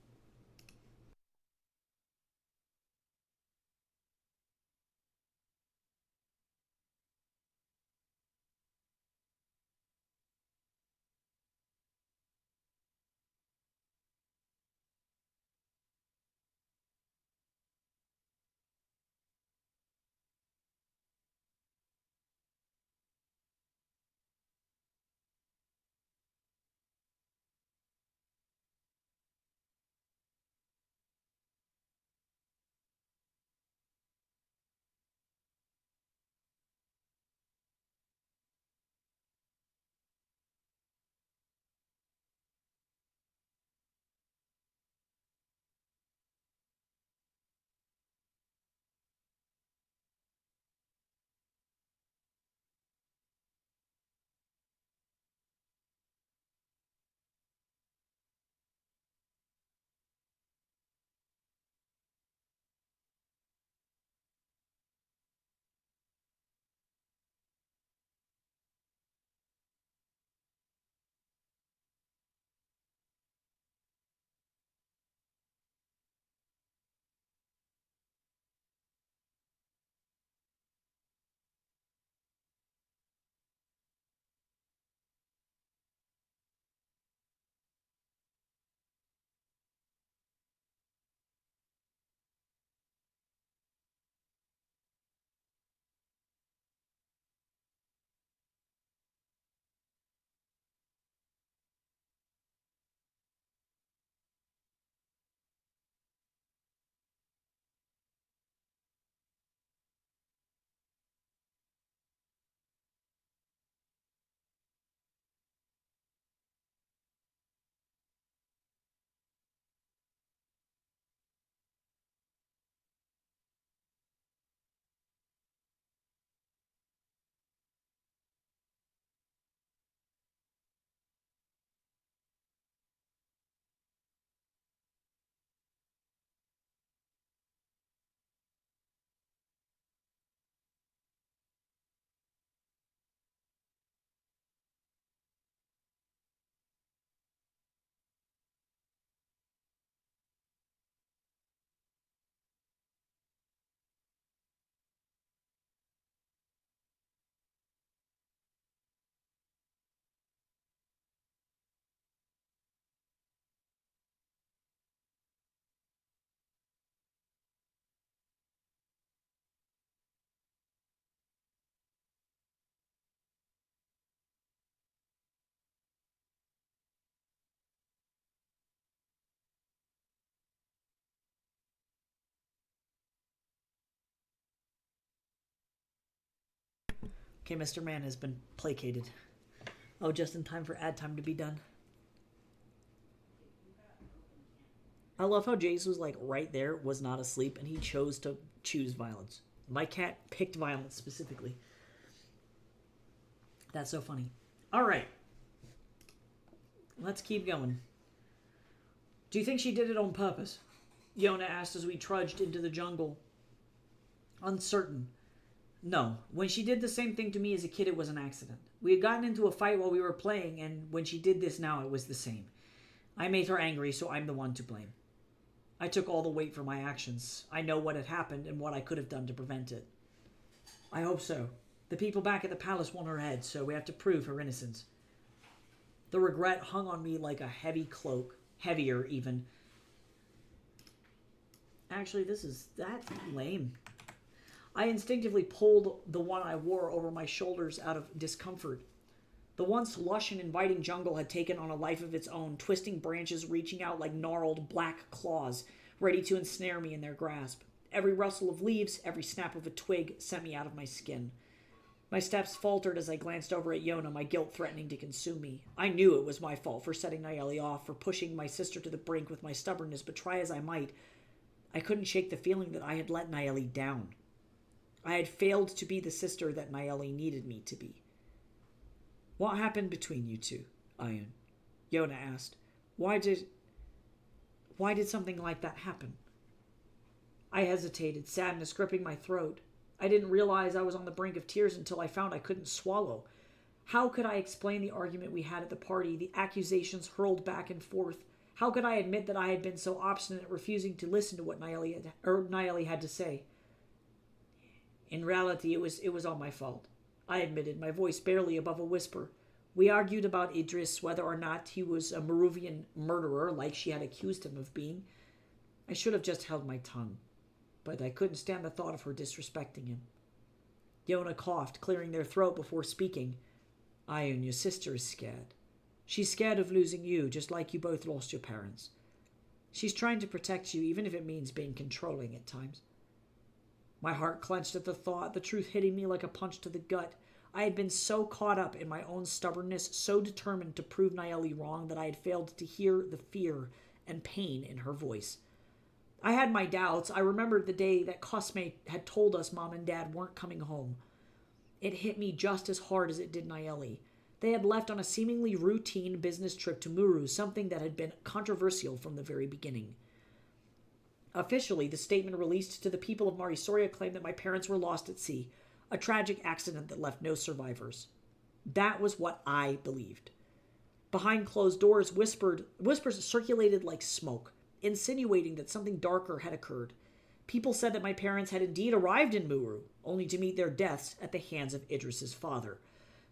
Okay, Mr. Man has been placated. Oh, just in time for ad time to be done. I love how Jace was like right there, was not asleep, and he chose to choose violence. My cat picked violence specifically. That's so funny. All right. Let's keep going. Do you think she did it on purpose? Yona asked as we trudged into the jungle. Uncertain. No. When she did the same thing to me as a kid, it was an accident. We had gotten into a fight while we were playing, and when she did this now, it was the same. I made her angry, so I'm the one to blame. I took all the weight for my actions. I know what had happened and what I could have done to prevent it. I hope so. The people back at the palace want her head, so we have to prove her innocence. The regret hung on me like a heavy cloak. Heavier, even. Actually, that's lame. I instinctively pulled the one I wore over my shoulders out of discomfort. The once lush and inviting jungle had taken on a life of its own, twisting branches reaching out like gnarled black claws, ready to ensnare me in their grasp. Every rustle of leaves, every snap of a twig sent me out of my skin. My steps faltered as I glanced over at Yona, my guilt threatening to consume me. I knew it was my fault for setting Nayeli off, for pushing my sister to the brink with my stubbornness, but try as I might, I couldn't shake the feeling that I had let Nayeli down. I had failed to be the sister that Nayeli needed me to be. What happened between you two, Ion? Yona asked. Why did something like that happen? I hesitated, sadness gripping my throat. I didn't realize I was on the brink of tears until I found I couldn't swallow. How could I explain the argument we had at the party, the accusations hurled back and forth? How could I admit that I had been so obstinate at refusing to listen to what Nayeli had to say? In reality, it was all my fault. I admitted, my voice barely above a whisper. We argued about Idris, whether or not he was a Maruvian murderer like she had accused him of being. I should have just held my tongue, but I couldn't stand the thought of her disrespecting him. Yona coughed, clearing their throat before speaking. Ion, your sister is scared. She's scared of losing you, just like you both lost your parents. She's trying to protect you, even if it means being controlling at times. My heart clenched at the thought, the truth hitting me like a punch to the gut. I had been so caught up in my own stubbornness, so determined to prove Nayeli wrong, that I had failed to hear the fear and pain in her voice. I had my doubts. I remembered the day that Cosme had told us Mom and Dad weren't coming home. It hit me just as hard as it did Nayeli. They had left on a seemingly routine business trip to Muru, something that had been controversial from the very beginning. Officially, the statement released to the people of Marisoria claimed that my parents were lost at sea, a tragic accident that left no survivors. That was what I believed. Behind closed doors, whispers circulated like smoke, insinuating that something darker had occurred. People said that my parents had indeed arrived in Muru, only to meet their deaths at the hands of Idris's father.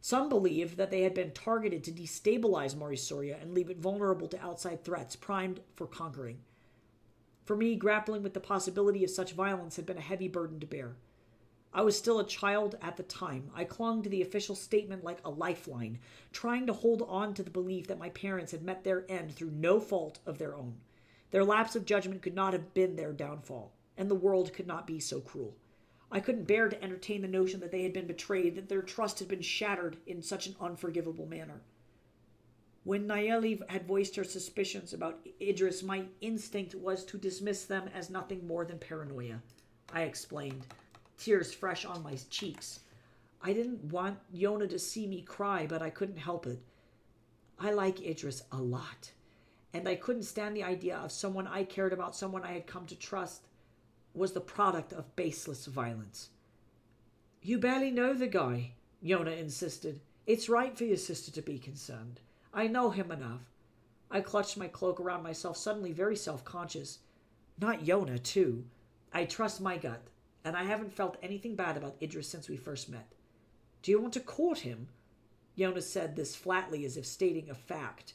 Some believed that they had been targeted to destabilize Marisoria and leave it vulnerable to outside threats, primed for conquering. For me, grappling with the possibility of such violence had been a heavy burden to bear. I was still a child at the time. I clung to the official statement like a lifeline, trying to hold on to the belief that my parents had met their end through no fault of their own. Their lapse of judgment could not have been their downfall, and the world could not be so cruel. I couldn't bear to entertain the notion that they had been betrayed, that their trust had been shattered in such an unforgivable manner. When Nayeli had voiced her suspicions about Idris, my instinct was to dismiss them as nothing more than paranoia. I explained, tears fresh on my cheeks. I didn't want Yona to see me cry, but I couldn't help it. I like Idris a lot, and I couldn't stand the idea of someone I cared about, someone I had come to trust, was the product of baseless violence. You barely know the guy, Yona insisted. It's right for your sister to be concerned. I know him enough. I clutched my cloak around myself, suddenly very self-conscious. Not Yona, too. I trust my gut, and I haven't felt anything bad about Idris since we first met. Do you want to court him? Yona said this flatly as if stating a fact.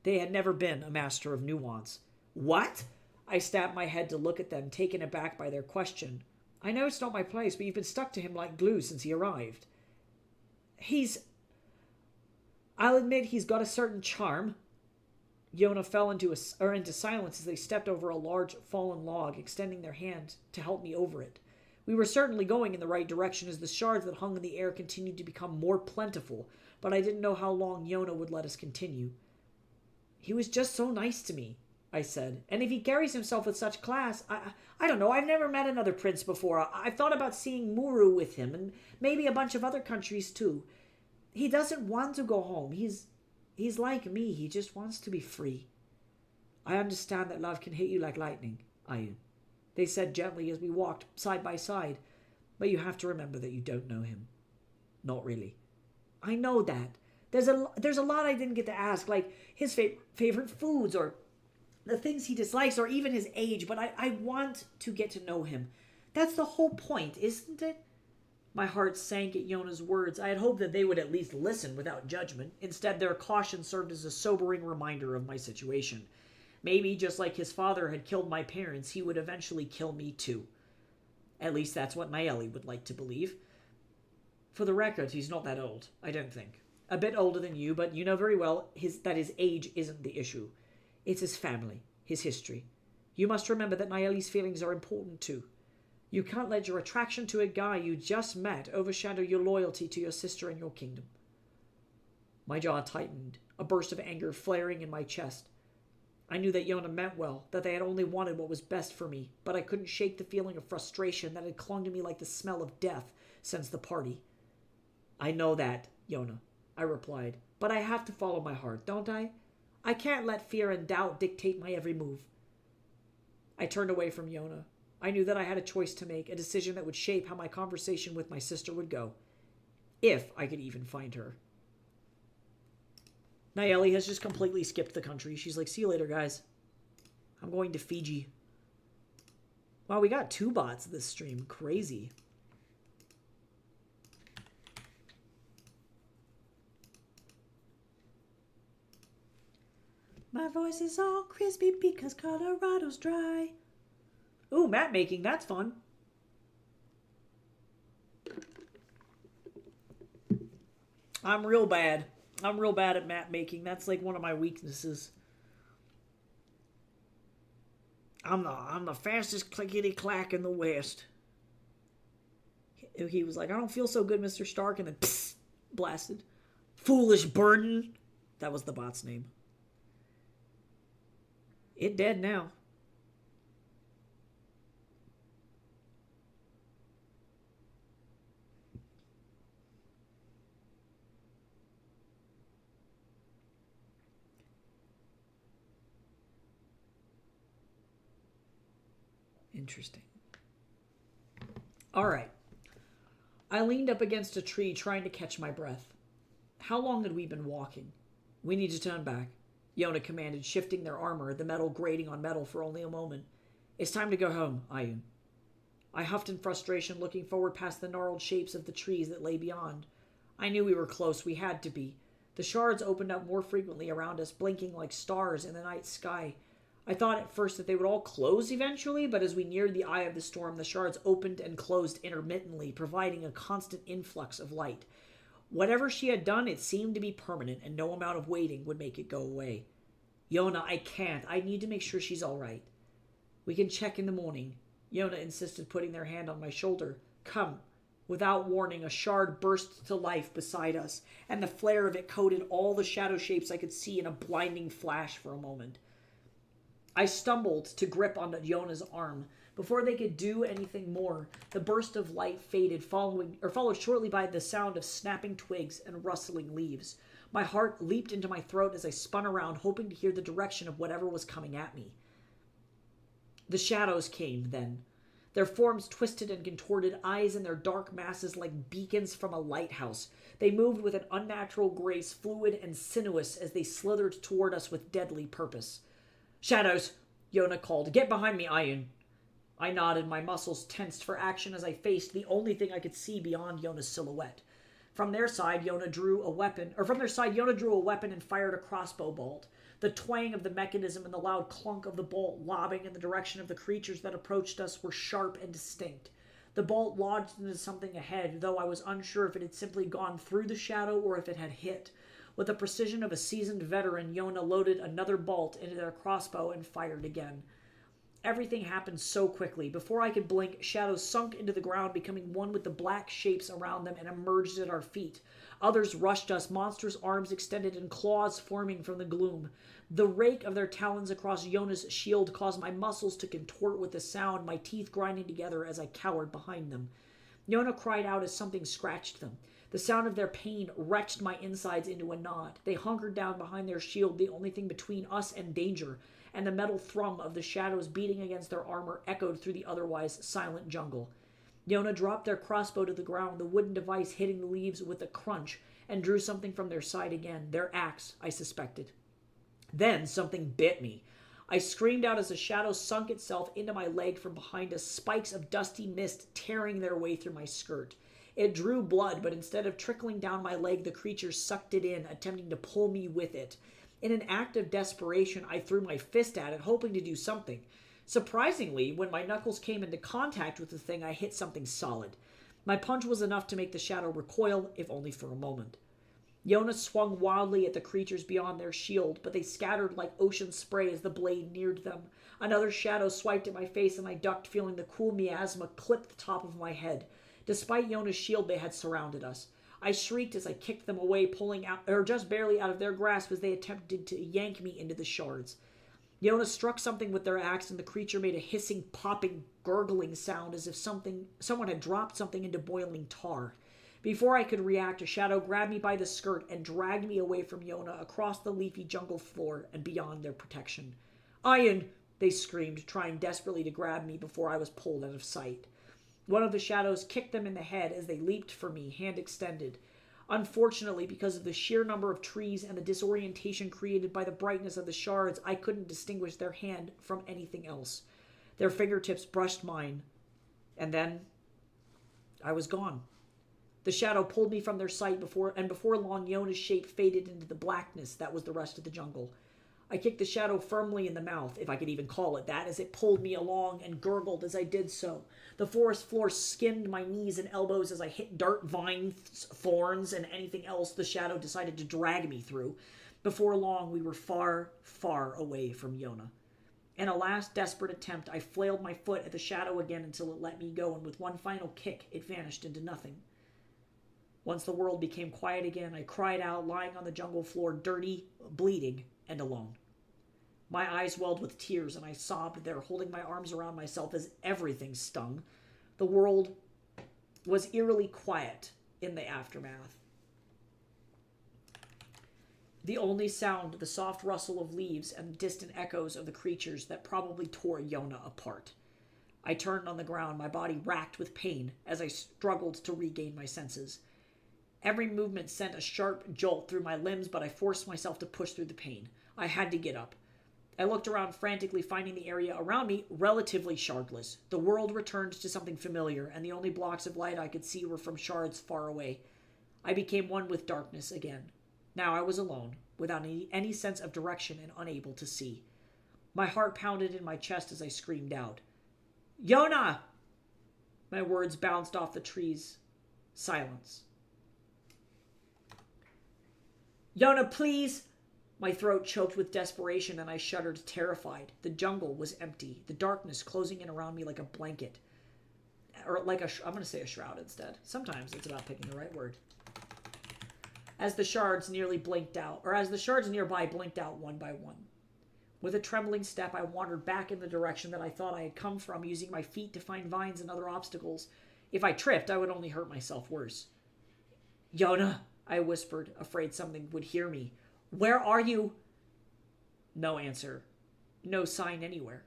They had never been a master of nuance. What? I stabbed my head to look at them, taken aback by their question. I know it's not my place, but you've been stuck to him like glue since he arrived. I'll admit he's got a certain charm. Yona fell into silence as they stepped over a large fallen log, extending their hand to help me over it. We were certainly going in the right direction as the shards that hung in the air continued to become more plentiful, but I didn't know how long Yona would let us continue. He was just so nice to me, I said. And if he carries himself with such class, I don't know, I've never met another prince before. I've thought about seeing Muru with him, and maybe a bunch of other countries too. He doesn't want to go home. He's like me. He just wants to be free. I understand that love can hit you like lightning, Ayun. They said gently as we walked side by side. But you have to remember that you don't know him. Not really. I know that. There's a lot I didn't get to ask, like his favorite foods or the things he dislikes or even his age, but I want to get to know him. That's the whole point, isn't it? My heart sank at Yona's words. I had hoped that they would at least listen without judgment. Instead, their caution served as a sobering reminder of my situation. Maybe, just like his father had killed my parents, he would eventually kill me too. At least that's what Nayeli would like to believe. For the record, he's not that old, I don't think. A bit older than you, but you know very well that his age isn't the issue. It's his family, his history. You must remember that Nayeli's feelings are important too. You can't let your attraction to a guy you just met overshadow your loyalty to your sister and your kingdom. My jaw tightened, a burst of anger flaring in my chest. I knew that Yona meant well, that they had only wanted what was best for me, but I couldn't shake the feeling of frustration that had clung to me like the smell of death since the party. I know that, Yona, I replied, but I have to follow my heart, don't I? I can't let fear and doubt dictate my every move. I turned away from Yona. I knew that I had a choice to make, a decision that would shape how my conversation with my sister would go, if I could even find her. Nayeli has just completely skipped the country. She's like, see you later, guys. I'm going to Fiji. Wow, we got 2 bots this stream. Crazy. My voice is all crispy because Colorado's dry. Ooh, map making. That's fun. I'm real bad. I'm real bad at map making. That's like one of my weaknesses. I'm the fastest clickety-clack in the West. He was like, I don't feel so good, Mr. Stark, and then psst, blasted. Foolish burden. That was the bot's name. It dead now. Interesting. All right. I leaned up against a tree trying to catch my breath. How long had we been walking? We need to turn back, Yona commanded, shifting their armor, the metal grating on metal for only a moment. It's time to go home, Ayun. I huffed in frustration, looking forward past the gnarled shapes of the trees that lay beyond. I knew we were close. We had to be. The shards opened up more frequently around us, blinking like stars in the night sky. I thought at first that they would all close eventually, but as we neared the eye of the storm, the shards opened and closed intermittently, providing a constant influx of light. Whatever she had done, it seemed to be permanent, and no amount of waiting would make it go away. Yona, I can't. I need to make sure she's all right. We can check in the morning, Yona insisted, putting their hand on my shoulder. Come. Without warning, a shard burst to life beside us, and the flare of it coated all the shadow shapes I could see in a blinding flash for a moment. I stumbled to grip onto Yona's arm. Before they could do anything more, the burst of light faded, followed shortly by the sound of snapping twigs and rustling leaves. My heart leaped into my throat as I spun around, hoping to hear the direction of whatever was coming at me. The shadows came, then. Their forms twisted and contorted, eyes in their dark masses like beacons from a lighthouse. They moved with an unnatural grace, fluid and sinuous, as they slithered toward us with deadly purpose. Shadows, Yona called. Get behind me, Ayun. I nodded, my muscles tensed for action as I faced the only thing I could see beyond Yona's silhouette. From their side, Yona drew a weapon and fired a crossbow bolt. The twang of the mechanism and the loud clunk of the bolt lobbing in the direction of the creatures that approached us were sharp and distinct. The bolt lodged into something ahead, though I was unsure if it had simply gone through the shadow or if it had hit. With the precision of a seasoned veteran, Yona loaded another bolt into their crossbow and fired again. Everything happened so quickly. Before I could blink, shadows sunk into the ground, becoming one with the black shapes around them, and emerged at our feet. Others rushed us, monstrous arms extended and claws forming from the gloom. The rake of their talons across Yona's shield caused my muscles to contort with the sound, my teeth grinding together as I cowered behind them. Yona cried out as something scratched them. The sound of their pain wrenched my insides into a knot. They hunkered down behind their shield, the only thing between us and danger, and the metal thrum of the shadows beating against their armor echoed through the otherwise silent jungle. Yona dropped their crossbow to the ground, the wooden device hitting the leaves with a crunch, and drew something from their side again, their axe, I suspected. Then something bit me. I screamed out as the shadow sunk itself into my leg from behind us, spikes of dusty mist tearing their way through my skirt. It drew blood, but instead of trickling down my leg, the creature sucked it in, attempting to pull me with it. In an act of desperation, I threw my fist at it, hoping to do something. Surprisingly, when my knuckles came into contact with the thing, I hit something solid. My punch was enough to make the shadow recoil, if only for a moment. Yona swung wildly at the creatures beyond their shield, but they scattered like ocean spray as the blade neared them. Another shadow swiped at my face, and I ducked, feeling the cool miasma clip the top of my head. Despite Yona's shield, they had surrounded us. I shrieked as I kicked them away, pulling out, or just barely out of their grasp as they attempted to yank me into the shards. Yona struck something with their axe, and the creature made a hissing, popping, gurgling sound as if someone had dropped something into boiling tar. Before I could react, a shadow grabbed me by the skirt and dragged me away from Yona across the leafy jungle floor and beyond their protection. "Iron!" they screamed, trying desperately to grab me before I was pulled out of sight. One of the shadows kicked them in the head as they leaped for me, hand extended. Unfortunately, because of the sheer number of trees and the disorientation created by the brightness of the shards, I couldn't distinguish their hand from anything else. Their fingertips brushed mine, and then I was gone. The shadow pulled me from their sight before long, Yona's shape faded into the blackness that was the rest of the jungle. I kicked the shadow firmly in the mouth, if I could even call it that, as it pulled me along and gurgled as I did so. The forest floor skinned my knees and elbows as I hit dart vines, thorns, and anything else the shadow decided to drag me through. Before long, we were far, far away from Yona. In a last desperate attempt, I flailed my foot at the shadow again until it let me go, and with one final kick, it vanished into nothing. Once the world became quiet again, I cried out, lying on the jungle floor, dirty, bleeding, and alone. My eyes welled with tears, and I sobbed there, holding my arms around myself as everything stung. The world was eerily quiet in the aftermath. The only sound, the soft rustle of leaves and distant echoes of the creatures that probably tore Yona apart. I turned on the ground, my body racked with pain as I struggled to regain my senses. Every movement sent a sharp jolt through my limbs, but I forced myself to push through the pain. I had to get up. I looked around frantically, finding the area around me relatively shardless. The world returned to something familiar, and the only blocks of light I could see were from shards far away. I became one with darkness again. Now I was alone, without any sense of direction and unable to see. My heart pounded in my chest as I screamed out. "Yona!" My words bounced off the trees. Silence. "Yona, please!" My throat choked with desperation, and I shuddered, terrified. The jungle was empty, the darkness closing in around me like a blanket. Or like I'm going to say a shroud instead. Sometimes it's about picking the right word. As the shards nearby blinked out one by one. With a trembling step, I wandered back in the direction that I thought I had come from, using my feet to find vines and other obstacles. If I tripped, I would only hurt myself worse. "Yona," I whispered, afraid something would hear me. "Where are you?" No answer. No sign anywhere.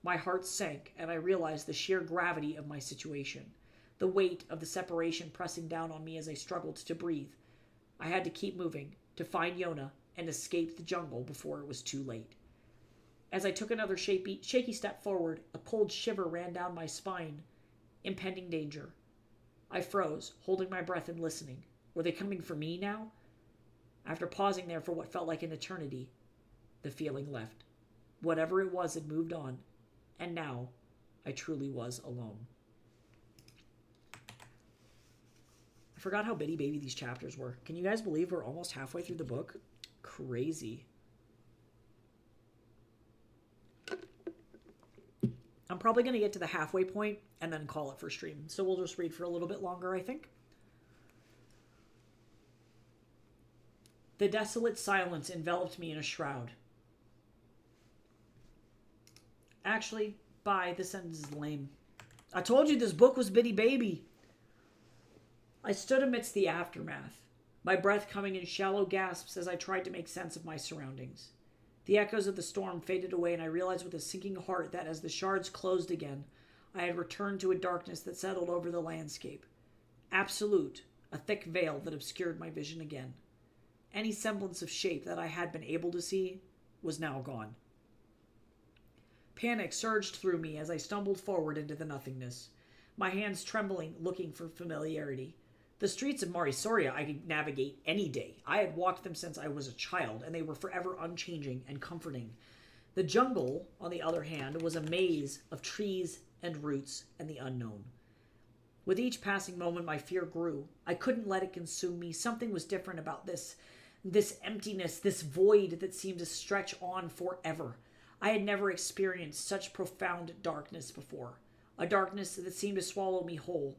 My heart sank, and I realized the sheer gravity of my situation, the weight of the separation pressing down on me as I struggled to breathe. I had to keep moving, to find Yona, and escape the jungle before it was too late. As I took another shaky step forward, a cold shiver ran down my spine. Impending danger. I froze, holding my breath and listening. Were they coming for me now? After pausing there for what felt like an eternity, the feeling left. Whatever it was had moved on, and now I truly was alone. I forgot how bitty baby these chapters were. Can you guys believe we're almost halfway through the book? Crazy. probably going to get to the halfway point and then call it for stream. So we'll just read for a little bit longer, I think. The desolate silence enveloped me in a shroud. Actually, bye. This sentence is lame. I told you this book was bitty baby. I stood amidst the aftermath, my breath coming in shallow gasps as I tried to make sense of my surroundings. The echoes of the storm faded away, and I realized with a sinking heart that as the shards closed again, I had returned to a darkness that settled over the landscape. Absolute, a thick veil that obscured my vision again. Any semblance of shape that I had been able to see was now gone. Panic surged through me as I stumbled forward into the nothingness, my hands trembling, looking for familiarity. The streets of Marisoria I could navigate any day. I had walked them since I was a child, and they were forever unchanging and comforting. The jungle, on the other hand, was a maze of trees and roots and the unknown. With each passing moment, my fear grew. I couldn't let it consume me. Something was different about this emptiness, this void that seemed to stretch on forever. I had never experienced such profound darkness before, a darkness that seemed to swallow me whole,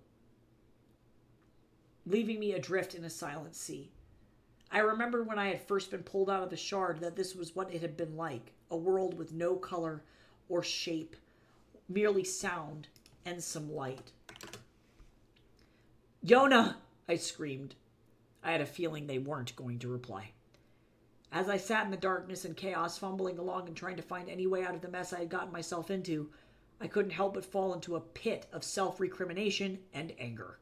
leaving me adrift in a silent sea. I remembered when I had first been pulled out of the shard that this was what it had been like, a world with no color or shape, merely sound and some light. "Yona!" I screamed. I had a feeling they weren't going to reply. As I sat in the darkness and chaos, fumbling along and trying to find any way out of the mess I had gotten myself into, I couldn't help but fall into a pit of self-recrimination and anger.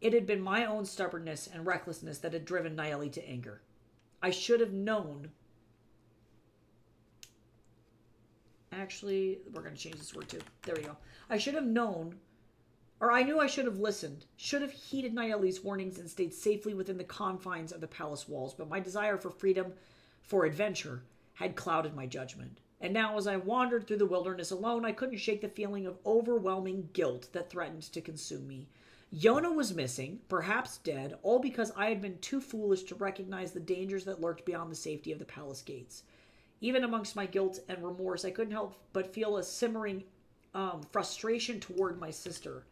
It had been my own stubbornness and recklessness that had driven Nayeli to anger. I should have known. Actually, we're going to change this word too. There we go. I should have known, or I knew I should have listened, should have heeded Nayeli's warnings and stayed safely within the confines of the palace walls, but my desire for freedom, for adventure, had clouded my judgment. And now, as I wandered through the wilderness alone, I couldn't shake the feeling of overwhelming guilt that threatened to consume me. Yona was missing, perhaps dead, all because I had been too foolish to recognize the dangers that lurked beyond the safety of the palace gates. Even amongst my guilt and remorse, I couldn't help but feel a simmering frustration toward my sister.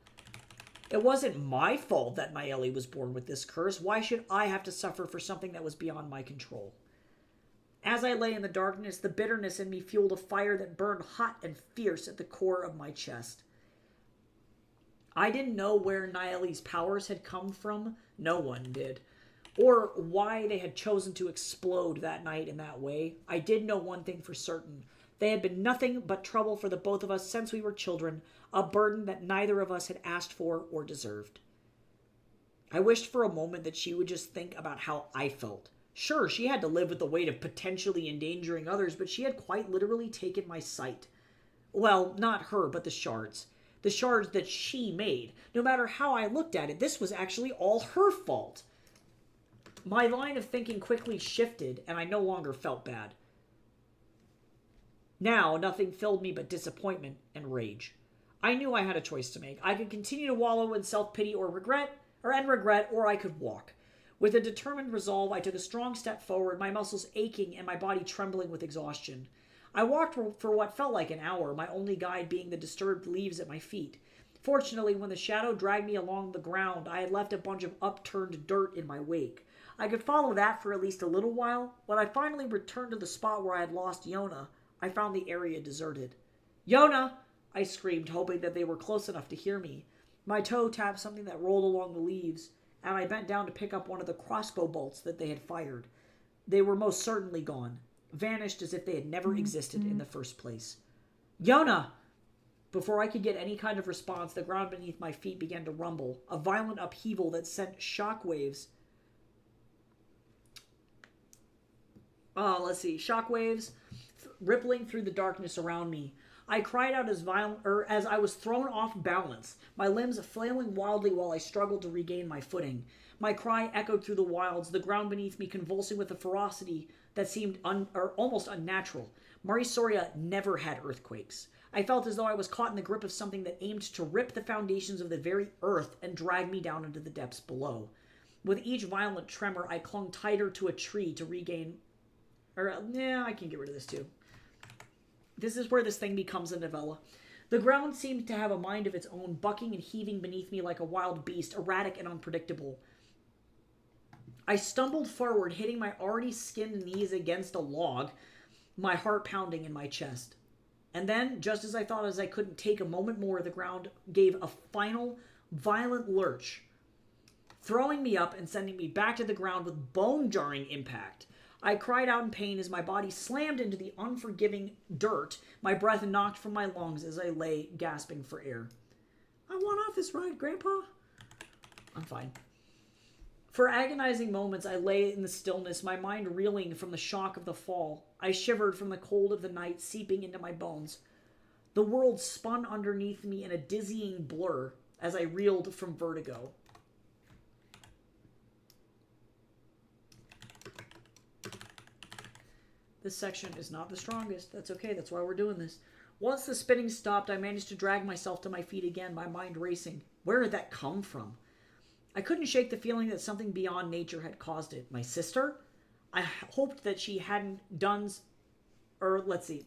It wasn't my fault that Nayeli was born with this curse. Why should I have to suffer for something that was beyond my control? As I lay in the darkness, the bitterness in me fueled a fire that burned hot and fierce at the core of my chest. I didn't know where Nayeli's powers had come from. No one did. Or why they had chosen to explode that night in that way. I did know one thing for certain. They had been nothing but trouble for the both of us since we were children, a burden that neither of us had asked for or deserved. I wished for a moment that she would just think about how I felt. Sure, she had to live with the weight of potentially endangering others, but she had quite literally taken my sight. Well, not her, but the shards. The shards that she made. No matter how I looked at it, this was actually all her fault. My line of thinking quickly shifted, and I no longer felt bad. Now, nothing filled me but disappointment and rage. I knew I had a choice to make. I could continue to wallow in self-pity or regret, or I could walk. With a determined resolve, I took a strong step forward, my muscles aching and my body trembling with exhaustion. I walked for what felt like an hour, my only guide being the disturbed leaves at my feet. Fortunately, when the shadow dragged me along the ground, I had left a bunch of upturned dirt in my wake. I could follow that for at least a little while. When I finally returned to the spot where I had lost Yona, I found the area deserted. "Yona!" I screamed, hoping that they were close enough to hear me. My toe tapped something that rolled along the leaves, and I bent down to pick up one of the crossbow bolts that they had fired. They were most certainly gone, vanished as if they had never existed in the first place. "Yona!" Before I could get any kind of response, the ground beneath my feet began to rumble, a violent upheaval that sent shockwaves. Shockwaves rippling through the darkness around me. I cried out as I was thrown off balance, my limbs flailing wildly while I struggled to regain my footing. My cry echoed through the wilds, the ground beneath me convulsing with a ferocity that seemed almost unnatural. Marisoria never had earthquakes. I felt as though I was caught in the grip of something that aimed to rip the foundations of the very earth and drag me down into the depths below. With each violent tremor, I clung tighter to a tree to regain... I can get rid of this too. This is where this thing becomes a novella. The ground seemed to have a mind of its own, bucking and heaving beneath me like a wild beast, erratic and unpredictable. I stumbled forward, hitting my already skinned knees against a log, my heart pounding in my chest. And then, just as I thought as I couldn't take a moment more, the ground gave a final, violent lurch, throwing me up and sending me back to the ground with bone-jarring impact. I cried out in pain as my body slammed into the unforgiving dirt, my breath knocked from my lungs as I lay gasping for air. I want off this ride, Grandpa. I'm fine. For agonizing moments, I lay in the stillness, my mind reeling from the shock of the fall. I shivered from the cold of the night seeping into my bones. The world spun underneath me in a dizzying blur as I reeled from vertigo. This section is not the strongest. That's okay. That's why we're doing this. Once the spinning stopped, I managed to drag myself to my feet again, my mind racing. Where did that come from? I couldn't shake the feeling that something beyond nature had caused it. My sister? I hoped that she hadn't done... let's see.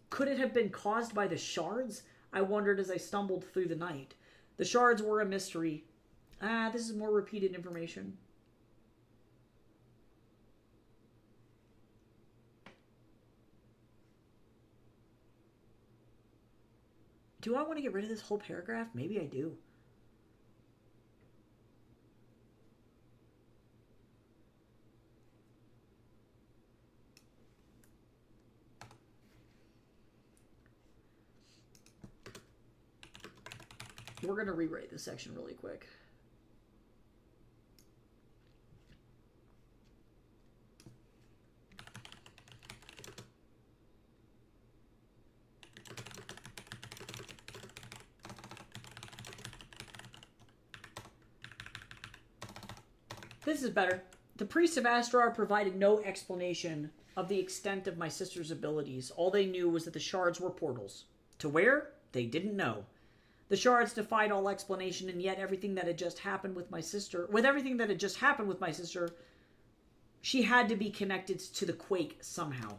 Could it have been caused by the shards? I wondered as I stumbled through the night. The shards were a mystery. This is more repeated information. Do I want to get rid of this whole paragraph? Maybe I do. We're going to rewrite this section really quick. This is better. The priests of Astrar provided no explanation of the extent of my sister's abilities. All they knew was that the shards were portals. To where? They didn't know. The shards defied all explanation, and yet everything that had just happened with my sister, she had to be connected to the quake somehow.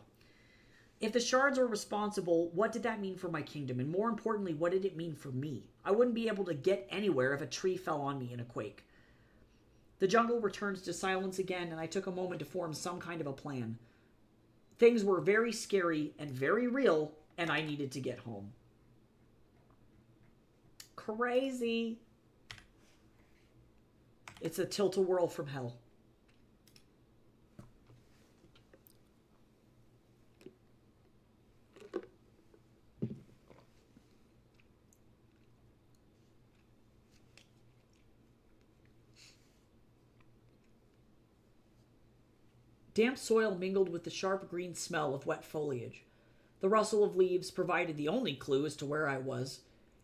If the shards were responsible, what did that mean for my kingdom? And more importantly, what did it mean for me? I wouldn't be able to get anywhere if a tree fell on me in a quake. The jungle returns to silence again, and I took a moment to form some kind of a plan. Things were very scary and very real, and I needed to get home. Crazy. It's a tilt-a-whirl from hell. Damp soil mingled with the sharp green smell of wet foliage. The rustle of leaves provided the only clue as to where I was.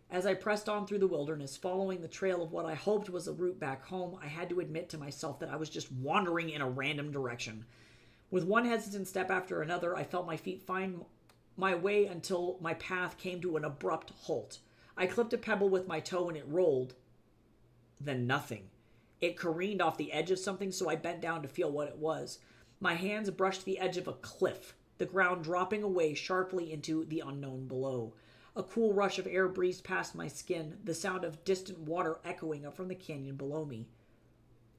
As I pressed on through the wilderness, following the trail of what I hoped was a route back home, I had to admit to myself that I was just wandering in a random direction. With one hesitant step after another, I felt my feet find my way until my path came to an abrupt halt. I clipped a pebble with my toe and it rolled. Then nothing. It careened off the edge of something, so I bent down to feel what it was. My hands brushed the edge of a cliff, the ground dropping away sharply into the unknown below. A cool rush of air breezed past my skin, the sound of distant water echoing up from the canyon below me.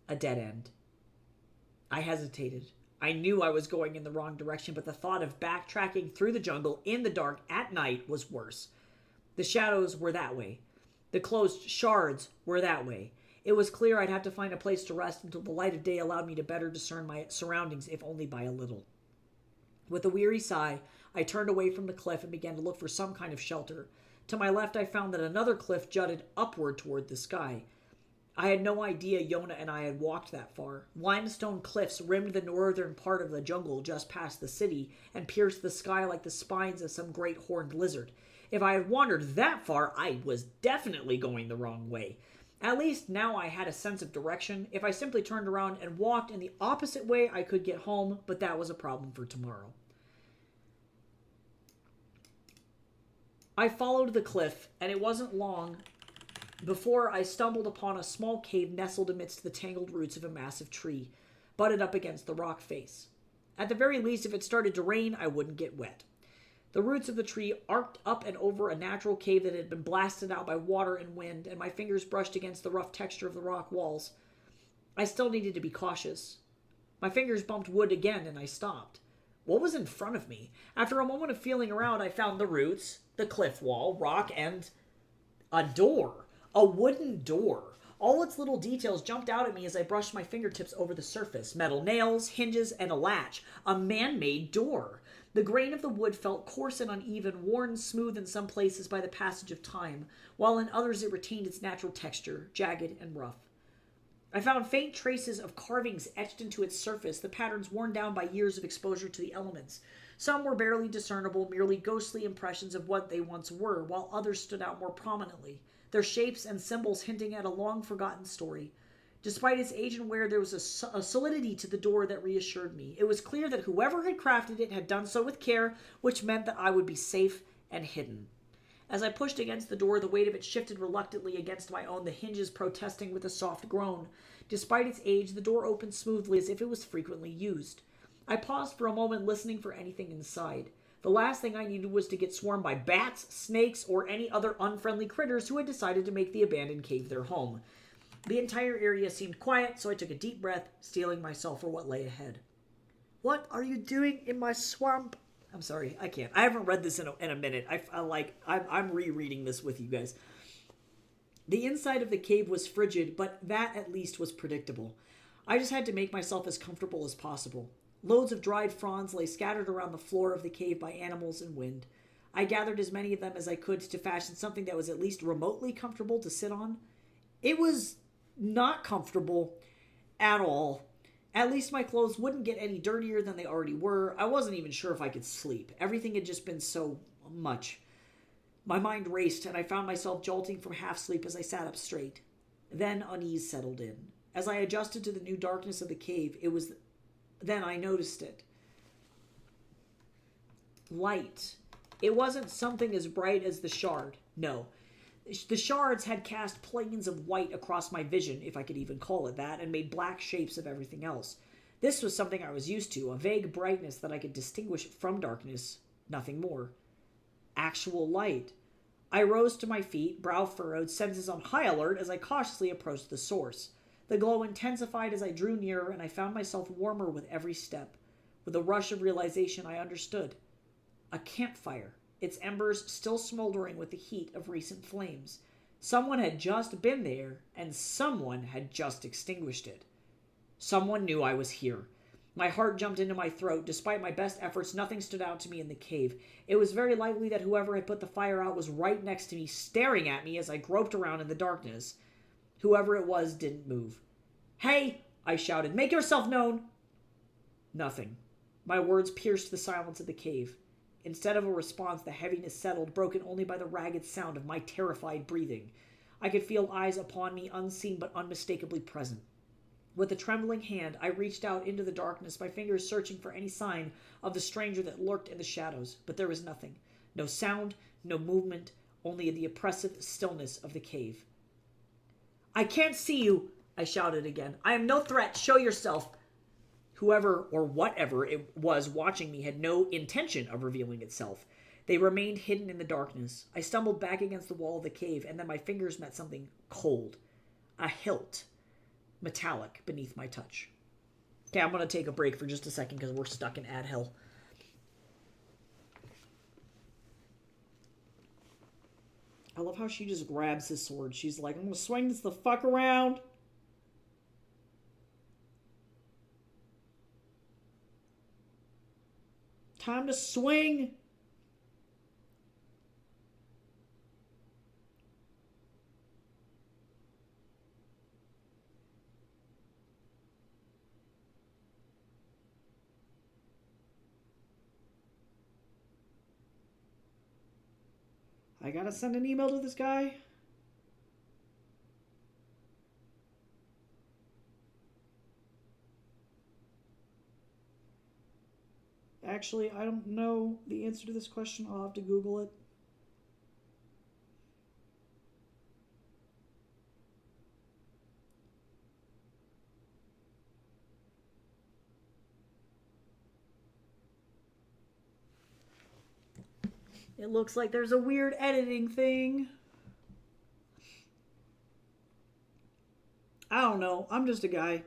A dead end. I hesitated. I knew I was going in the wrong direction, but the thought of backtracking through the jungle in the dark at night was worse. The shadows were that way. The closed shards were that way. It was clear I'd have to find a place to rest until the light of day allowed me to better discern my surroundings, if only by a little. With a weary sigh, I turned away from the cliff and began to look for some kind of shelter. To my left, I found that another cliff jutted upward toward the sky. I had no idea Yona and I had walked that far. Limestone cliffs rimmed the northern part of the jungle just past the city and pierced the sky like the spines of some great horned lizard. If I had wandered that far, I was definitely going the wrong way. At least now I had a sense of direction. If I simply turned around and walked in the opposite way, I could get home, but that was a problem for tomorrow. I followed the cliff, and it wasn't long before I stumbled upon a small cave nestled amidst the tangled roots of a massive tree, butted up against the rock face. At the very least, if it started to rain, I wouldn't get wet. The roots of the tree arced up and over a natural cave that had been blasted out by water and wind, and my fingers brushed against the rough texture of the rock walls. I still needed to be cautious. My fingers bumped wood again, and I stopped. What was in front of me? After a moment of feeling around, I found the roots, the cliff wall, rock, and a door. A wooden door. All its little details jumped out at me as I brushed my fingertips over the surface. Metal nails, hinges, and a latch. A man-made door. The grain of the wood felt coarse and uneven, worn smooth in some places by the passage of time, while in others it retained its natural texture, jagged and rough. I found faint traces of carvings etched into its surface, the patterns worn down by years of exposure to the elements. Some were barely discernible, merely ghostly impressions of what they once were, while others stood out more prominently, their shapes and symbols hinting at a long-forgotten story. Despite its age and wear, there was a solidity to the door that reassured me. It was clear that whoever had crafted it had done so with care, which meant that I would be safe and hidden. As I pushed against the door, the weight of it shifted reluctantly against my own, the hinges protesting with a soft groan. Despite its age, the door opened smoothly as if it was frequently used. I paused for a moment, listening for anything inside. The last thing I needed was to get swarmed by bats, snakes, or any other unfriendly critters who had decided to make the abandoned cave their home. The entire area seemed quiet, so I took a deep breath, steeling myself for what lay ahead. "What are you doing in my swamp?" I'm sorry, I can't. I haven't read this in a minute. I'm rereading this with you guys. The inside of the cave was frigid, but that at least was predictable. I just had to make myself as comfortable as possible. Loads of dried fronds lay scattered around the floor of the cave by animals and wind. I gathered as many of them as I could to fashion something that was at least remotely comfortable to sit on. It was not comfortable at all. At least my clothes wouldn't get any dirtier than they already were. I wasn't even sure if I could sleep. Everything had just been so much. My mind raced, and I found myself jolting from half-sleep as I sat up straight. Then unease settled in. As I adjusted to the new darkness of the cave, then I noticed it. Light. It wasn't something as bright as the shard. No. The shards had cast planes of white across my vision, if I could even call it that, and made black shapes of everything else. This was something I was used to, a vague brightness that I could distinguish from darkness, nothing more. Actual light. I rose to my feet, brow furrowed, senses on high alert as I cautiously approached the source. The glow intensified as I drew nearer, and I found myself warmer with every step. With a rush of realization, I understood. A campfire. Its embers still smoldering with the heat of recent flames. Someone had just been there, and someone had just extinguished it. Someone knew I was here. My heart jumped into my throat. Despite my best efforts, nothing stood out to me in the cave. It was very likely that whoever had put the fire out was right next to me, staring at me as I groped around in the darkness. Whoever it was didn't move. "Hey!" I shouted. "Make yourself known!" Nothing. My words pierced the silence of the cave. Instead of a response, the heaviness settled, broken only by the ragged sound of my terrified breathing. I could feel eyes upon me, unseen but unmistakably present. With a trembling hand, I reached out into the darkness, my fingers searching for any sign of the stranger that lurked in the shadows. But there was nothing. No sound, no movement, only the oppressive stillness of the cave. "I can't see you!" I shouted again. "I am no threat. Show yourself!" Whoever or whatever it was watching me had no intention of revealing itself. They remained hidden in the darkness. I stumbled back against the wall of the cave, and then my fingers met something cold. A hilt. Metallic beneath my touch. Okay, I'm going to take a break for just a second because we're stuck in ad hell. I love how she just grabs his sword. She's like, "I'm going to swing this the fuck around." Time to swing. I gotta send an email to this guy. Actually, I don't know the answer to this question. I'll have to Google it. It looks like there's a weird editing thing. I don't know. I'm just a guy.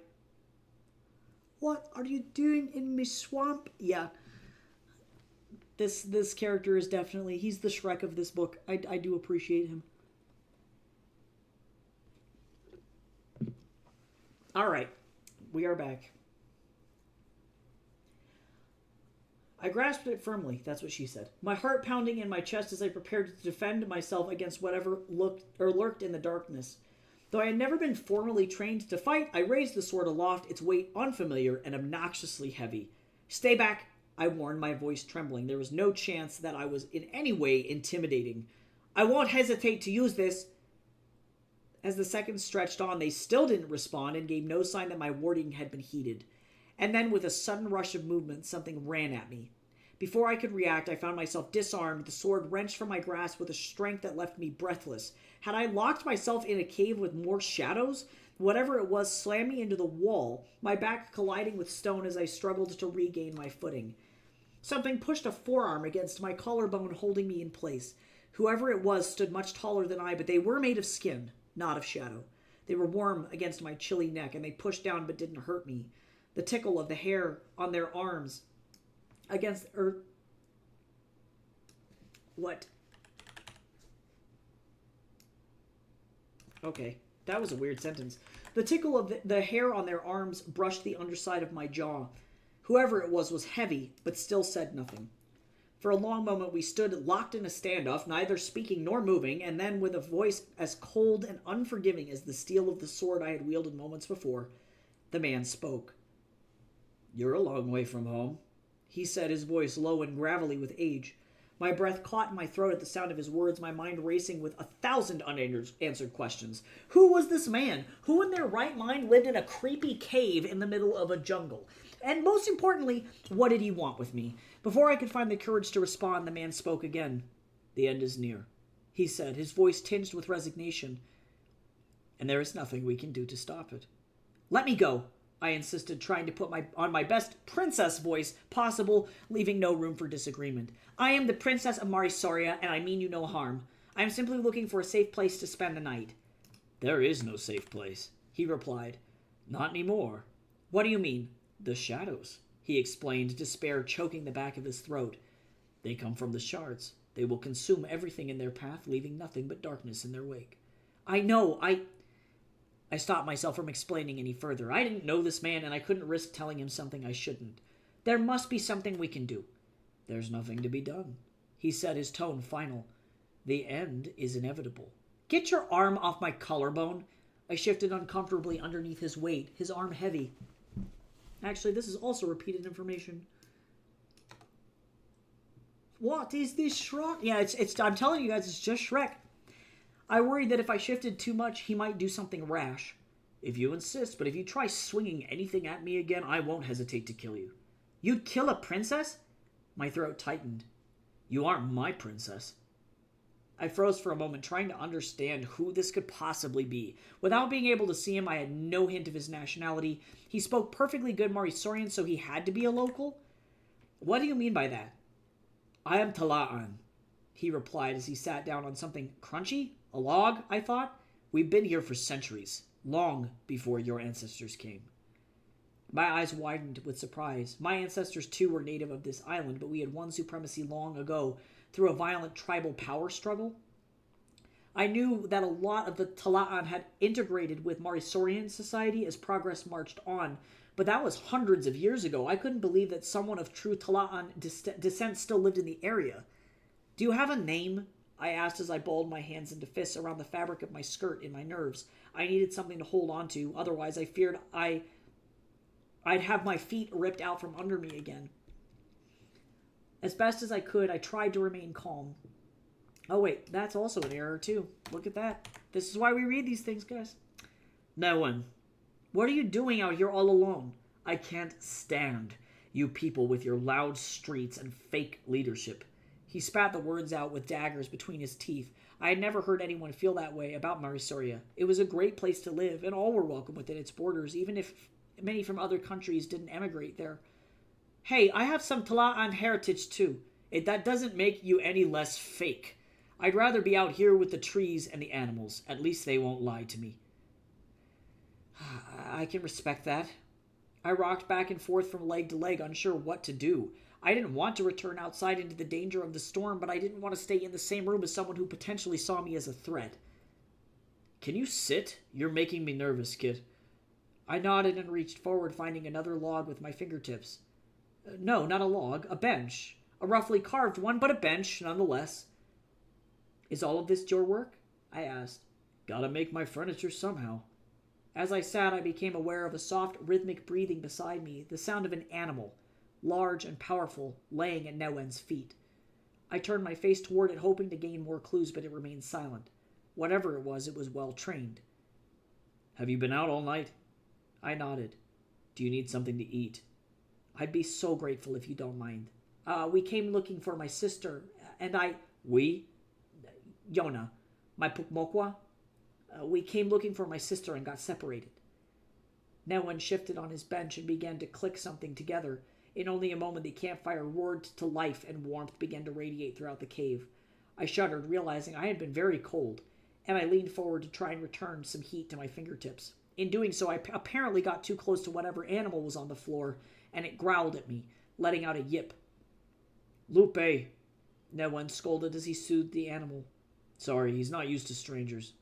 What are you doing in my swamp? Yeah. This character is definitely... He's the Shrek of this book. I do appreciate him. Alright. We are back. I grasped it firmly. That's what she said. My heart pounding in my chest as I prepared to defend myself against whatever lurked in the darkness. Though I had never been formally trained to fight, I raised the sword aloft, its weight unfamiliar and obnoxiously heavy. Stay back, I warned, my voice trembling. There was no chance that I was in any way intimidating. I won't hesitate to use this. As the seconds stretched on, they still didn't respond and gave no sign that my warding had been heeded. And then, with a sudden rush of movement, something ran at me. Before I could react, I found myself disarmed, the sword wrenched from my grasp with a strength that left me breathless. Had I locked myself in a cave with more shadows? Whatever it was slammed me into the wall, my back colliding with stone as I struggled to regain my footing. Something pushed a forearm against my collarbone, holding me in place. Whoever it was stood much taller than I, but they were made of skin, not of shadow. They were warm against my chilly neck, and they pushed down but didn't hurt me. The tickle of the hair on their arms against earth. What? Okay, that was a weird sentence. The tickle of the hair on their arms brushed the underside of my jaw. Whoever it was heavy, but still said nothing. For a long moment we stood locked in a standoff, neither speaking nor moving, and then with a voice as cold and unforgiving as the steel of the sword I had wielded moments before, the man spoke. "You're a long way from home," he said, his voice low and gravelly with age. My breath caught in my throat at the sound of his words, my mind racing with 1,000 unanswered questions. Who was this man? Who in their right mind lived in a creepy cave in the middle of a jungle? And most importantly, what did he want with me? Before I could find the courage to respond, the man spoke again. "The end is near," he said, his voice tinged with resignation. "And there is nothing we can do to stop it." "Let me go," I insisted, trying to put on my best princess voice possible, leaving no room for disagreement. "I am the Princess of Marisoria, and I mean you no harm. I am simply looking for a safe place to spend the night." "There is no safe place," he replied. "Not anymore." "What do you mean?" "The shadows," he explained, despair choking the back of his throat. "They come from the shards. They will consume everything in their path, leaving nothing but darkness in their wake." "I know, I stopped myself from explaining any further. I didn't know this man, and I couldn't risk telling him something I shouldn't. "There must be something we can do." "There's nothing to be done," he said, his tone final. "The end is inevitable." "Get your arm off my collarbone." I shifted uncomfortably underneath his weight, his arm heavy. Actually, this is also repeated information. What is this, Shrek? Yeah, it's. I'm telling you guys, it's just Shrek. I worried that if I shifted too much, he might do something rash. "If you insist, but if you try swinging anything at me again, I won't hesitate to kill you." "You'd kill a princess?" My throat tightened. "You aren't my princess." I froze for a moment, trying to understand who this could possibly be. Without being able to see him, I had no hint of his nationality. He spoke perfectly good Marisorian, so he had to be a local? "What do you mean by that?" "I am Tala'an," he replied as he sat down on something crunchy. "A log," I thought. "We've been here for centuries, long before your ancestors came." My eyes widened with surprise. My ancestors, too, were native of this island, but we had won supremacy long ago through a violent tribal power struggle. I knew that a lot of the Tala'an had integrated with Marisorian society as progress marched on, but that was hundreds of years ago. I couldn't believe that someone of true Tala'an descent still lived in the area. "Do you have a name?" I asked as I balled my hands into fists around the fabric of my skirt in my nerves. I needed something to hold on to, otherwise I feared I'd have my feet ripped out from under me again. As best as I could, I tried to remain calm. Oh wait, that's also an error too. Look at that. This is why we read these things, guys. "No one." "What are you doing out here all alone?" "I can't stand you people with your loud streets and fake leadership." He spat the words out with daggers between his teeth. I had never heard anyone feel that way about Marisoria. It was a great place to live, and all were welcome within its borders, even if many from other countries didn't emigrate there. "Hey, I have some Tala'an heritage too. That doesn't make you any less fake. I'd rather be out here with the trees and the animals. At least they won't lie to me. I can respect that. I rocked back and forth from leg to leg, unsure what to do. I didn't want to return outside into the danger of the storm, but I didn't want to stay in the same room as someone who potentially saw me as a threat. Can you sit? You're making me nervous, kid. I nodded and reached forward, finding another log with my fingertips. No, not a log, a bench. A roughly carved one, but a bench, nonetheless. Is all of this your work? I asked. Gotta make my furniture somehow. As I sat, I became aware of a soft, rhythmic breathing beside me, the sound of an animal, large and powerful, laying at Newen's feet. I turned my face toward it, hoping to gain more clues, but it remained silent. Whatever it was well trained. Have you been out all night? I nodded. Do you need something to eat? I'd be so grateful if you don't mind. We came looking for my sister, and I... We? Yona. My Pukmokwa? We came looking for my sister and got separated. Newen shifted on his bench and began to click something together. In only a moment, the campfire roared to life and warmth began to radiate throughout the cave. I shuddered, realizing I had been very cold, and I leaned forward to try and return some heat to my fingertips. In doing so, I apparently got too close to whatever animal was on the floor, and it growled at me, letting out a yip. Lupe, Newen scolded as he soothed the animal. Sorry, he's not used to strangers.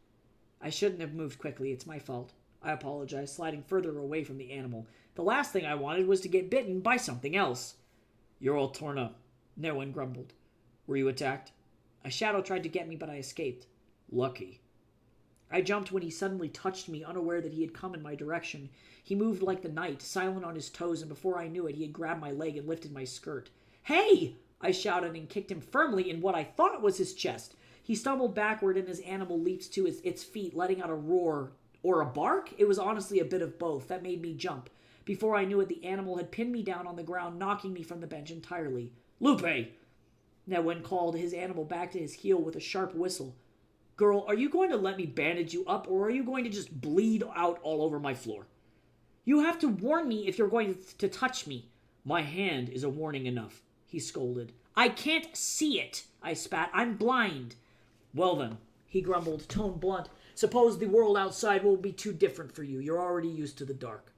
I shouldn't have moved quickly. It's my fault. I apologized, sliding further away from the animal. The last thing I wanted was to get bitten by something else. You're all torn up, Newen grumbled. Were you attacked? A shadow tried to get me, but I escaped. Lucky. I jumped when he suddenly touched me, unaware that he had come in my direction. He moved like the night, silent on his toes, and before I knew it, he had grabbed my leg and lifted my skirt. Hey! I shouted and kicked him firmly in what I thought was his chest. He stumbled backward and his animal leaped to its feet, letting out a roar. Or a bark? It was honestly a bit of both. That made me jump. Before I knew it, the animal had pinned me down on the ground, knocking me from the bench entirely. Lupe! Newen called his animal back to his heel with a sharp whistle. Girl, are you going to let me bandage you up, or are you going to just bleed out all over my floor? You have to warn me if you're going to touch me. My hand is a warning enough, he scolded. I can't see it, I spat. I'm blind. Well then, he grumbled, tone blunt. Suppose the world outside will be too different for you. You're already used to the dark.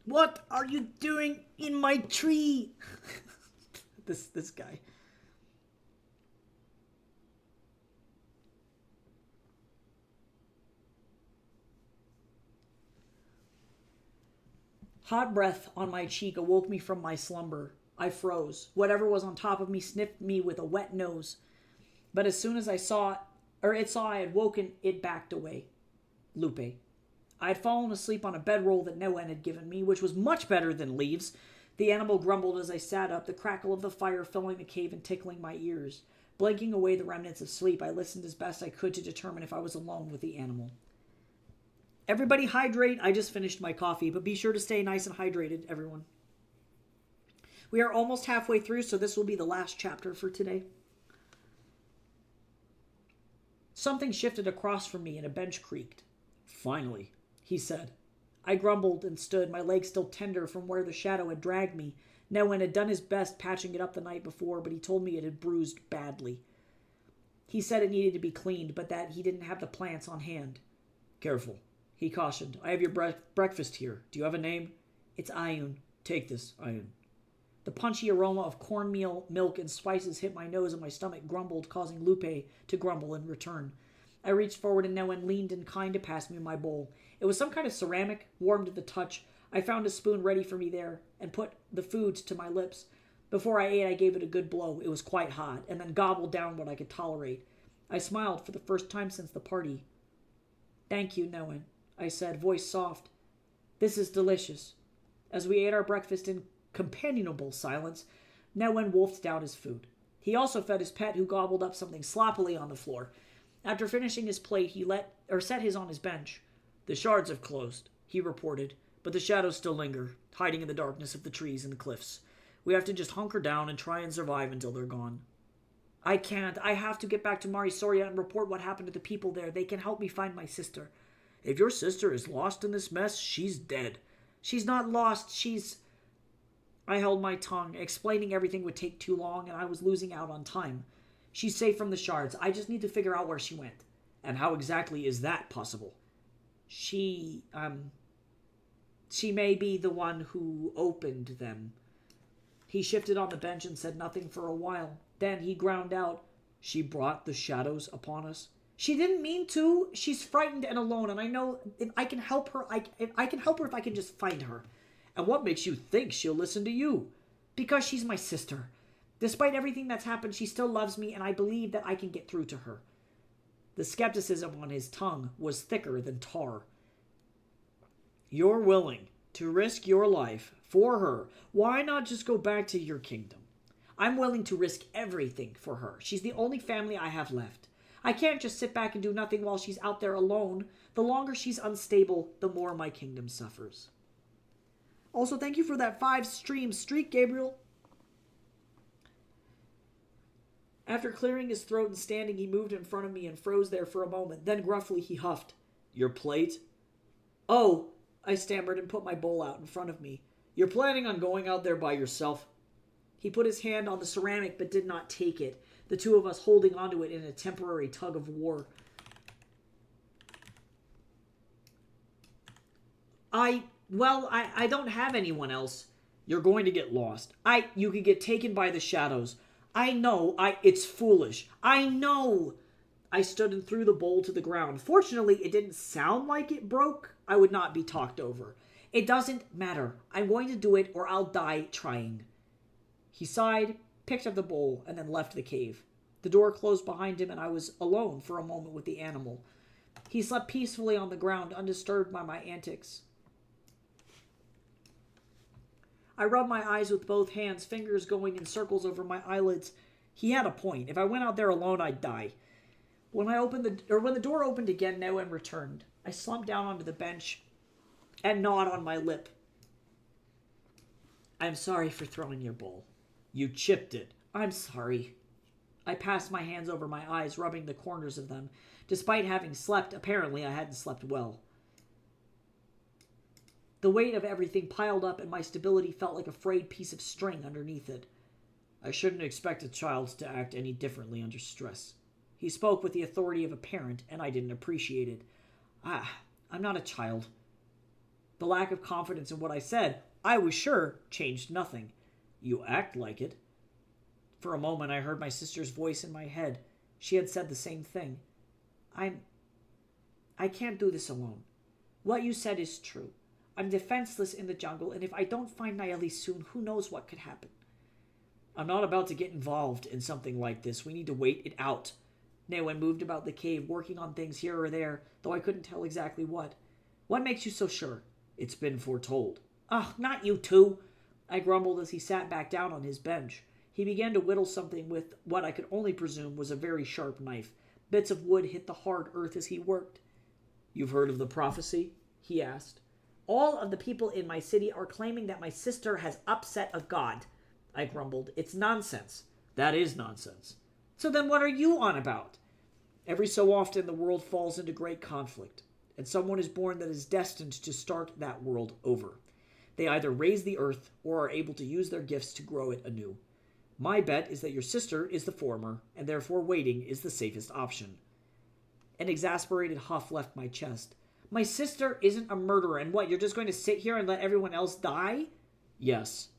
What are you doing in my tree? This guy. Hot breath on my cheek awoke me from my slumber. I froze. Whatever was on top of me sniffed me with a wet nose. But as soon as it saw I had woken, it backed away. Lupe. I had fallen asleep on a bedroll that Newen had given me, which was much better than leaves. The animal grumbled as I sat up, the crackle of the fire filling the cave and tickling my ears. Blinking away the remnants of sleep, I listened as best I could to determine if I was alone with the animal. Everybody hydrate. I just finished my coffee, but be sure to stay nice and hydrated, everyone. We are almost halfway through, so this will be the last chapter for today. Something shifted across from me and a bench creaked. Finally, he said. I grumbled and stood, my leg still tender from where the shadow had dragged me. Newen had done his best patching it up the night before, but he told me it had bruised badly. He said it needed to be cleaned, but that he didn't have the plants on hand. Careful, he cautioned. I have your breakfast here. Do you have a name? It's Ayun. Take this, Ayun. The punchy aroma of cornmeal, milk, and spices hit my nose and my stomach grumbled, causing Lupe to grumble in return. I reached forward and Newen leaned in kind to pass me my bowl. It was some kind of ceramic, warm to the touch. I found a spoon ready for me there and put the food to my lips. Before I ate, I gave it a good blow. It was quite hot, and then gobbled down what I could tolerate. I smiled for the first time since the party. Thank you, Newen, I said, voice soft. This is delicious. As we ate our breakfast in companionable silence, Newen wolfed down his food. He also fed his pet, who gobbled up something sloppily on the floor. After finishing his plate, he set his on his bench. The shards have closed, he reported, but the shadows still linger, hiding in the darkness of the trees and the cliffs. We have to just hunker down and try and survive until they're gone. I can't. I have to get back to Marisoria and report what happened to the people there. They can help me find my sister. If your sister is lost in this mess, she's dead. She's not lost. I held my tongue. Explaining everything would take too long, and I was losing out on time. She's safe from the shards. I just need to figure out where she went. And how exactly is that possible? She may be the one who opened them. He shifted on the bench and said nothing for a while. Then he ground out, She brought the shadows upon us? She didn't mean to. She's frightened and alone, and I know if I can help her, I can help her if I can just find her. And what makes you think she'll listen to you? Because she's my sister. Despite everything that's happened, she still loves me, and I believe that I can get through to her. The skepticism on his tongue was thicker than tar. You're willing to risk your life for her. Why not just go back to your kingdom? I'm willing to risk everything for her. She's the only family I have left. I can't just sit back and do nothing while she's out there alone. The longer she's unstable, the more my kingdom suffers. Also, thank you for that 5-stream streak, Gabriel. After clearing his throat and standing, he moved in front of me and froze there for a moment. Then gruffly he huffed. Your plate? Oh, I stammered and put my bowl out in front of me. You're planning on going out there by yourself? He put his hand on the ceramic but did not take it, the two of us holding onto it in a temporary tug of war. I don't have anyone else. You're going to get lost. You could get taken by the shadows. I know, it's foolish. I know. I stood and threw the bowl to the ground. Fortunately, it didn't sound like it broke. I would not be talked over. It doesn't matter. I'm going to do it or I'll die trying. He sighed, picked up the bowl, and then left the cave. The door closed behind him and I was alone for a moment with the animal. He slept peacefully on the ground, undisturbed by my antics. I rubbed my eyes with both hands, fingers going in circles over my eyelids. He had a point. If I went out there alone, I'd die. When the door opened again, Newen returned. I slumped down onto the bench and gnawed on my lip. I'm sorry for throwing your bowl. You chipped it. I'm sorry. I passed my hands over my eyes, rubbing the corners of them. Despite having slept, apparently I hadn't slept well. The weight of everything piled up and my stability felt like a frayed piece of string underneath it. I shouldn't expect a child to act any differently under stress. He spoke with the authority of a parent, and I didn't appreciate it. I'm not a child. The lack of confidence in what I said, I was sure, changed nothing. You act like it. For a moment I heard my sister's voice in my head. She had said the same thing. I can't do this alone. What you said is true. I'm defenseless in the jungle, and if I don't find Nayeli soon, who knows what could happen. I'm not about to get involved in something like this. We need to wait it out. Newen moved about the cave, working on things here or there, though I couldn't tell exactly what. What makes you so sure? It's been foretold. Not you too. I grumbled as he sat back down on his bench. He began to whittle something with what I could only presume was a very sharp knife. Bits of wood hit the hard earth as he worked. You've heard of the prophecy? He asked. All of the people in my city are claiming that my sister has upset a god. I grumbled. It's nonsense. That is nonsense. So then what are you on about? Every so often the world falls into great conflict, and someone is born that is destined to start that world over. They either raise the earth or are able to use their gifts to grow it anew. My bet is that your sister is the former, and therefore waiting is the safest option. An exasperated huff left my chest. My sister isn't a murderer, and what, you're just going to sit here and let everyone else die? Yes.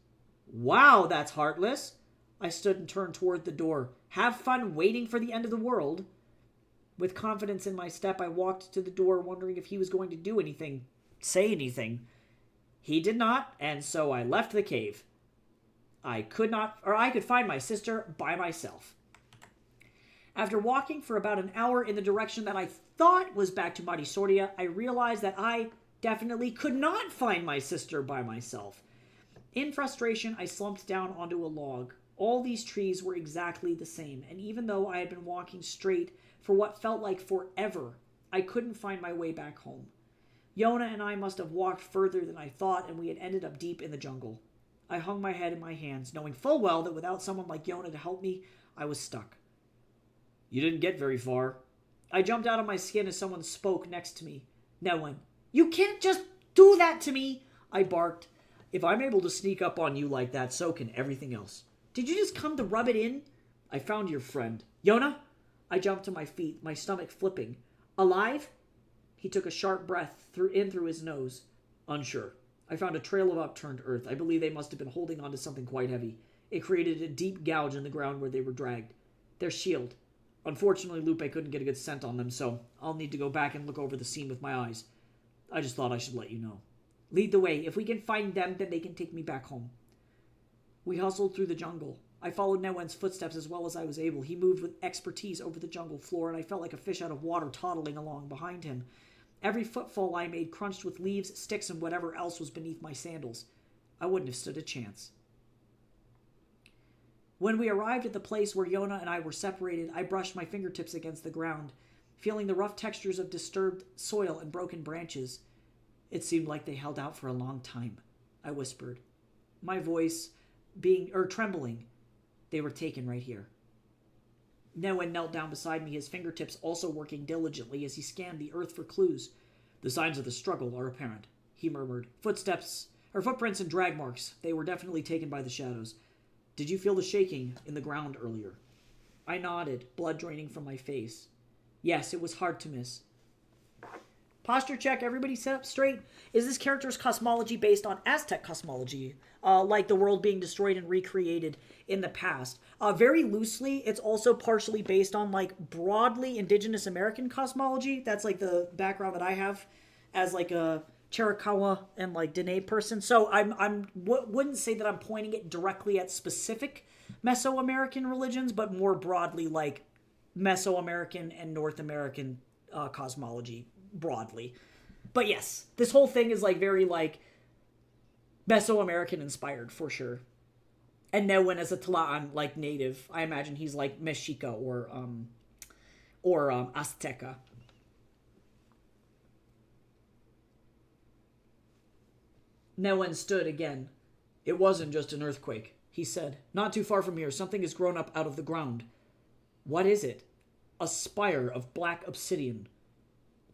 Wow, that's heartless. I stood and turned toward the door. Have fun waiting for the end of the world. With confidence in my step, I walked to the door, wondering if he was going to do anything, say anything. He did not, and so I left the cave. I could find my sister by myself. After walking for about an hour in the direction that I thought was back to Marisordia, I realized that I definitely could not find my sister by myself. In frustration, I slumped down onto a log. All these trees were exactly the same, and even though I had been walking straight for what felt like forever, I couldn't find my way back home. Yona and I must have walked further than I thought, and we had ended up deep in the jungle. I hung my head in my hands, knowing full well that without someone like Yona to help me, I was stuck. You didn't get very far. I jumped out of my skin as someone spoke next to me. Newen. You can't just do that to me, I barked. If I'm able to sneak up on you like that, so can everything else. Did you just come to rub it in? I found your friend. Yona? I jumped to my feet, my stomach flipping. Alive? He took a sharp breath in through his nose. Unsure. I found a trail of upturned earth. I believe they must have been holding on to something quite heavy. It created a deep gouge in the ground where they were dragged. Their shield. Unfortunately, Lupe couldn't get a good scent on them, so I'll need to go back and look over the scene with my eyes. I just thought I should let you know. Lead the way. If we can find them, then they can take me back home. We hustled through the jungle. I followed Newen's footsteps as well as I was able. He moved with expertise over the jungle floor, and I felt like a fish out of water toddling along behind him. Every footfall I made crunched with leaves, sticks, and whatever else was beneath my sandals. I wouldn't have stood a chance. When we arrived at the place where Yona and I were separated, I brushed my fingertips against the ground, feeling the rough textures of disturbed soil and broken branches. It seemed like they held out for a long time, I whispered, my voice trembling. They were taken right here. Newen knelt down beside me, his fingertips also working diligently as he scanned the earth for clues. The signs of the struggle are apparent, he murmured. Footprints and drag marks. They were definitely taken by the shadows. Did you feel the shaking in the ground earlier? I nodded, blood draining from my face. Yes, it was hard to miss. Posture check, everybody set up straight. Is this character's cosmology based on Aztec cosmology? Like the world being destroyed and recreated in the past. Very loosely, it's also partially based on like broadly indigenous American cosmology. That's like the background that I have as like a Chiricahua and like Dene person. So wouldn't say that I'm pointing it directly at specific Mesoamerican religions, but more broadly like Mesoamerican and North American cosmology broadly. But yes, this whole thing is like very like Mesoamerican inspired for sure. And Newen as a Tlaán like native, I imagine he's like Mexica or Azteca. Newen stood again. It wasn't just an earthquake, he said. Not too far from here, something has grown up out of the ground. What is it? A spire of black obsidian.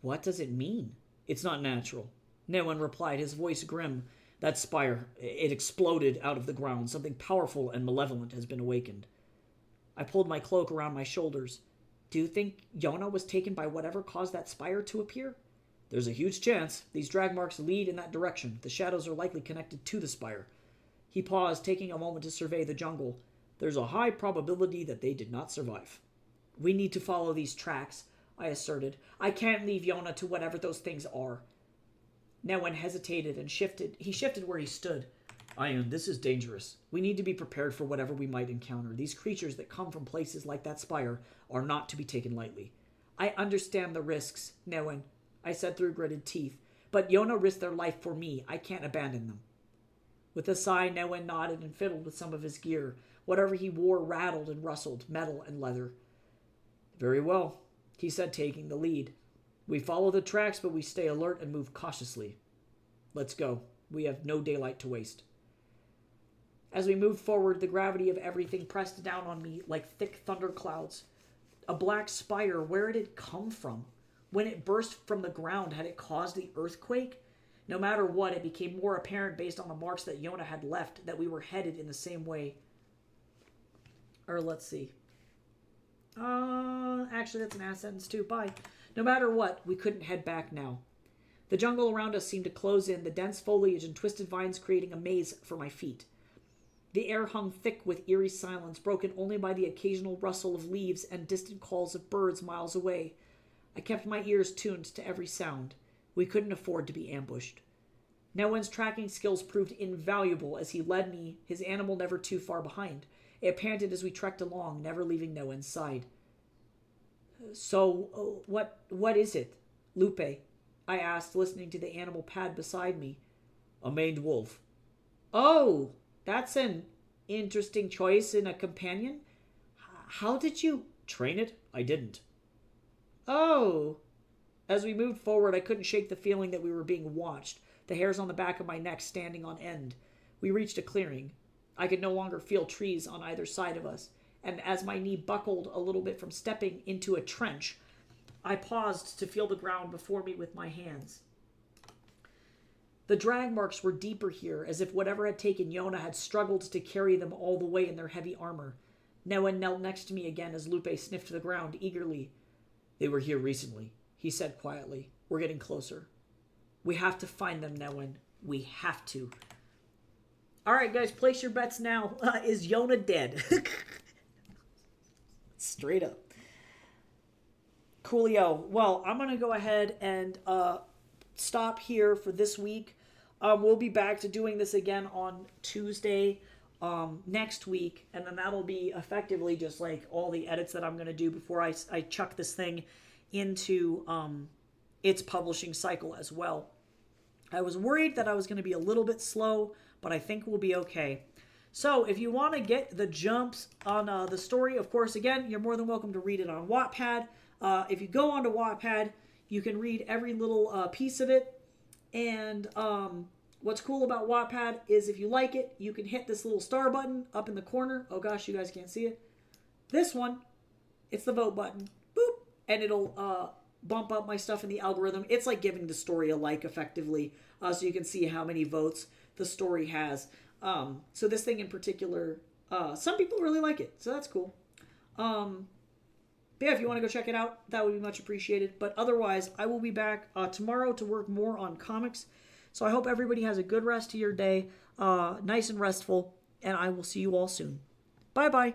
What does it mean? It's not natural. Newen replied, his voice grim. That spire, it exploded out of the ground. Something powerful and malevolent has been awakened. I pulled my cloak around my shoulders. Do you think Yona was taken by whatever caused that spire to appear? There's a huge chance. These drag marks lead in that direction. The shadows are likely connected to the spire. He paused, taking a moment to survey the jungle. There's a high probability that they did not survive. We need to follow these tracks, I asserted. I can't leave Yona to whatever those things are. Newen hesitated and shifted. He shifted where he stood. Ian, this is dangerous. We need to be prepared for whatever we might encounter. These creatures that come from places like that spire are not to be taken lightly. I understand the risks, Newen, I said through gritted teeth. But Yona risked their life for me. I can't abandon them. With a sigh, Newen nodded and fiddled with some of his gear. Whatever he wore rattled and rustled, metal and leather. Very well, he said, taking the lead. We follow the tracks, but we stay alert and move cautiously. Let's go. We have no daylight to waste. As we moved forward, the gravity of everything pressed down on me like thick thunderclouds. A black spire, where had it come from? When it burst from the ground, had it caused the earthquake? No matter what, it became more apparent based on the marks that Yona had left that we were headed in the same way. Or let's see. Actually, that's an ass sentence too. Bye. No matter what, we couldn't head back now. The jungle around us seemed to close in, the dense foliage and twisted vines creating a maze for my feet. The air hung thick with eerie silence, broken only by the occasional rustle of leaves and distant calls of birds miles away. I kept my ears tuned to every sound. We couldn't afford to be ambushed. Newen's tracking skills proved invaluable as he led me, his animal never too far behind. It panted as we trekked along, never leaving Newen's side. So, what is it, Lupe? I asked, listening to the animal pad beside me. A maned wolf. Oh, that's an interesting choice in a companion. How did you train it? I didn't. Oh. As we moved forward, I couldn't shake the feeling that we were being watched, the hairs on the back of my neck standing on end. We reached a clearing. I could no longer feel trees on either side of us, and as my knee buckled a little bit from stepping into a trench, I paused to feel the ground before me with my hands. The drag marks were deeper here, as if whatever had taken Yona had struggled to carry them all the way in their heavy armor. Newen knelt next to me again as Lupe sniffed the ground eagerly. "They were here recently," he said quietly. "We're getting closer." "We have to find them, Newen. We have to." All right, guys, place your bets now. Is Yona dead? Straight up. Coolio. Well, I'm going to go ahead and stop here for this week. We'll be back to doing this again on Tuesday next week, and then that'll be effectively just like all the edits that I'm going to do before I chuck this thing into its publishing cycle as well. I was worried that I was going to be a little bit slow, but I think we'll be okay. So if you want to get the jumps on the story, of course, again, you're more than welcome to read it on Wattpad. If you go onto Wattpad, you can read every little piece of it. And what's cool about Wattpad is if you like it, you can hit this little star button up in the corner. Oh gosh, you guys can't see it. This one, it's the vote button. Boop. And it'll bump up my stuff in the algorithm. It's like giving the story a like, effectively, so you can see how many votes the story has. So this thing in particular, some people really like it, so that's cool. But yeah, if you want to go check it out, that would be much appreciated. But otherwise, I will be back tomorrow to work more on comics. So I hope everybody has a good rest of your day, nice and restful, and I will see you all soon. Bye-bye.